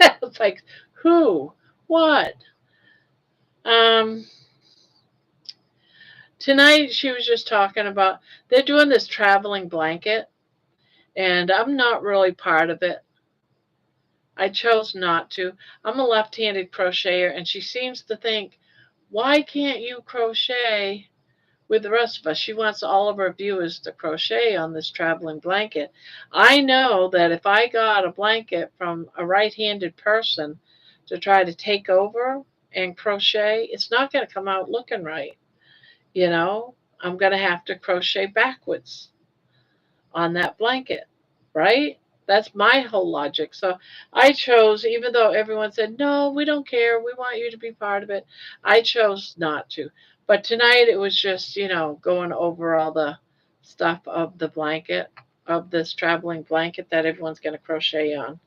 It's like who? What? Um Tonight she was just talking about they're doing this traveling blanket and I'm not really part of it. I chose not to. I'm a left-handed crocheter and she seems to think, "Why can't you crochet with the rest of us?" She wants all of her viewers to crochet on this traveling blanket. I know that if I got a blanket from a right-handed person to try to take over and crochet, it's not going to come out looking right. You know, I'm going to have to crochet backwards on that blanket, right? That's my whole logic. So I chose, even though everyone said, no, we don't care, we want you to be part of it, I chose not to. But tonight it was just, going over all the stuff of the blanket, of this traveling blanket that everyone's going to crochet on.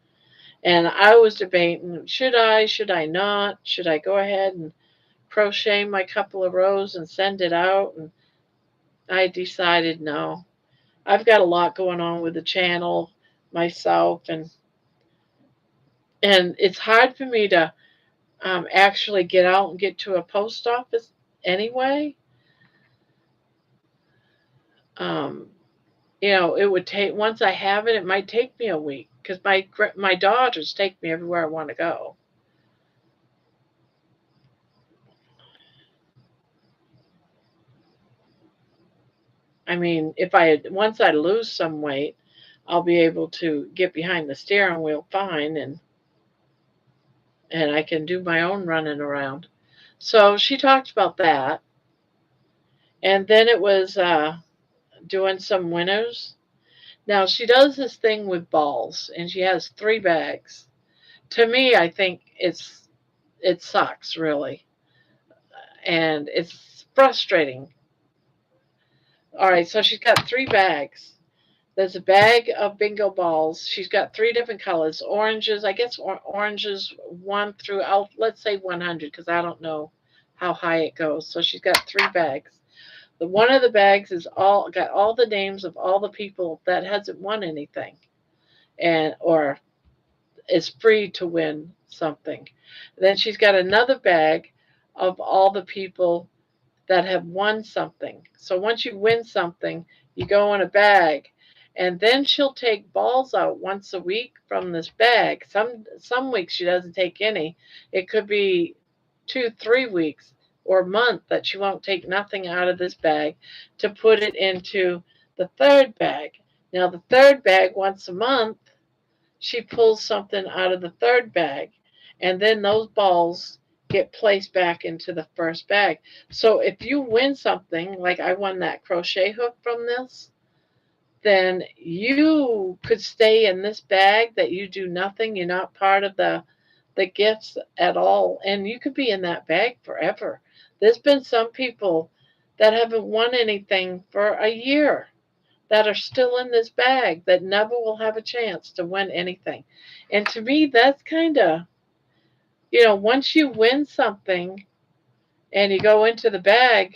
And I was debating, should I not? Should I go ahead and crochet my couple of rows and send it out? And I decided no. I've got a lot going on with the channel myself, and it's hard for me to actually get out and get to a post office anyway. Um, it would take once I have it, it might take me a week because my daughters take me everywhere I want to go. I mean, if once I lose some weight, I'll be able to get behind the steering wheel fine, and I can do my own running around. So she talked about that, and then it was doing some winners. Now she does this thing with balls, and she has 3 bags. To me, I think it sucks really, and it's frustrating. All right, so she's got 3 bags. There's a bag of bingo balls. She's got 3 different colors. Oranges, I guess oranges 1 through, let's say 100 because I don't know how high it goes. So she's got 3 bags. The one of the bags is got all the names of all the people that hasn't won anything, or is free to win something. Then she's got another bag of all the people that have won something. So once you win something, you go in a bag, and then she'll take balls out once a week from this bag. Some weeks she doesn't take any. It could be 2, 3 weeks or a month that she won't take nothing out of this bag to put it into the third bag. Now the third bag once a month she pulls something out of the third bag, and then those balls get placed back into the first bag. So if you win something, like I won that crochet hook from this, then you could stay in this bag that you do nothing. You're not part of the gifts at all, and you could be in that bag forever. There's been some people that haven't won anything for a year that are still in this bag that never will have a chance to win anything. And to me, that's kind of, once you win something and you go into the bag,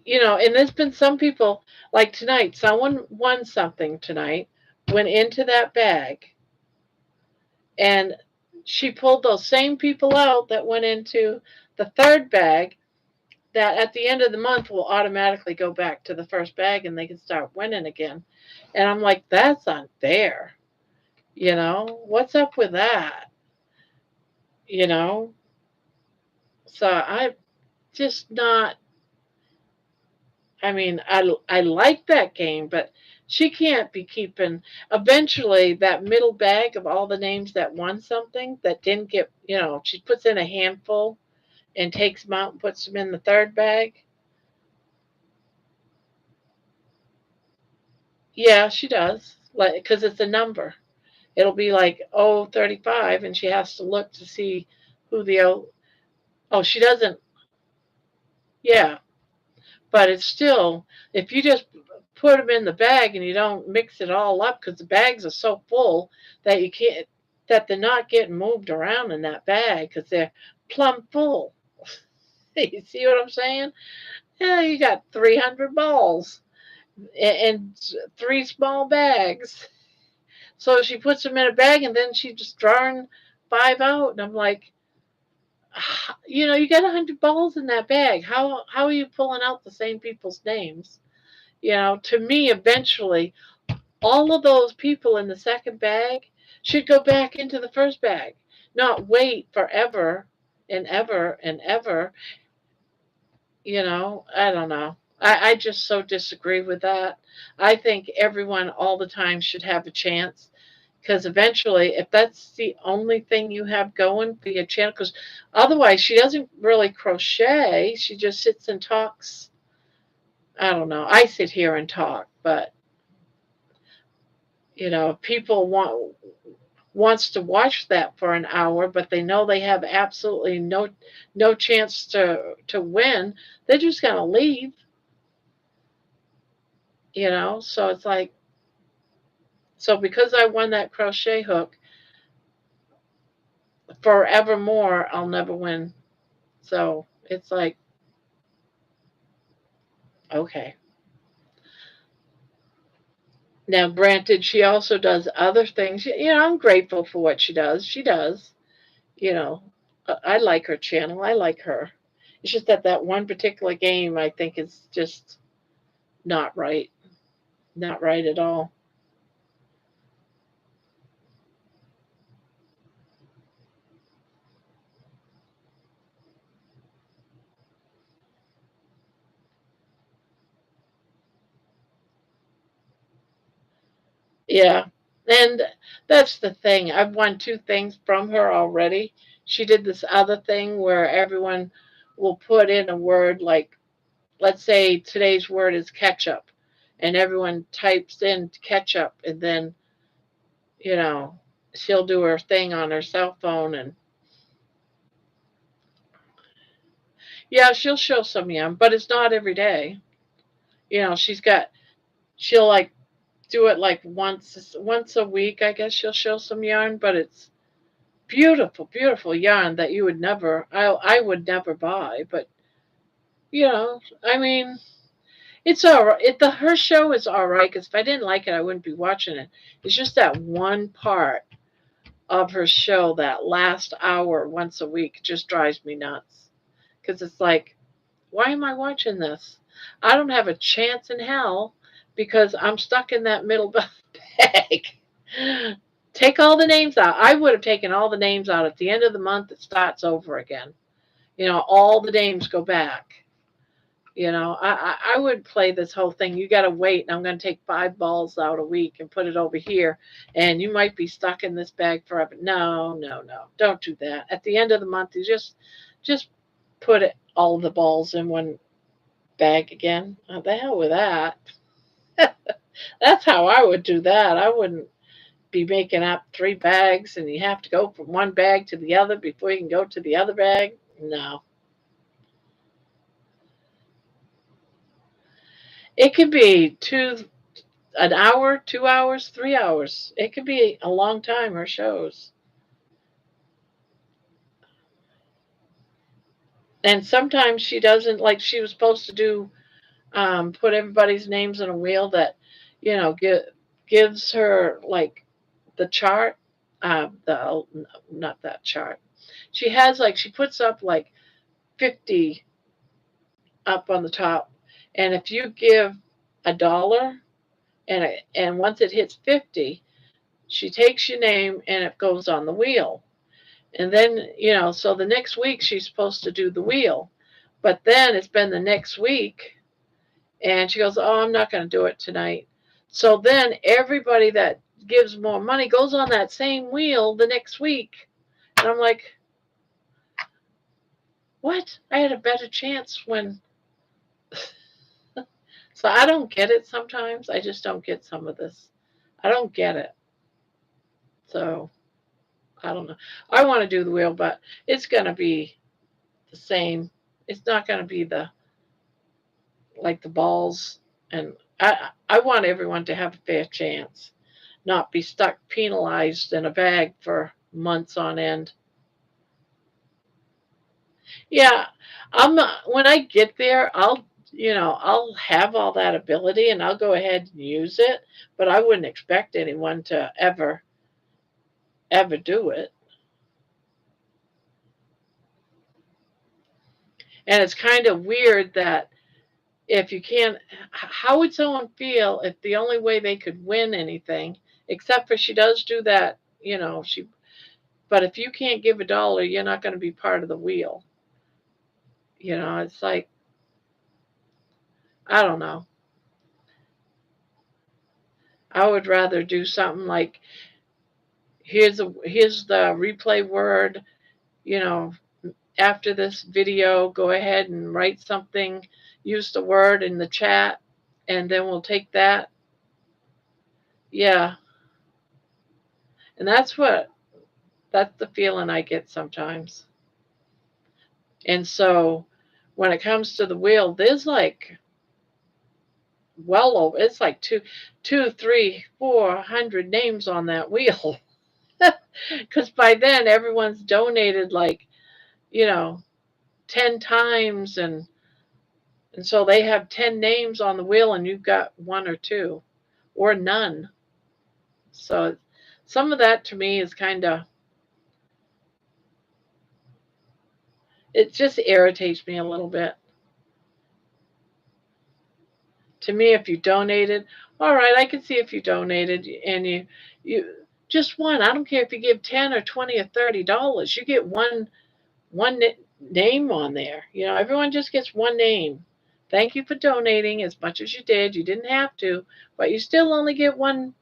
and there's been some people, like tonight, someone won something tonight, went into that bag, and she pulled those same people out that went into the third bag that at the end of the month will automatically go back to the first bag and they can start winning again. And I'm like, that's unfair. What's up with that? You know, so just not, I mean, I like that game, but she can't be keeping. Eventually, that middle bag of all the names that won something that didn't get, she puts in a handful and takes them out and puts them in the third bag. Yeah, she does, like because it's a number. It'll be like 35, and she has to look to see who the she doesn't. Yeah, but it's still, if you just put them in the bag and you don't mix it all up, because the bags are so full that you can't, that they're not getting moved around in that bag because they're plumb full. You see what I'm saying? Yeah, you got 300 balls and three small bags. So she puts them in a bag and then she just drawing five out, and I'm like, you got 100 balls in that bag. How are you pulling out the same people's names? To me, eventually, all of those people in the second bag should go back into the first bag, not wait forever and ever and ever. I don't know. I just so disagree with that. I think everyone all the time should have a chance, because eventually, if that's the only thing you have going for your channel, because otherwise she doesn't really crochet, she just sits and talks. I don't know. I sit here and talk, but people wants to watch that for an hour, but they know they have absolutely no chance to win. They're just gonna leave. So it's like, so because I won that crochet hook, forevermore I'll never win. So it's like, okay. Now, granted, she also does other things. I'm grateful for what she does. She does. You know, I like her channel. I like her. It's just that one particular game I think is just not right. Not right at all. Yeah. And that's the thing. I've won two things from her already. She did this other thing where everyone will put in a word like, let's say today's word is ketchup, and everyone types in ketchup, and then, you know, she'll do her thing on her cell phone, and yeah, she'll show some yum, but it's not every day. She'll like do it like once a week, I guess. She'll show some yarn, but it's beautiful, beautiful yarn that you would never, I would never buy. But I mean, it's all right. Her show is all right, because if I didn't like it, I wouldn't be watching it. It's just that one part of her show, that last hour once a week, just drives me nuts. Because it's like, why am I watching this? I don't have a chance in hell, because I'm stuck in that middle bag. Take all the names out. I would have taken all the names out at the end of the month. It starts over again. All the names go back. I would play this whole thing. You got to wait, and I'm going to take 5 balls out a week and put it over here, and you might be stuck in this bag forever. No, no, no. Don't do that. At the end of the month, you just put all the balls in one bag again. Oh, the hell with that. That's how I would do that. I wouldn't be making up 3 bags, and you have to go from one bag to the other before you can go to the other bag. No. It could be an hour, 2 hours, 3 hours. It could be a long time, her shows. And sometimes she doesn't, like she was supposed to do, put everybody's names in a wheel that, gives her like the chart. The Not that chart. She has like, she puts up like 50 up on the top, and if you give $1, and once it hits 50, she takes your name and it goes on the wheel. And then, so the next week she's supposed to do the wheel. But then it's been the next week, And she goes, "Oh, I'm not going to do it tonight." So then everybody that gives more money goes on that same wheel the next week. And I'm like, what? I had a better chance when. So I don't get it sometimes. I just don't get some of this. I don't get it. So I don't know. I want to do the wheel, but it's going to be the same. It's not going to be the like the balls. And I want everyone to have a fair chance, not be stuck penalized in a bag for months on end. Yeah, when I get there, I'll have all that ability and I'll go ahead and use it, but I wouldn't expect anyone to ever do it. And it's kind of weird that if you can't, how would someone feel if the only way they could win anything, except for she does do that, but if you can't give $1, you're not going to be part of the wheel. It's like, I don't know. I would rather do something like, here's the replay word, you know, after this video, go ahead and write something, use the word in the chat, and then we'll take that. Yeah. And that's the feeling I get sometimes. And so when it comes to the wheel, there's like well over, it's like two, 3, 400 names on that wheel. Because by then everyone's donated like, you know, 10 times, and so they have 10 names on the wheel and you've got one or two or none. So some of that to me is kind of, it just irritates me a little bit. To me, if you donated, all right, I can see if you donated and you just one. I don't care if you give 10 or 20 or $30. You get one name on there. Everyone just gets one name. Thank you for donating as much as you did. You didn't have to, but you still only get one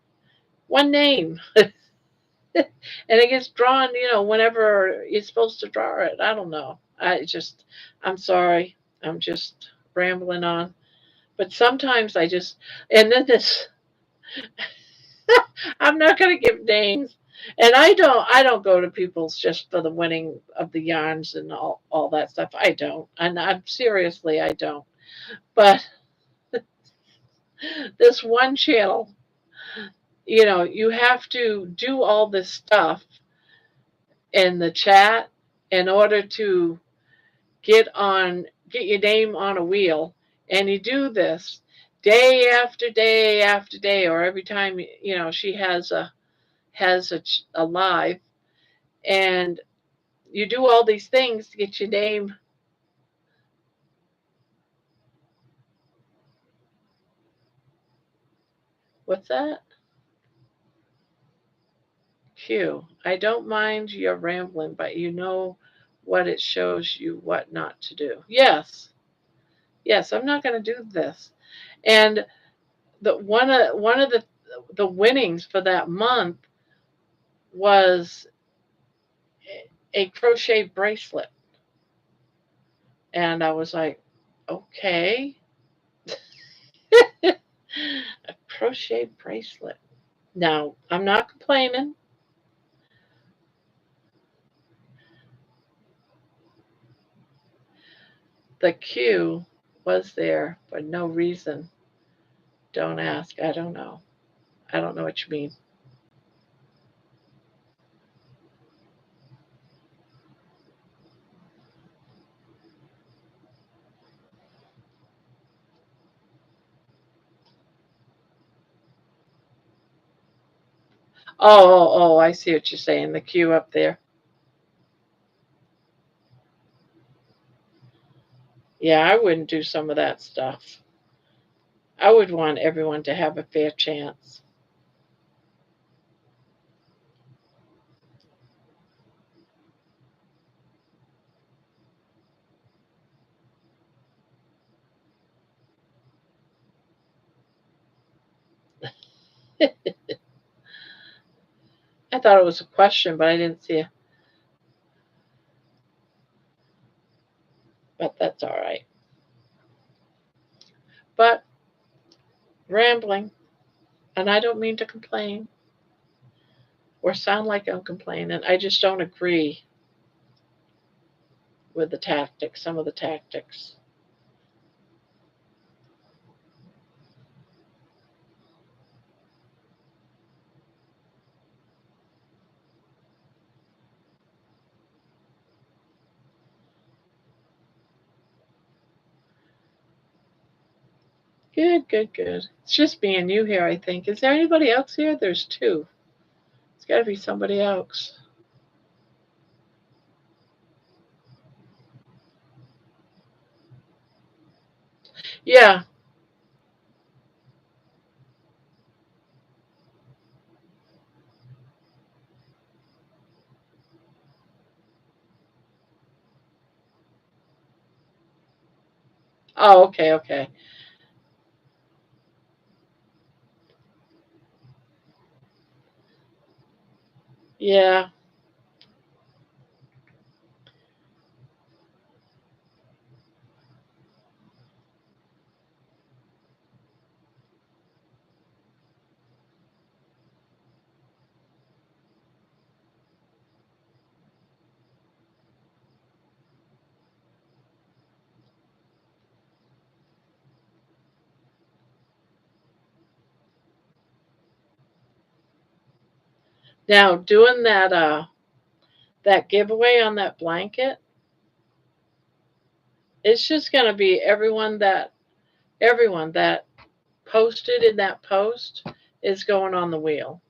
name. And it gets drawn, whenever you're supposed to draw it. I don't know. I'm sorry. I'm just rambling on. But sometimes and then this, I'm not going to give names. And I don't go to people's just for the winning of the yarns and all that stuff. I don't. And I don't. But this one channel, you have to do all this stuff in the chat in order to get your name on a wheel, and you do this day after day after day, or every time she has a live, and you do all these things to get your name. What's that? Q. I don't mind your rambling, but you know what, it shows you what not to do. Yes, I'm not going to do this. And one of the winnings for that month was a crochet bracelet. And I was like, okay. A crochet bracelet. Now, I'm not complaining. The Q was there for no reason. Don't ask. I don't know. I don't know what you mean. Oh, I see what you're saying. The Q up there. Yeah, I wouldn't do some of that stuff. I would want everyone to have a fair chance. I thought it was a question, but I didn't see it. But that's all right. But rambling, and I don't mean to complain or sound like I'm complaining. I just don't agree with the tactics, some of the tactics. Good, good, good. It's just me and you here, I think. Is there anybody else here? There's two. It's got to be somebody else. Yeah. Oh, okay, okay. Yeah. Now doing that giveaway on that blanket, it's just gonna be everyone that posted in that post is going on the wheel.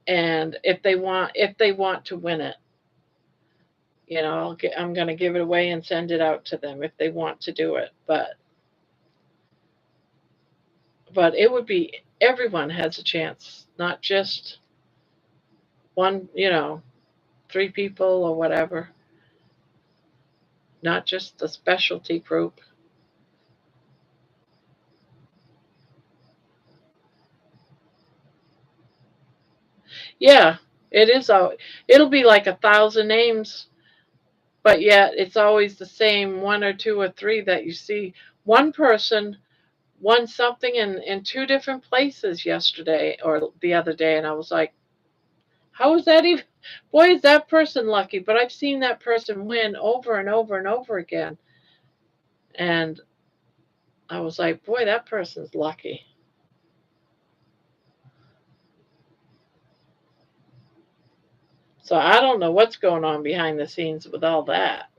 And if they want to win it, I'm gonna give it away and send it out to them if they want to do it. But it would be everyone has a chance, not just one, three people or whatever, not just the specialty group. Yeah, it is. It'll be like 1,000 names, but yet it's always the same one or two or three that you see. One person won something in two different places yesterday or the other day, and I was like, how is that even? Boy, is that person lucky! But I've seen that person win over and over and over again, and I was like, boy, that person's lucky. So I don't know what's going on behind the scenes with all that.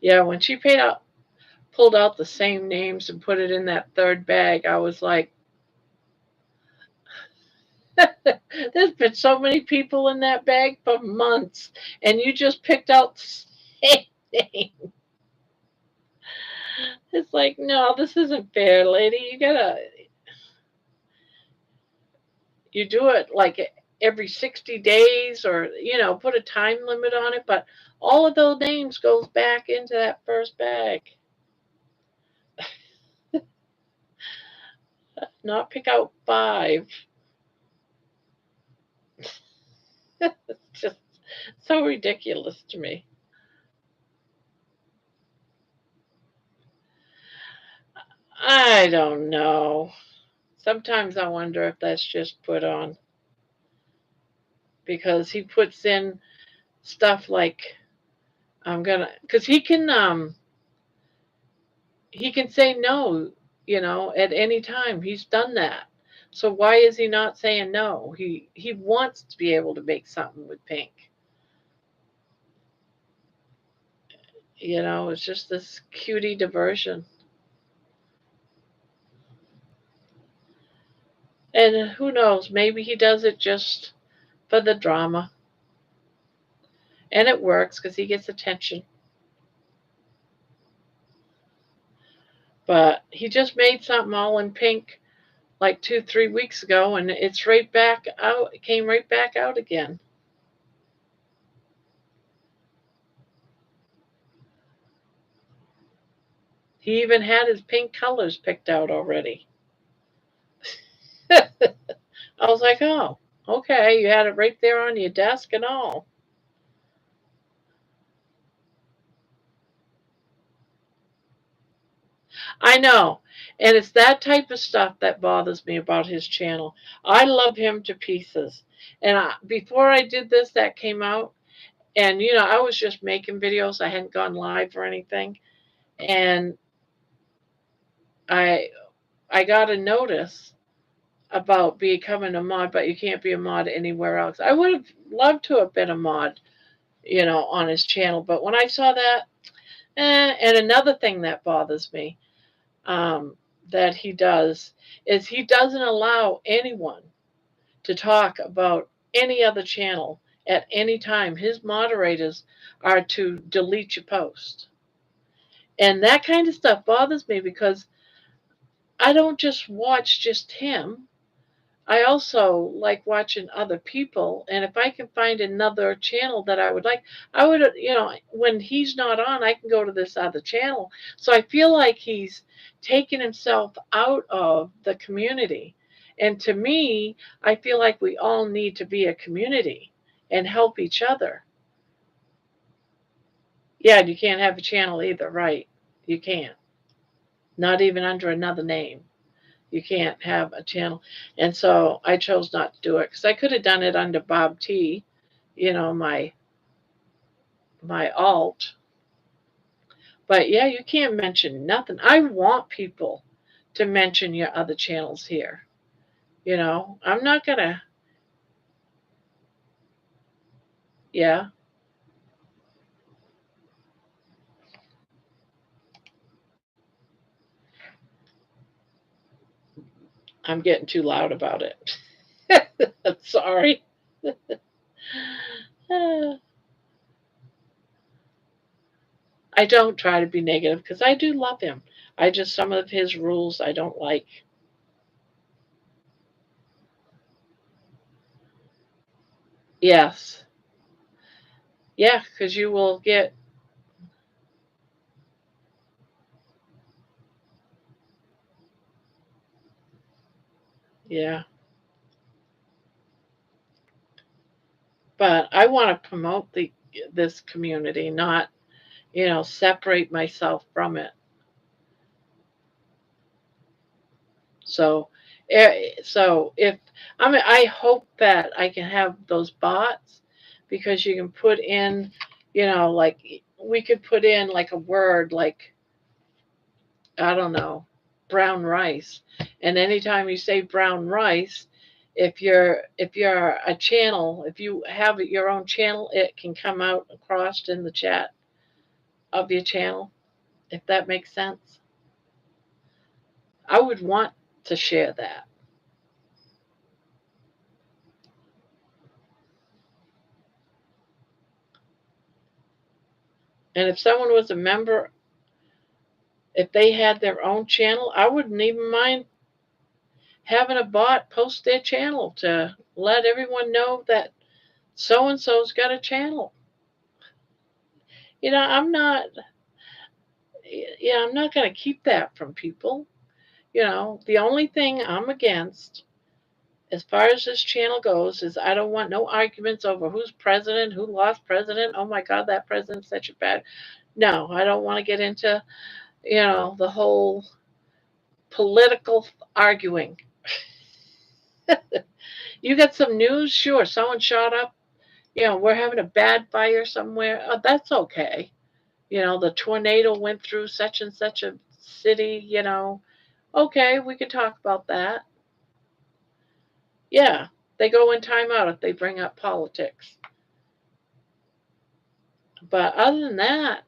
Yeah, when she pulled out the same names and put it in that third bag, I was like, there's been so many people in that bag for months, and you just picked out the same name. It's like, no, this isn't fair, lady. You do it like every 60 days or, put a time limit on it, but all of those names goes back into that first bag. Not pick out five. It's just so ridiculous to me. I don't know. Sometimes I wonder if that's just put on because he puts in stuff like because he can say no, at any time. He's done that. So why is he not saying no? He wants to be able to make something with pink. It's just this cutie diversion. And who knows, maybe he does it just for the drama. And it works because he gets attention. But he just made something all in pink like 2-3 weeks ago, and it's right back out. It came right back out again. He even had his pink colors picked out already. I was like, oh, okay, you had it right there on your desk and all. I know. And it's that type of stuff that bothers me about his channel. I love him to pieces. And before I did this, that came out. And, I was just making videos. I hadn't gone live or anything. And I I got a notice about becoming a mod, but you can't be a mod anywhere else. I would have loved to have been a mod, on his channel. But when I saw that, and another thing that bothers me, that he does is he doesn't allow anyone to talk about any other channel at any time. His moderators are to delete your post. And that kind of stuff bothers me because I don't just watch just him. I also like watching other people, and if I can find another channel that I would like, I would, when he's not on, I can go to this other channel. So I feel like he's taken himself out of the community. And to me, I feel like we all need to be a community and help each other. Yeah, you can't have a channel either, right? You can't. Not even under another name. You can't have a channel. And so I chose not to do it because I could have done it under Bob T, my alt. But yeah, you can't mention nothing. I want people to mention your other channels here. I'm not gonna. Yeah, I'm getting too loud about it. Sorry. I don't try to be negative because I do love him. I just, some of his rules I don't like. Yes. Yeah, because you will get. Yeah. But I want to promote this community, not, separate myself from it. So, so if I hope that I can have those bots because you can put in, like we could put in like a word like, I don't know, brown rice, and anytime you say brown rice, if you're a channel, if you have your own channel, it can come out across in the chat of your channel, if that makes sense. I would want to share that. And if someone was a member, if they had their own channel, I wouldn't even mind having a bot post their channel to let everyone know that so and so's got a channel. I'm not, I'm not going to keep that from people. The only thing I'm against, as far as this channel goes, is I don't want no arguments over who's president, who lost president. Oh my God, that president's such a bad. No, I don't want to get into, the whole political arguing. You got some news? Sure, someone shot up. We're having a bad fire somewhere. Oh, that's okay. The tornado went through such and such a city. Okay, we could talk about that. Yeah, they go in timeout if they bring up politics. But other than that,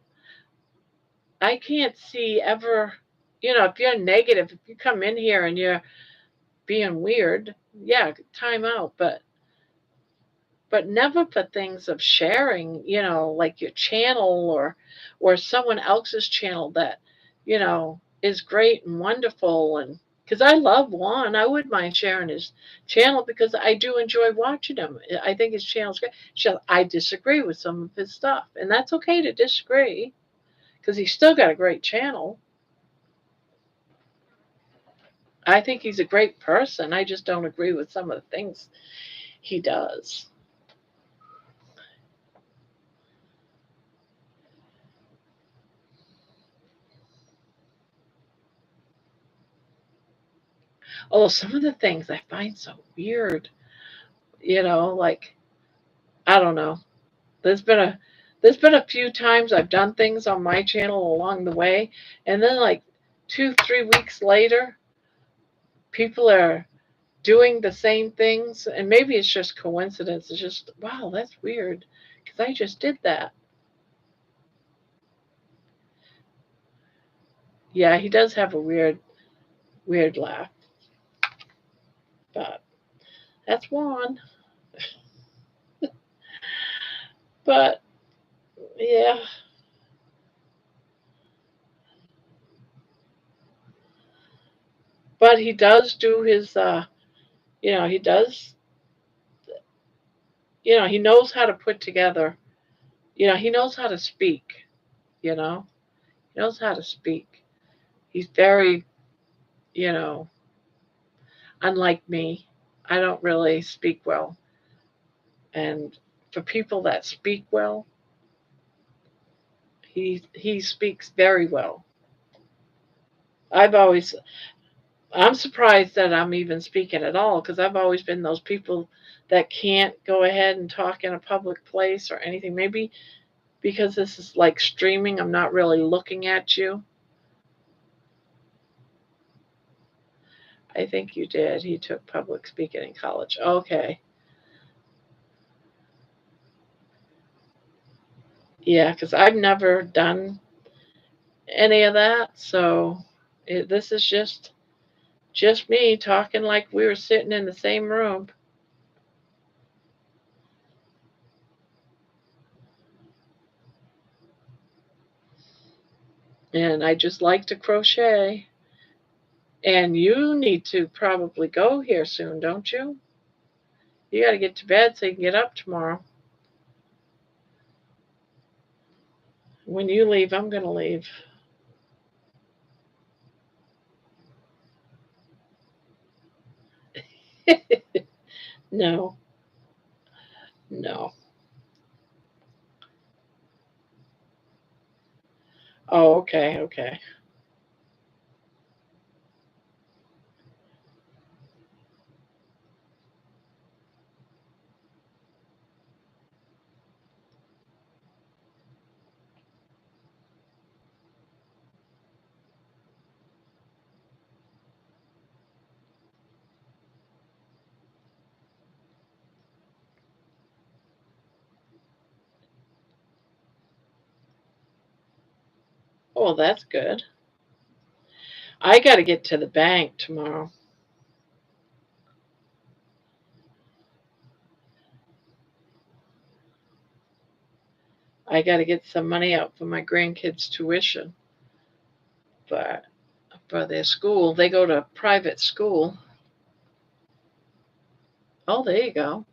I can't see ever, if you're negative, if you come in here and you're being weird, yeah, time out. But never for things of sharing, like your channel or someone else's channel that, is great and wonderful. And Because I love Juan. I wouldn't mind sharing his channel because I do enjoy watching him. I think his channel's great. I disagree with some of his stuff, and that's okay to disagree because he's still got a great channel. I think he's a great person. I just don't agree with some of the things he does. Oh, some of the things I find so weird. Like I don't know. There's been a there's been a few times I've done things on my channel along the way, and then like 2, 3 weeks later, people are doing the same things, and maybe it's just coincidence. It's just wow, that's weird, because I just did that. Yeah, he does have a weird laugh, but that's one. But yeah, but he does do his. He does. He knows how to put together. He knows how to speak. You know, he knows how to speak. He's very, you know, unlike me. I don't really speak well, and for people that speak well, he speaks very well. I've always I'm surprised that I'm even speaking at all because I've always been those people that can't go ahead and talk in a public place or anything. Maybe because this is like streaming, I'm not really looking at you. I think you did. He took public speaking in college. Okay. Yeah, because I've never done any of that. So this is just me talking like we were sitting in the same room. And I just like to crochet. And you need to probably go here soon, don't you? You got to get to bed so you can get up tomorrow. When you leave, I'm going to leave. No, no. Oh, okay, okay. Oh, that's good. I got to get to the bank tomorrow. I got to get some money out for my grandkids' tuition. But for their school, they go to private school. Oh, there you go.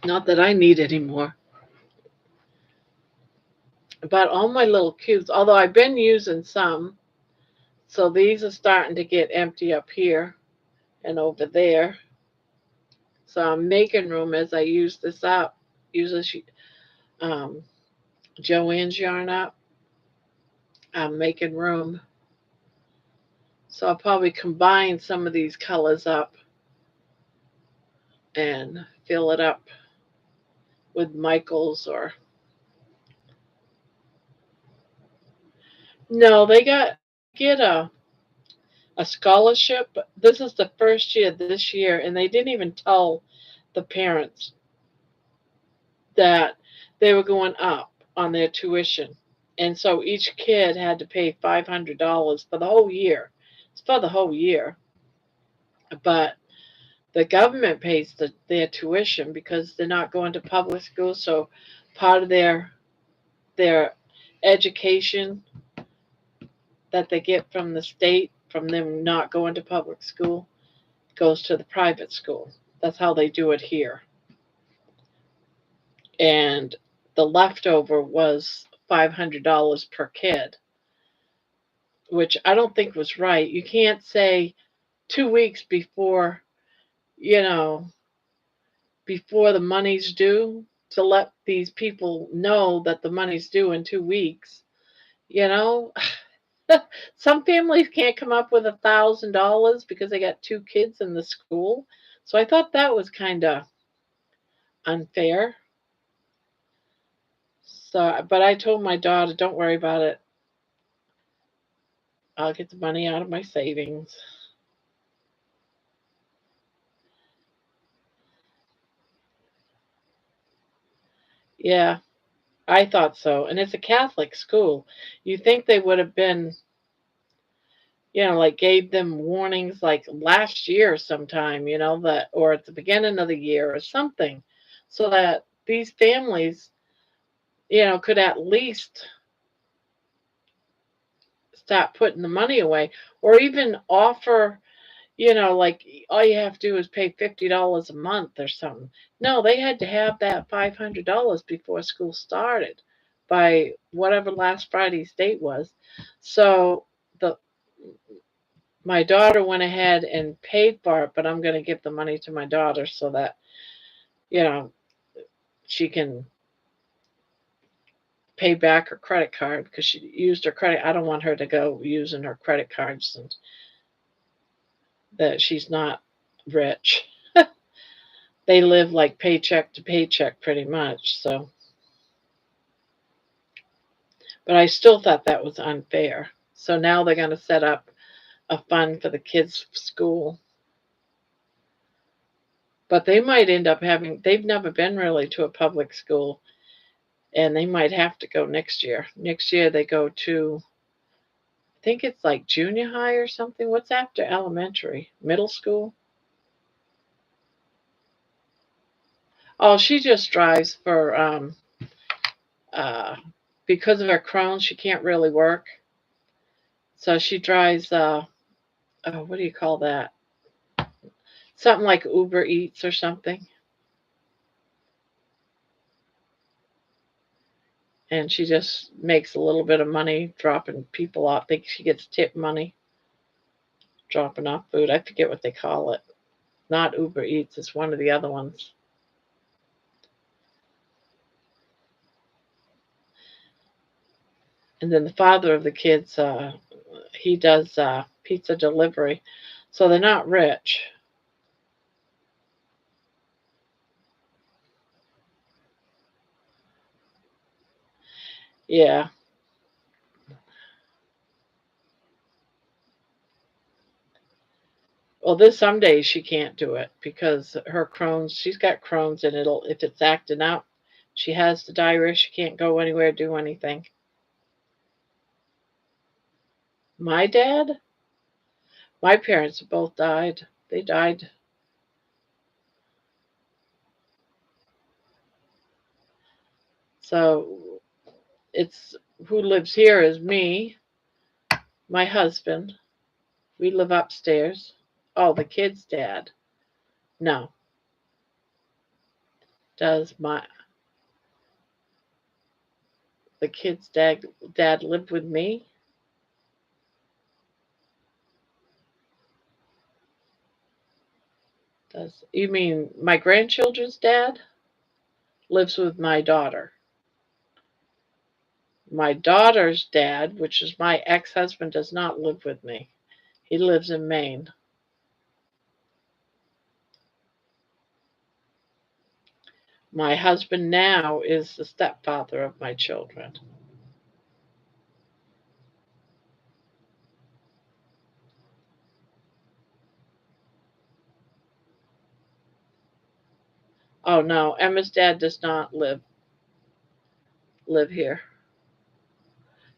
Not that I need any more. But all my little cubes, although I've been using some, so these are starting to get empty up here and over there. So I'm making room as I use this up. Use this um, Joanne's yarn up. I'm making room. So I'll probably combine some of these colors up and fill it up with Michael's or no, they get a scholarship. This is the first year this year, and they didn't even tell the parents that they were going up on their tuition. And so each kid had to pay $500 for the whole year. It's for the whole year. But the government pays their tuition because they're not going to public school. So part of their education that they get from the state, from them not going to public school, goes to the private school. That's how they do it here. And the leftover was $500 per kid, which I don't think was right. You can't say 2 weeks before, you know, before the money's due to let these people know that the money's due in 2 weeks. You know, some families can't come up with $1,000 because they got two kids in the school. So I thought that was kind of unfair. So, but I told my daughter, don't worry about it. I'll get the money out of my savings. Yeah, I thought so. And it's a Catholic school. You think they would have been, like gave them warnings like last year sometime, that or at the beginning of the year or something, so that these families, could at least stop putting the money away or even offer, like all you have to do is pay $50 a month or something. No, they had to have that $500 before school started by whatever last Friday's date was. So the my daughter went ahead and paid for it, but I'm going to give the money to my daughter so that, you know, she can pay back her credit card because she used her credit. I don't want her to go using her credit cards and that she's not rich. They live like paycheck to paycheck pretty much. So, but I still thought that was unfair. So now they're going to set up a fund for the kids' school. But they might end up they've never been really to a public school and they might have to go next year. Next year they go to, I think it's like junior high or something. What's after elementary? Middle school? Oh, she just drives for uh because of her Crohn's, she can't really work. So she drives oh, what do you call that? Something like Uber Eats or something. And she just makes a little bit of money dropping people off. I think she gets tip money dropping off food. I forget what they call it. Not Uber Eats, it's one of the other ones. And then the father of the kids, he does pizza delivery. So they're not rich. Yeah. Well, this some days she can't do it because her Crohn's, she's got Crohn's and if it's acting up, she has the diarrhea, she can't go anywhere, do anything. My dad, my parents both died. They died. So it's who lives here is me, my husband. We live upstairs. Oh, the kid's dad. No. Does the kid's dad live with me? Does you mean my grandchildren's dad lives with my daughter? My daughter's dad, which is my ex-husband, does not live with me. He lives in Maine. My husband now is the stepfather of my children. Oh no, Emma's dad does not live here.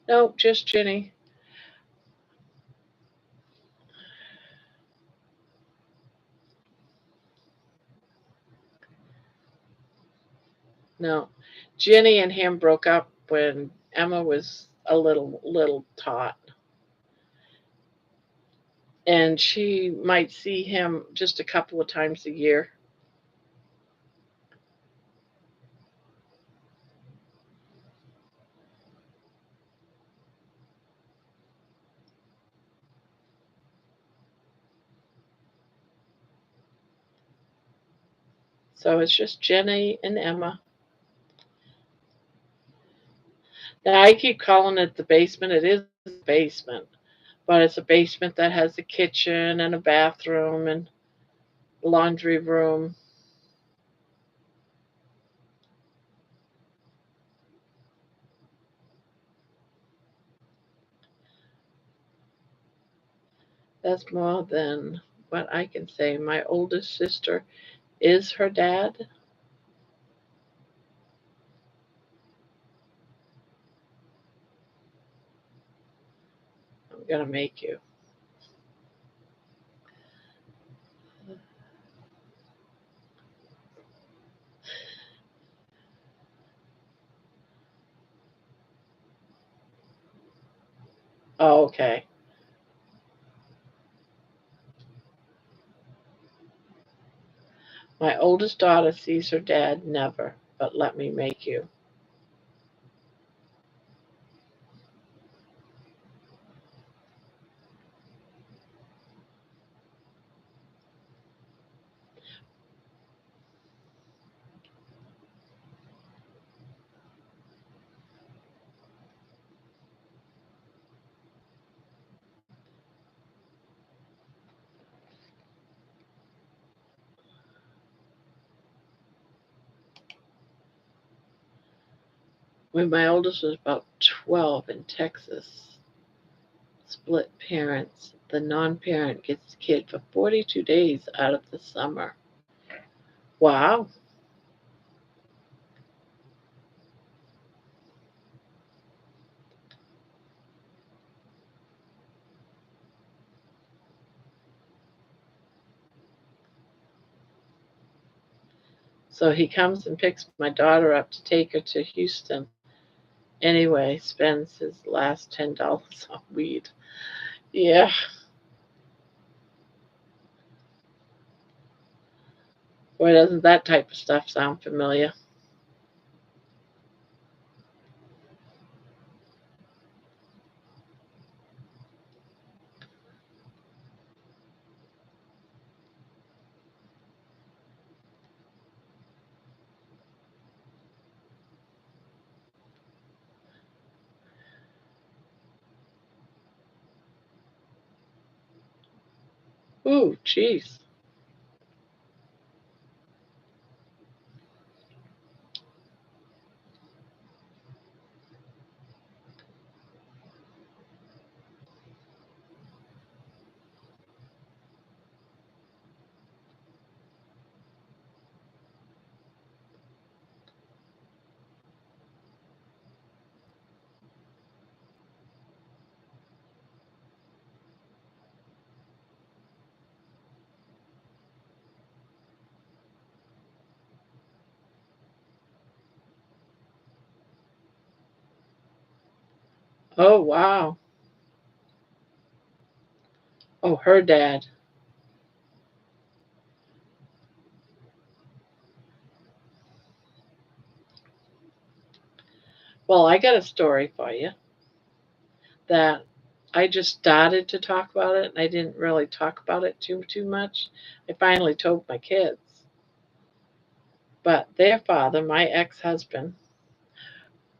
No, just Ginny. No, Jenny and him broke up when Emma was a little tot, and she might see him just a couple of times a year. So it's just Jenny and Emma. Now I keep calling it the basement. It is a basement, but it's a basement that has a kitchen and a bathroom and laundry room. That's more than what I can say. My oldest sister is her dad. I'm gonna make you. Oh, okay. My oldest daughter sees her dad never, but let me make you. When my oldest was about 12 in Texas, split parents, the non parent gets the kid for 42 days out of the summer. Wow. So he comes and picks my daughter up to take her to Houston. Anyway, spends his last $10 on weed. Yeah. Boy, doesn't that type of stuff sound familiar? Ooh, jeez. Oh, wow. Oh, her dad. Well, I got a story for you that I just started to talk about it, and I didn't really talk about it too much. I finally told my kids, but their father, my ex-husband,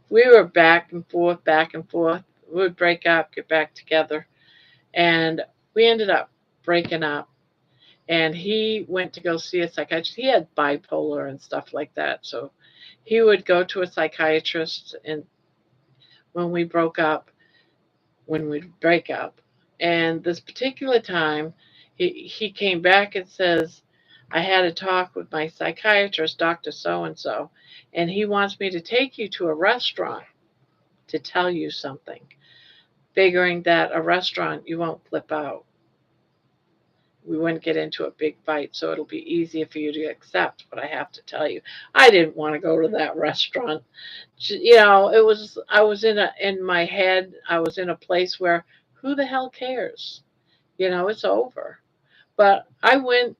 we were back and forth, back and forth. We would break up, get back together, and we ended up breaking up. And he went to go see a psychiatrist. He had bipolar and stuff like that, so he would go to a psychiatrist. And when we broke up, when we'd break up. And this particular time, he came back and says, I had a talk with my psychiatrist, Dr. So and he wants me to take you to a restaurant to tell you something, figuring that a restaurant you won't flip out. we wouldn't get into a big fight, so it'll be easier for you to accept. But I have to tell you, I didn't want to go to that restaurant. It was I was in my head. I was in a place where who the hell cares? It's over. But I went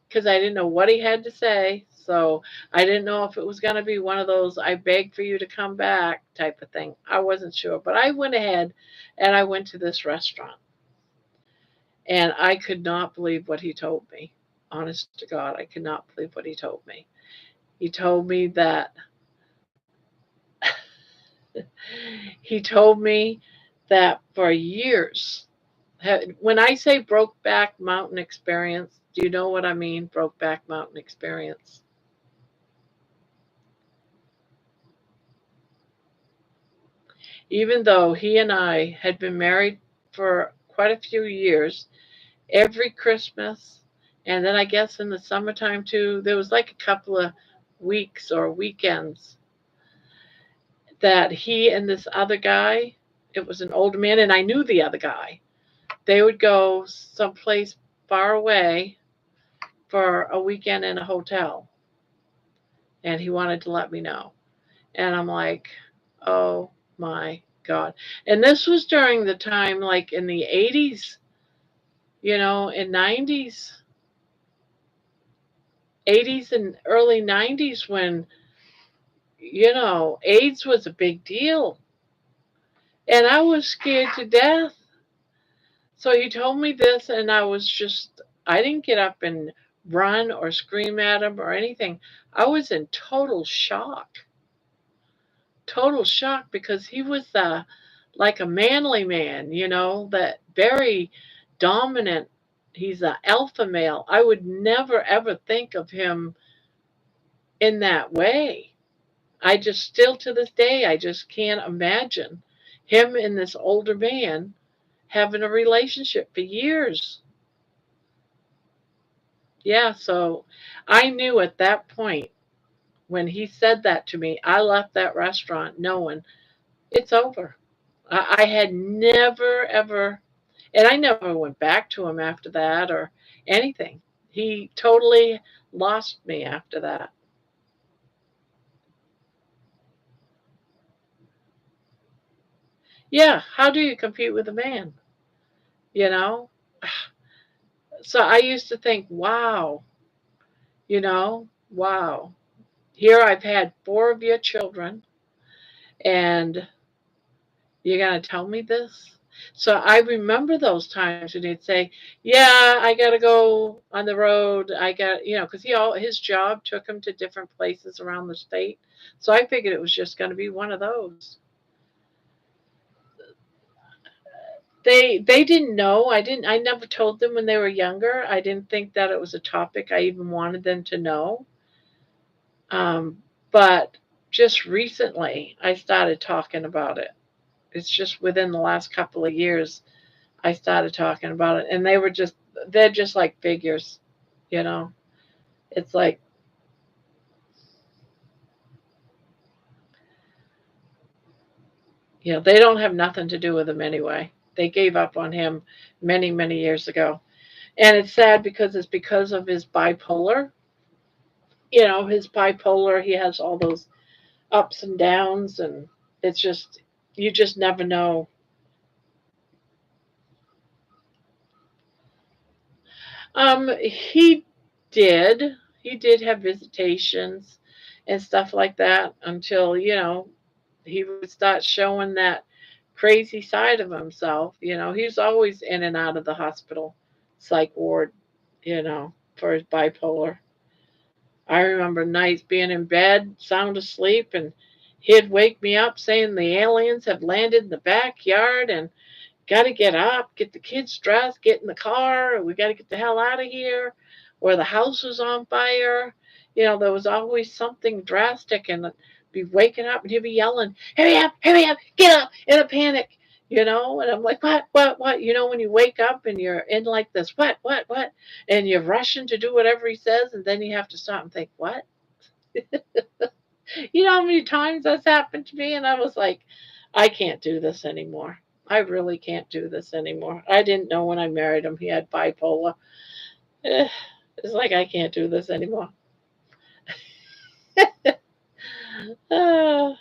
because I didn't know what he had to say. So I didn't know if it was going to be one of those I beg for you to come back type of thing. I wasn't sure. But I went ahead and I went to this restaurant. And I could not believe what he told me. Honest to God, I could not believe what he told me. He told me that he told me that for years, when I say Brokeback Mountain experience, do you know what I mean? Brokeback Mountain experience. Even though he and I had been married for quite a few years, every Christmas, and then I guess in the summertime too, there was like a couple of weeks or weekends that he and this other guy, it was an older man, and I knew the other guy, they would go someplace far away for a weekend in a hotel. And he wanted to let me know. And I'm like, oh my God. And this was during the time, like in the 80s, in 80s and early 90s when, AIDS was a big deal. And I was scared to death. So he told me this, and I didn't get up and run or scream at him or anything. I was in total shock because he was like a manly man, that very dominant. He's an alpha male. I would never ever think of him in that way. I just still to this day, I just can't imagine him and this older man having a relationship for years. Yeah, so I knew at that point when he said that to me, I left that restaurant knowing it's over. I had never, ever, and I never went back to him after that or anything. He totally lost me after that. Yeah, how do you compete with a man? You know? So I used to think, wow. Here I've had four of your children, and you're going to tell me this? So I remember those times when he'd say, "Yeah, I got to go on the road. I got, because his job took him to different places around the state. So I figured it was just going to be one of those. They didn't know. I never told them when they were younger. I didn't think that it was a topic I even wanted them to know. But just recently I started talking about it. It's just within the last couple of years I started talking about it, and they're just like figures, you know. It's like, they don't have nothing to do with him anyway. They gave up on him many, many years ago. And it's sad because it's because of his bipolar. His bipolar, he has all those ups and downs, and it's just, you just never know. He did. He did have visitations and stuff like that until, he would start showing that crazy side of himself. He's always in and out of the hospital psych ward, for his bipolar. I remember nights being in bed, sound asleep, and he'd wake me up saying the aliens have landed in the backyard and got to get up, get the kids dressed, get in the car. We got to get the hell out of here, or the house was on fire. There was always something drastic, and I'd be waking up and he'd be yelling, hurry up, get up, in a panic. And I'm like, what? When you wake up and you're in like this, what? And you're rushing to do whatever he says, and then you have to stop and think, what? How many times that's happened to me? And I was like, I can't do this anymore. I really can't do this anymore. I didn't know when I married him he had bipolar. It's like I can't do this anymore. Uh,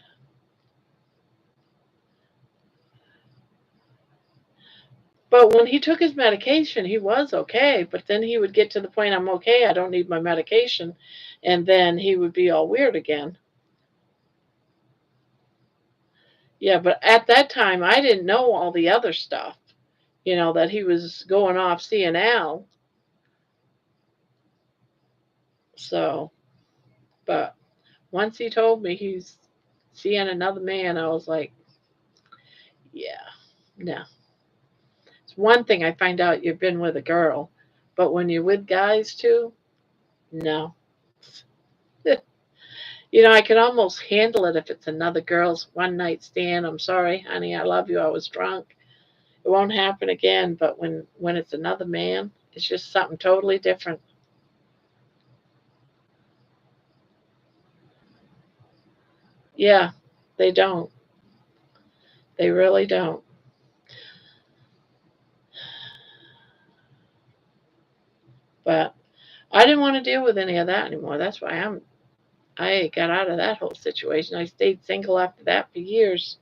but when he took his medication, he was okay. But then he would get to the point, I'm okay, I don't need my medication. And then he would be all weird again. Yeah, but at that time, I didn't know all the other stuff, that he was going off seeing Al. So, but once he told me he's seeing another man, I was like, yeah, no. It's one thing I find out you've been with a girl, but when you're with guys too, no. I can almost handle it if it's another girl's one night stand. I'm sorry, honey, I love you. I was drunk. It won't happen again. But when it's another man, it's just something totally different. Yeah, they don't. They really don't. But I didn't want to deal with any of that anymore. That's why I got out of that whole situation. I stayed single after that for years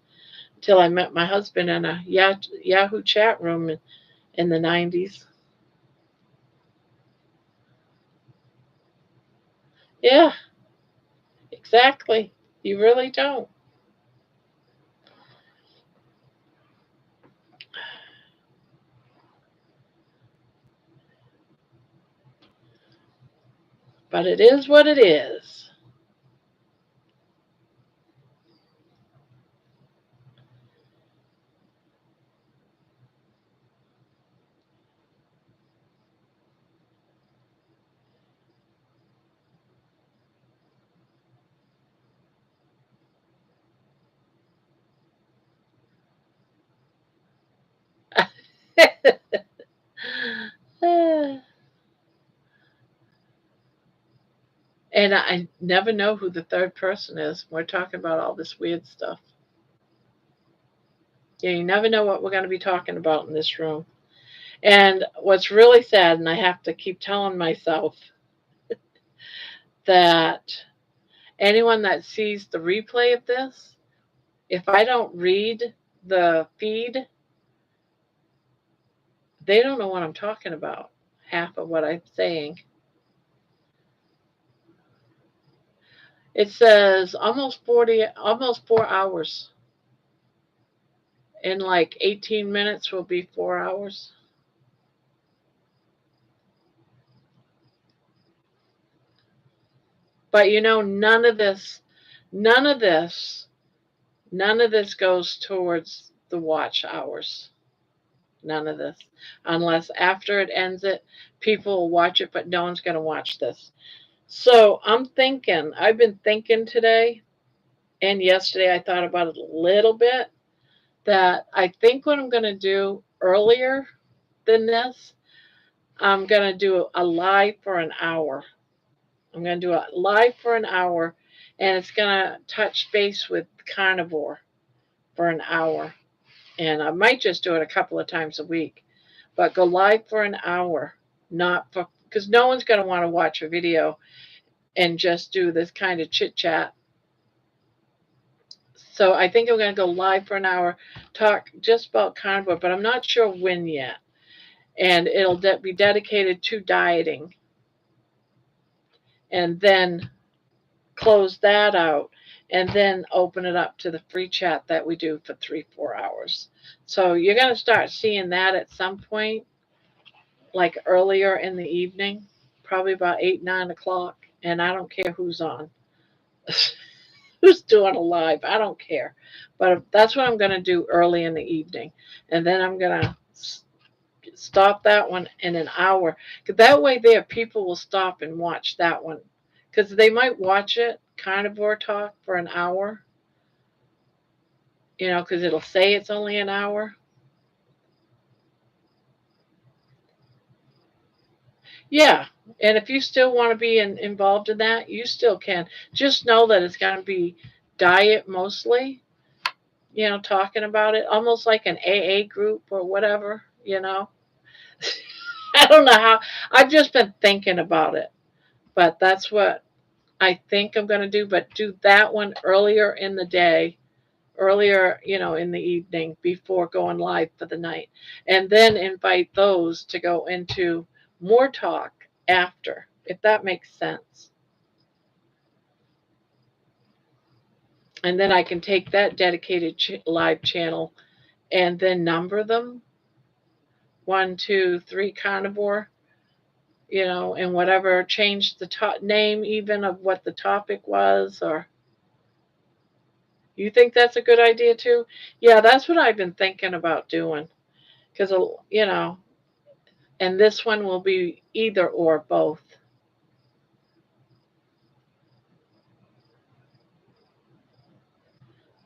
until I met my husband in a Yahoo chat room in the 90s. Yeah, exactly. You really don't. But it is what it is. And I never know who the third person is. We're talking about all this weird stuff. Yeah, you never know what we're going to be talking about in this room. And what's really sad, and I have to keep telling myself that anyone that sees the replay of this, if I don't read the feed, they don't know what I'm talking about. Half of what I'm saying. It says almost 4 hours. In like 18 minutes will be 4 hours. But none of this, none of this goes towards the watch hours. None of this. Unless after it ends it, people will watch it, but no one's going to watch this. So I've been thinking today and yesterday, I thought about it a little bit that I think what I'm going to do earlier than this, I'm going to do a live for an hour. I'm going to do a live for an hour, and it's going to touch base with Carnivore for an hour. And I might just do it a couple of times a week, but go live for an hour, not for, because no one's going to want to watch a video and just do this kind of chit chat. So I think I'm going to go live for an hour, talk just about Carnivore, but I'm not sure when yet. And it'll be dedicated to dieting. And then close that out and then open it up to the free chat that we do for 3-4 hours. So you're going to start seeing that at some point, like earlier in the evening, probably about 8-9 o'clock. And I don't care who's on, who's doing a live. I don't care. But that's what I'm going to do early in the evening. And then I'm going to stop that one in an hour. Because that way there, people will stop and watch that one. Because they might watch it, Carnivore Talk, for an hour. Because it'll say it's only an hour. Yeah. And if you still want to be involved in that, you still can. Just know that it's going to be diet mostly, talking about it, almost like an AA group or whatever. I don't know how. I've just been thinking about it, but that's what I think I'm going to do. But do that one earlier in the day, earlier, in the evening before going live for the night, and then invite those to go into more talk after, if that makes sense. And then I can take that dedicated live channel and then number them one, two, three, carnivore, and whatever, change the name even of what the topic was, or you think that's a good idea too? Yeah, that's what I've been thinking about doing. Because, and this one will be either or both.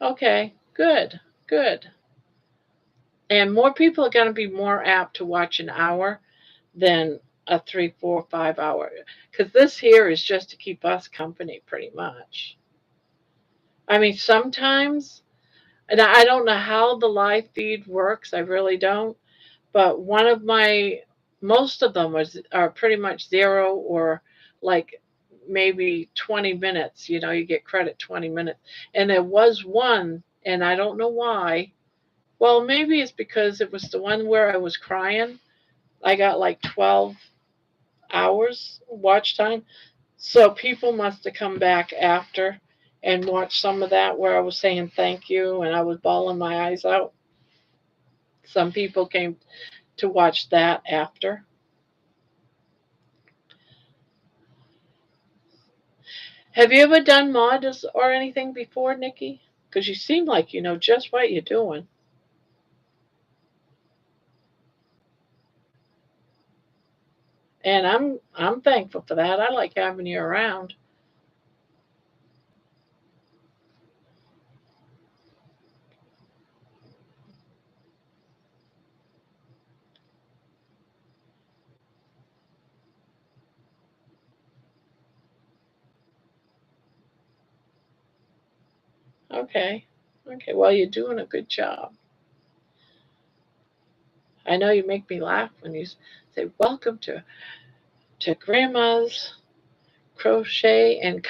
Okay, good, good. And more people are going to be more apt to watch an hour than a 3, 4, 5 hour. Because this here is just to keep us company, pretty much. I mean, sometimes, and I don't know how the live feed works, I really don't. But most of them are pretty much zero or like maybe 20 minutes. You get credit 20 minutes. And there was one, and I don't know why. Well, maybe it's because it was the one where I was crying. I got like 12 hours watch time. So people must have come back after and watched some of that where I was saying thank you and I was bawling my eyes out. Some people came to watch that after. Have you ever done mods or anything before, Nikki? Because you seem like you know just what you're doing. And I'm thankful for that. I like having you around. Okay. Okay. Well, you're doing a good job. I know you make me laugh when you say welcome to Grandma's Crochet and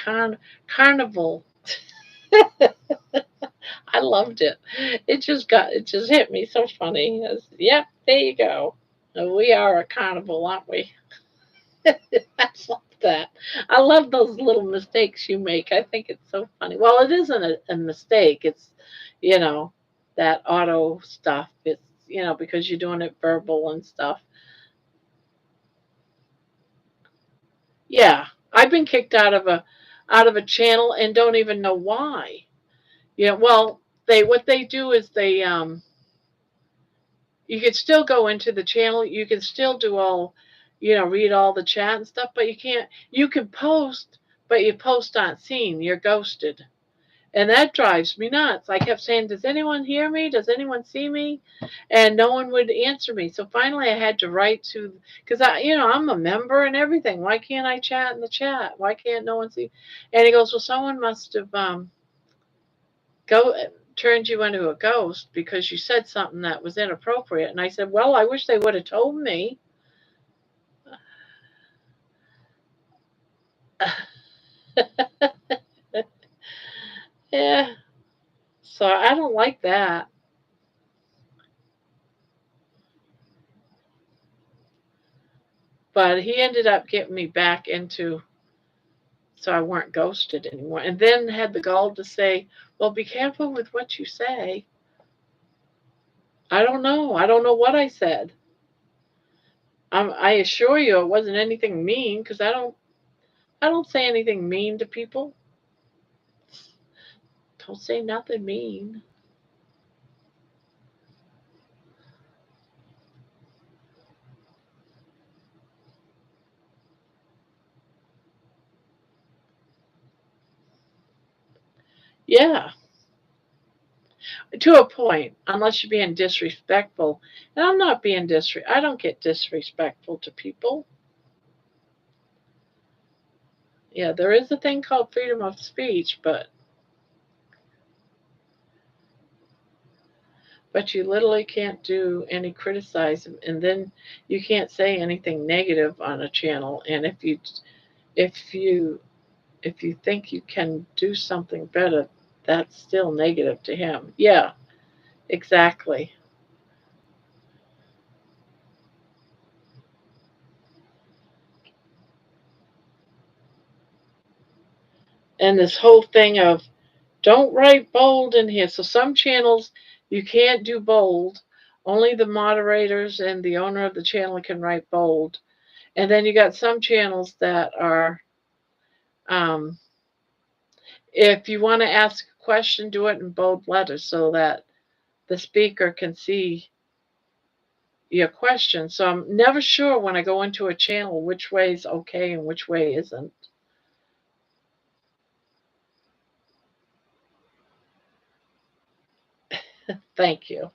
Carnival. I loved it. It just hit me so funny. Yep, there you go. We are a carnival, aren't we? I love that. I love those little mistakes you make. I think it's so funny. Well, it isn't a mistake. It's, you know, that auto stuff. It's, because you're doing it verbal and stuff. Yeah, I've been kicked out of a channel and don't even know why. Yeah, well, what they do is you can still go into the channel. You can still do all, read all the chat and stuff, but you can't. You can post, but your posts aren't seen. You're ghosted, and that drives me nuts. I kept saying, "Does anyone hear me? Does anyone see me?" And no one would answer me. So finally, I had to write to, because I'm a member and everything. Why can't I chat in the chat? Why can't no one see? And he goes, "Well, someone must have go turned you into a ghost because you said something that was inappropriate." And I said, "Well, I wish they would have told me." Yeah, so I don't like that. But he ended up getting me back into, so I weren't ghosted anymore. And then had the gall to say, "Well, be careful with what you say." I don't know. I don't know what I said. I assure you, it wasn't anything mean because I don't say anything mean to people. Don't say nothing mean. Yeah, to a point, unless you're being disrespectful. And I'm not being I don't get disrespectful to people. Yeah, there is a thing called freedom of speech, but you literally can't do any criticism, and then you can't say anything negative on a channel. And if you if you think you can do something better, that's still negative to him. Yeah, exactly. And this whole thing of don't write bold in here. So some channels you can't do bold. Only the moderators and the owner of the channel can write bold. And then you got some channels that are, um, if you want to ask a question, do it in bold letters so that the speaker can see your question. So I'm never sure when I go into a channel which way is okay and which way isn't. Thank you.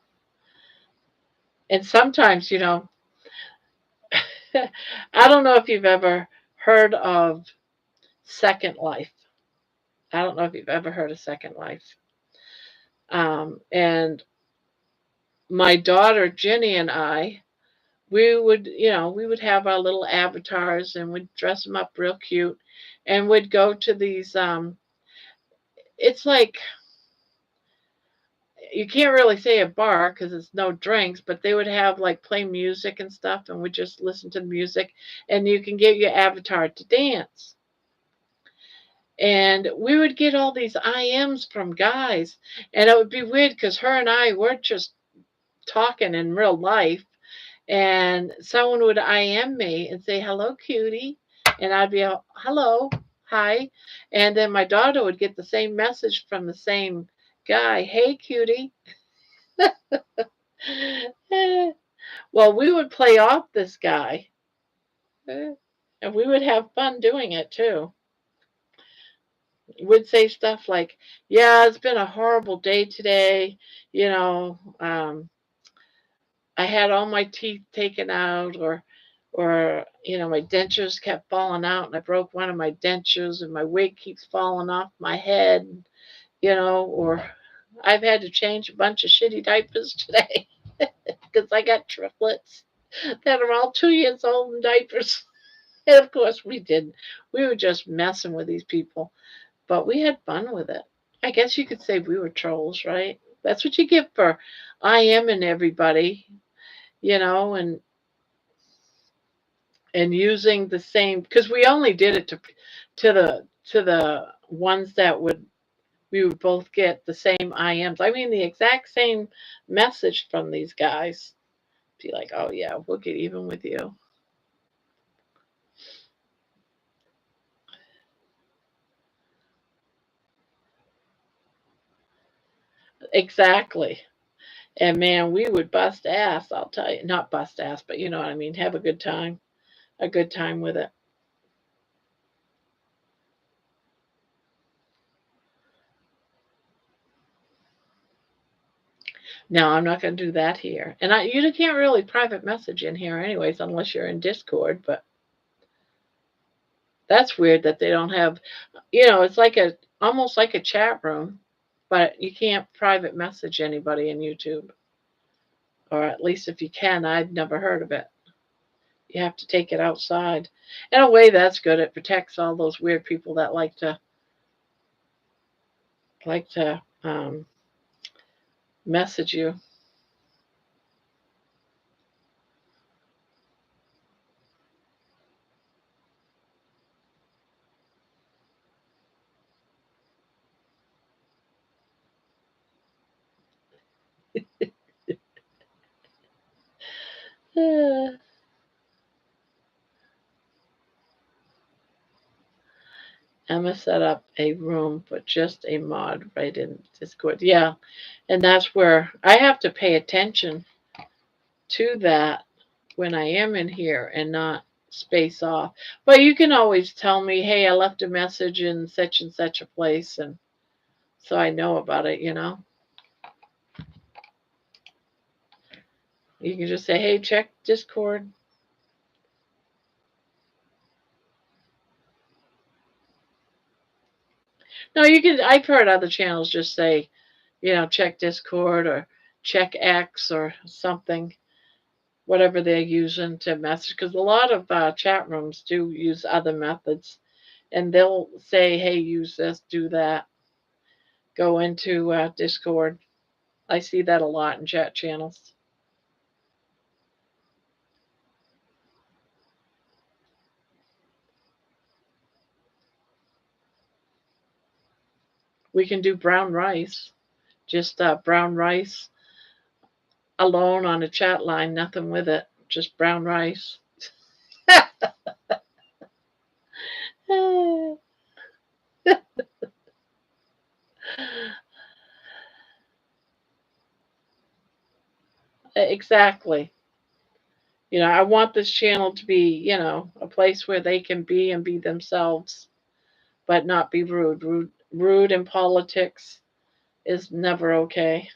And sometimes, I don't know if you've ever heard of Second Life. I don't know if you've ever heard of Second Life. And my daughter Jenny and I, we would have our little avatars and we'd dress them up real cute, and we'd go to these. It's like you can't really say a bar because it's no drinks, but they would have like play music and stuff, and we'd just listen to the music, and you can get your avatar to dance. And we would get all these IMs from guys, and it would be weird because her and I were just talking in real life, and someone would IM me and say, "Hello, cutie," and I'd be, "Hello, hi," and then my daughter would get the same message from the same guy, "Hey, cutie." Well, we would play off this guy, and we would have fun doing it too. We'd say stuff like, "Yeah, it's been a horrible day today. You know, I had all my teeth taken out, or my dentures kept falling out, and I broke one of my dentures, and my wig keeps falling off my head, or I've had to change a bunch of shitty diapers today because I got triplets that are all 2 years old in diapers." And of course, we didn't. We were just messing with these people, but we had fun with it. I guess you could say we were trolls, right? That's what you get for IMing everybody, and using the same, because we only did it to the ones that we would both get the same IMs. I mean, the exact same message from these guys. Be like, "Oh yeah, we'll get even with you." Exactly. And man, we would bust ass, I'll tell you. Not bust ass, but you know what I mean. Have a good time. A good time with it. No, I'm not going to do that here. And you can't really private message in here, anyways, unless you're in Discord. But that's weird that they don't have. It's like almost like a chat room, but you can't private message anybody in YouTube, or at least if you can, I've never heard of it. You have to take it outside. In a way, that's good. It protects all those weird people that like to message you. Emma set up a room for just a mod right in Discord. Yeah, and that's where I have to pay attention to that when I am in here and not space off. But you can always tell me, "Hey, I left a message in such and such a place," and so I know about it. You can just say, "Hey, check Discord." No, you can. I've heard other channels just say, check Discord or check X or something, whatever they're using to message. Because a lot of chat rooms do use other methods, and they'll say, "Hey, use this, do that." Go into Discord. I see that a lot in chat channels. We can do brown rice, just brown rice alone on a chat line, nothing with it, just brown rice. Exactly. I want this channel to be, a place where they can be and be themselves, but not be rude. Rude in politics is never okay.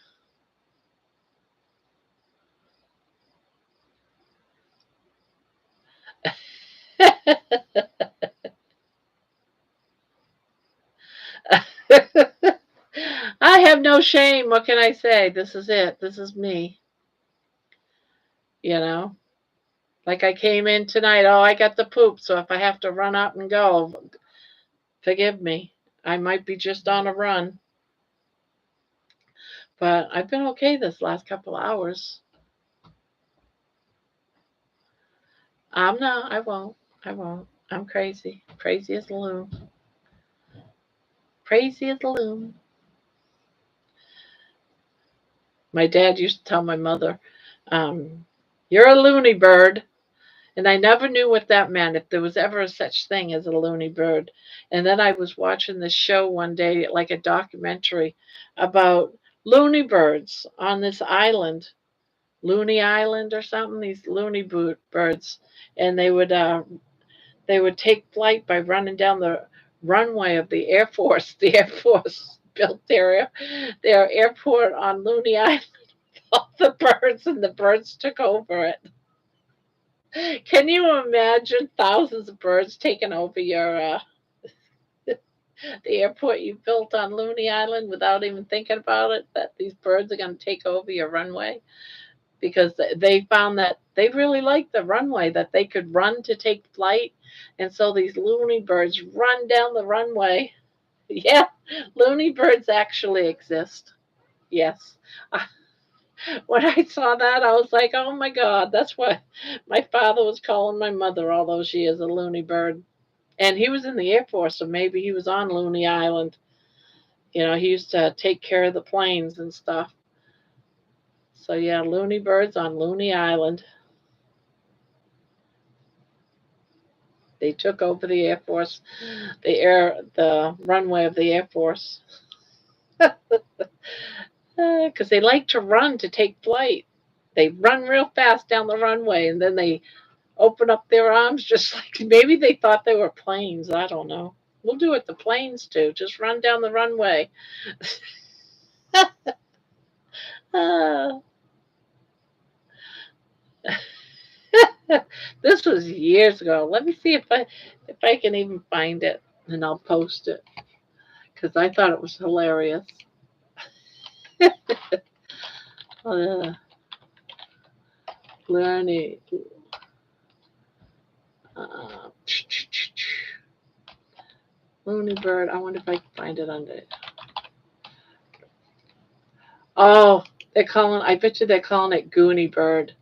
I have no shame. What can I say? This is it. This is me. You know, like I came in tonight. Oh, I got the poop. So if I have to run up and go, forgive me. I might be just on a run. But I've been okay this last couple of hours. I'm not. I won't. I won't. I'm crazy. Crazy as a loon. Crazy as a loon. My dad used to tell my mother, "You're a loony bird." And I never knew what that meant, if there was ever a such thing as a loony bird. And then I was watching this show one day, like a documentary about loony birds on this island, Looney Island or something. These loony birds, and they would take flight by running down the runway of the Air Force. The Air Force built their airport on Looney Island. All the birds, and the birds took over it. Can you imagine thousands of birds taking over your the airport you built on Looney Island without even thinking about it? That these birds are going to take over your runway because they found that they really liked the runway, that they could run to take flight, and so these loony birds run down the runway. Yeah, loony birds actually exist. Yes. When I saw that, I was like, oh my God, that's what my father was calling my mother all those years, a loony bird. And he was in the Air Force, so maybe he was on Looney Island. He used to take care of the planes and stuff. So yeah, loony birds on Looney Island. They took over the Air Force, the runway of the Air Force, because they like to run to take flight. They run real fast down the runway, and then they open up their arms just like maybe they thought they were planes. I don't know. We'll do what the planes do. Just run down the runway. uh, this was years ago. Let me see if I can even find it, and I'll post it because I thought it was hilarious. uh, Learning. Uh, Looney bird. I wonder if I can find it under it. Oh, they're calling. I bet you they're calling it Goonie bird.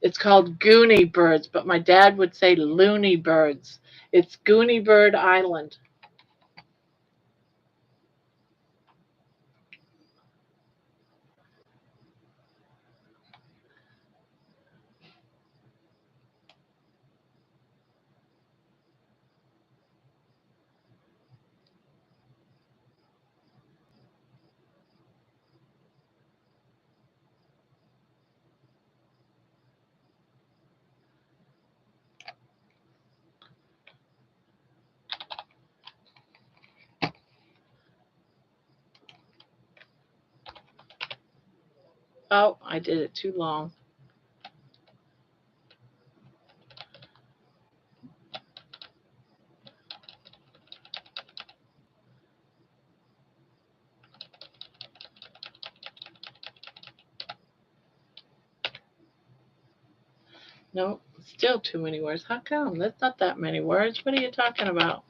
It's called Goonie birds, but my dad would say loony birds. It's Goonie Bird Island. Oh, I did it too long. No, still too many words. How come? That's not that many words. What are you talking about?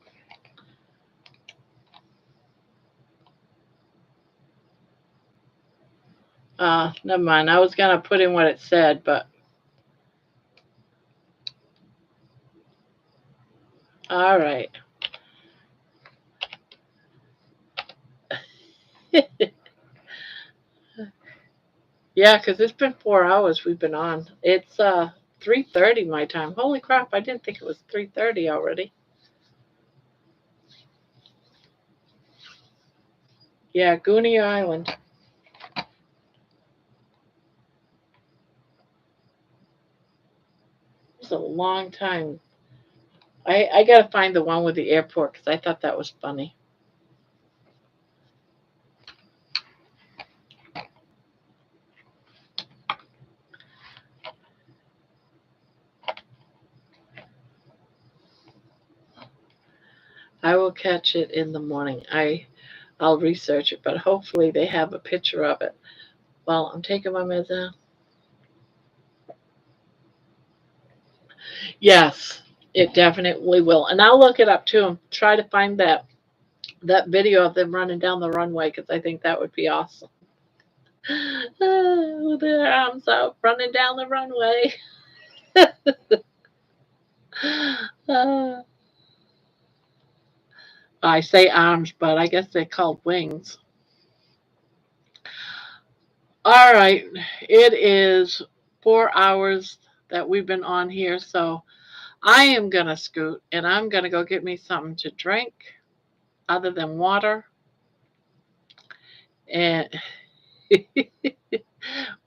Never mind. I was gonna put in what it said, but all right. Yeah, because it's been 4 hours we've been on. It's 3:30 my time. Holy crap! I didn't think it was 3:30 already. Yeah, Goonie Island. It's a long time. I gotta find the one with the airport because I thought that was funny. I will catch it in the morning. I'll research it, but hopefully they have a picture of it. Well, I'm taking my meds now. Yes, it definitely will, and I'll look it up too and try to find that video of them running down the runway because I think that would be awesome. With their arms out, running down the runway. Uh, I say arms, but I guess they're called wings. All right, it is 4 hours that we've been on here, so I am gonna scoot and I'm gonna go get me something to drink other than water. And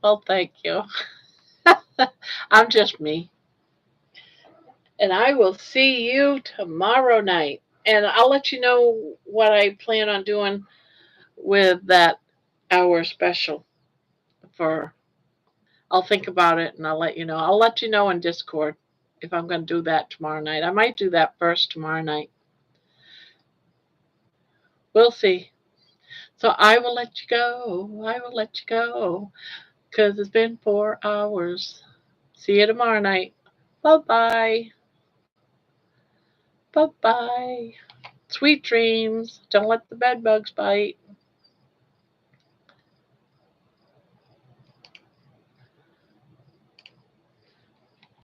well, thank you. I'm just me. And I will see you tomorrow night. And I'll let you know what I plan on doing with that hour special for I'll think about it and I'll let you know. I'll let you know in Discord if I'm going to do that tomorrow night. I might do that first tomorrow night. We'll see. So I will let you go. I will let you go because it's been 4 hours. See you tomorrow night. Bye bye. Bye bye. Sweet dreams. Don't let the bed bugs bite.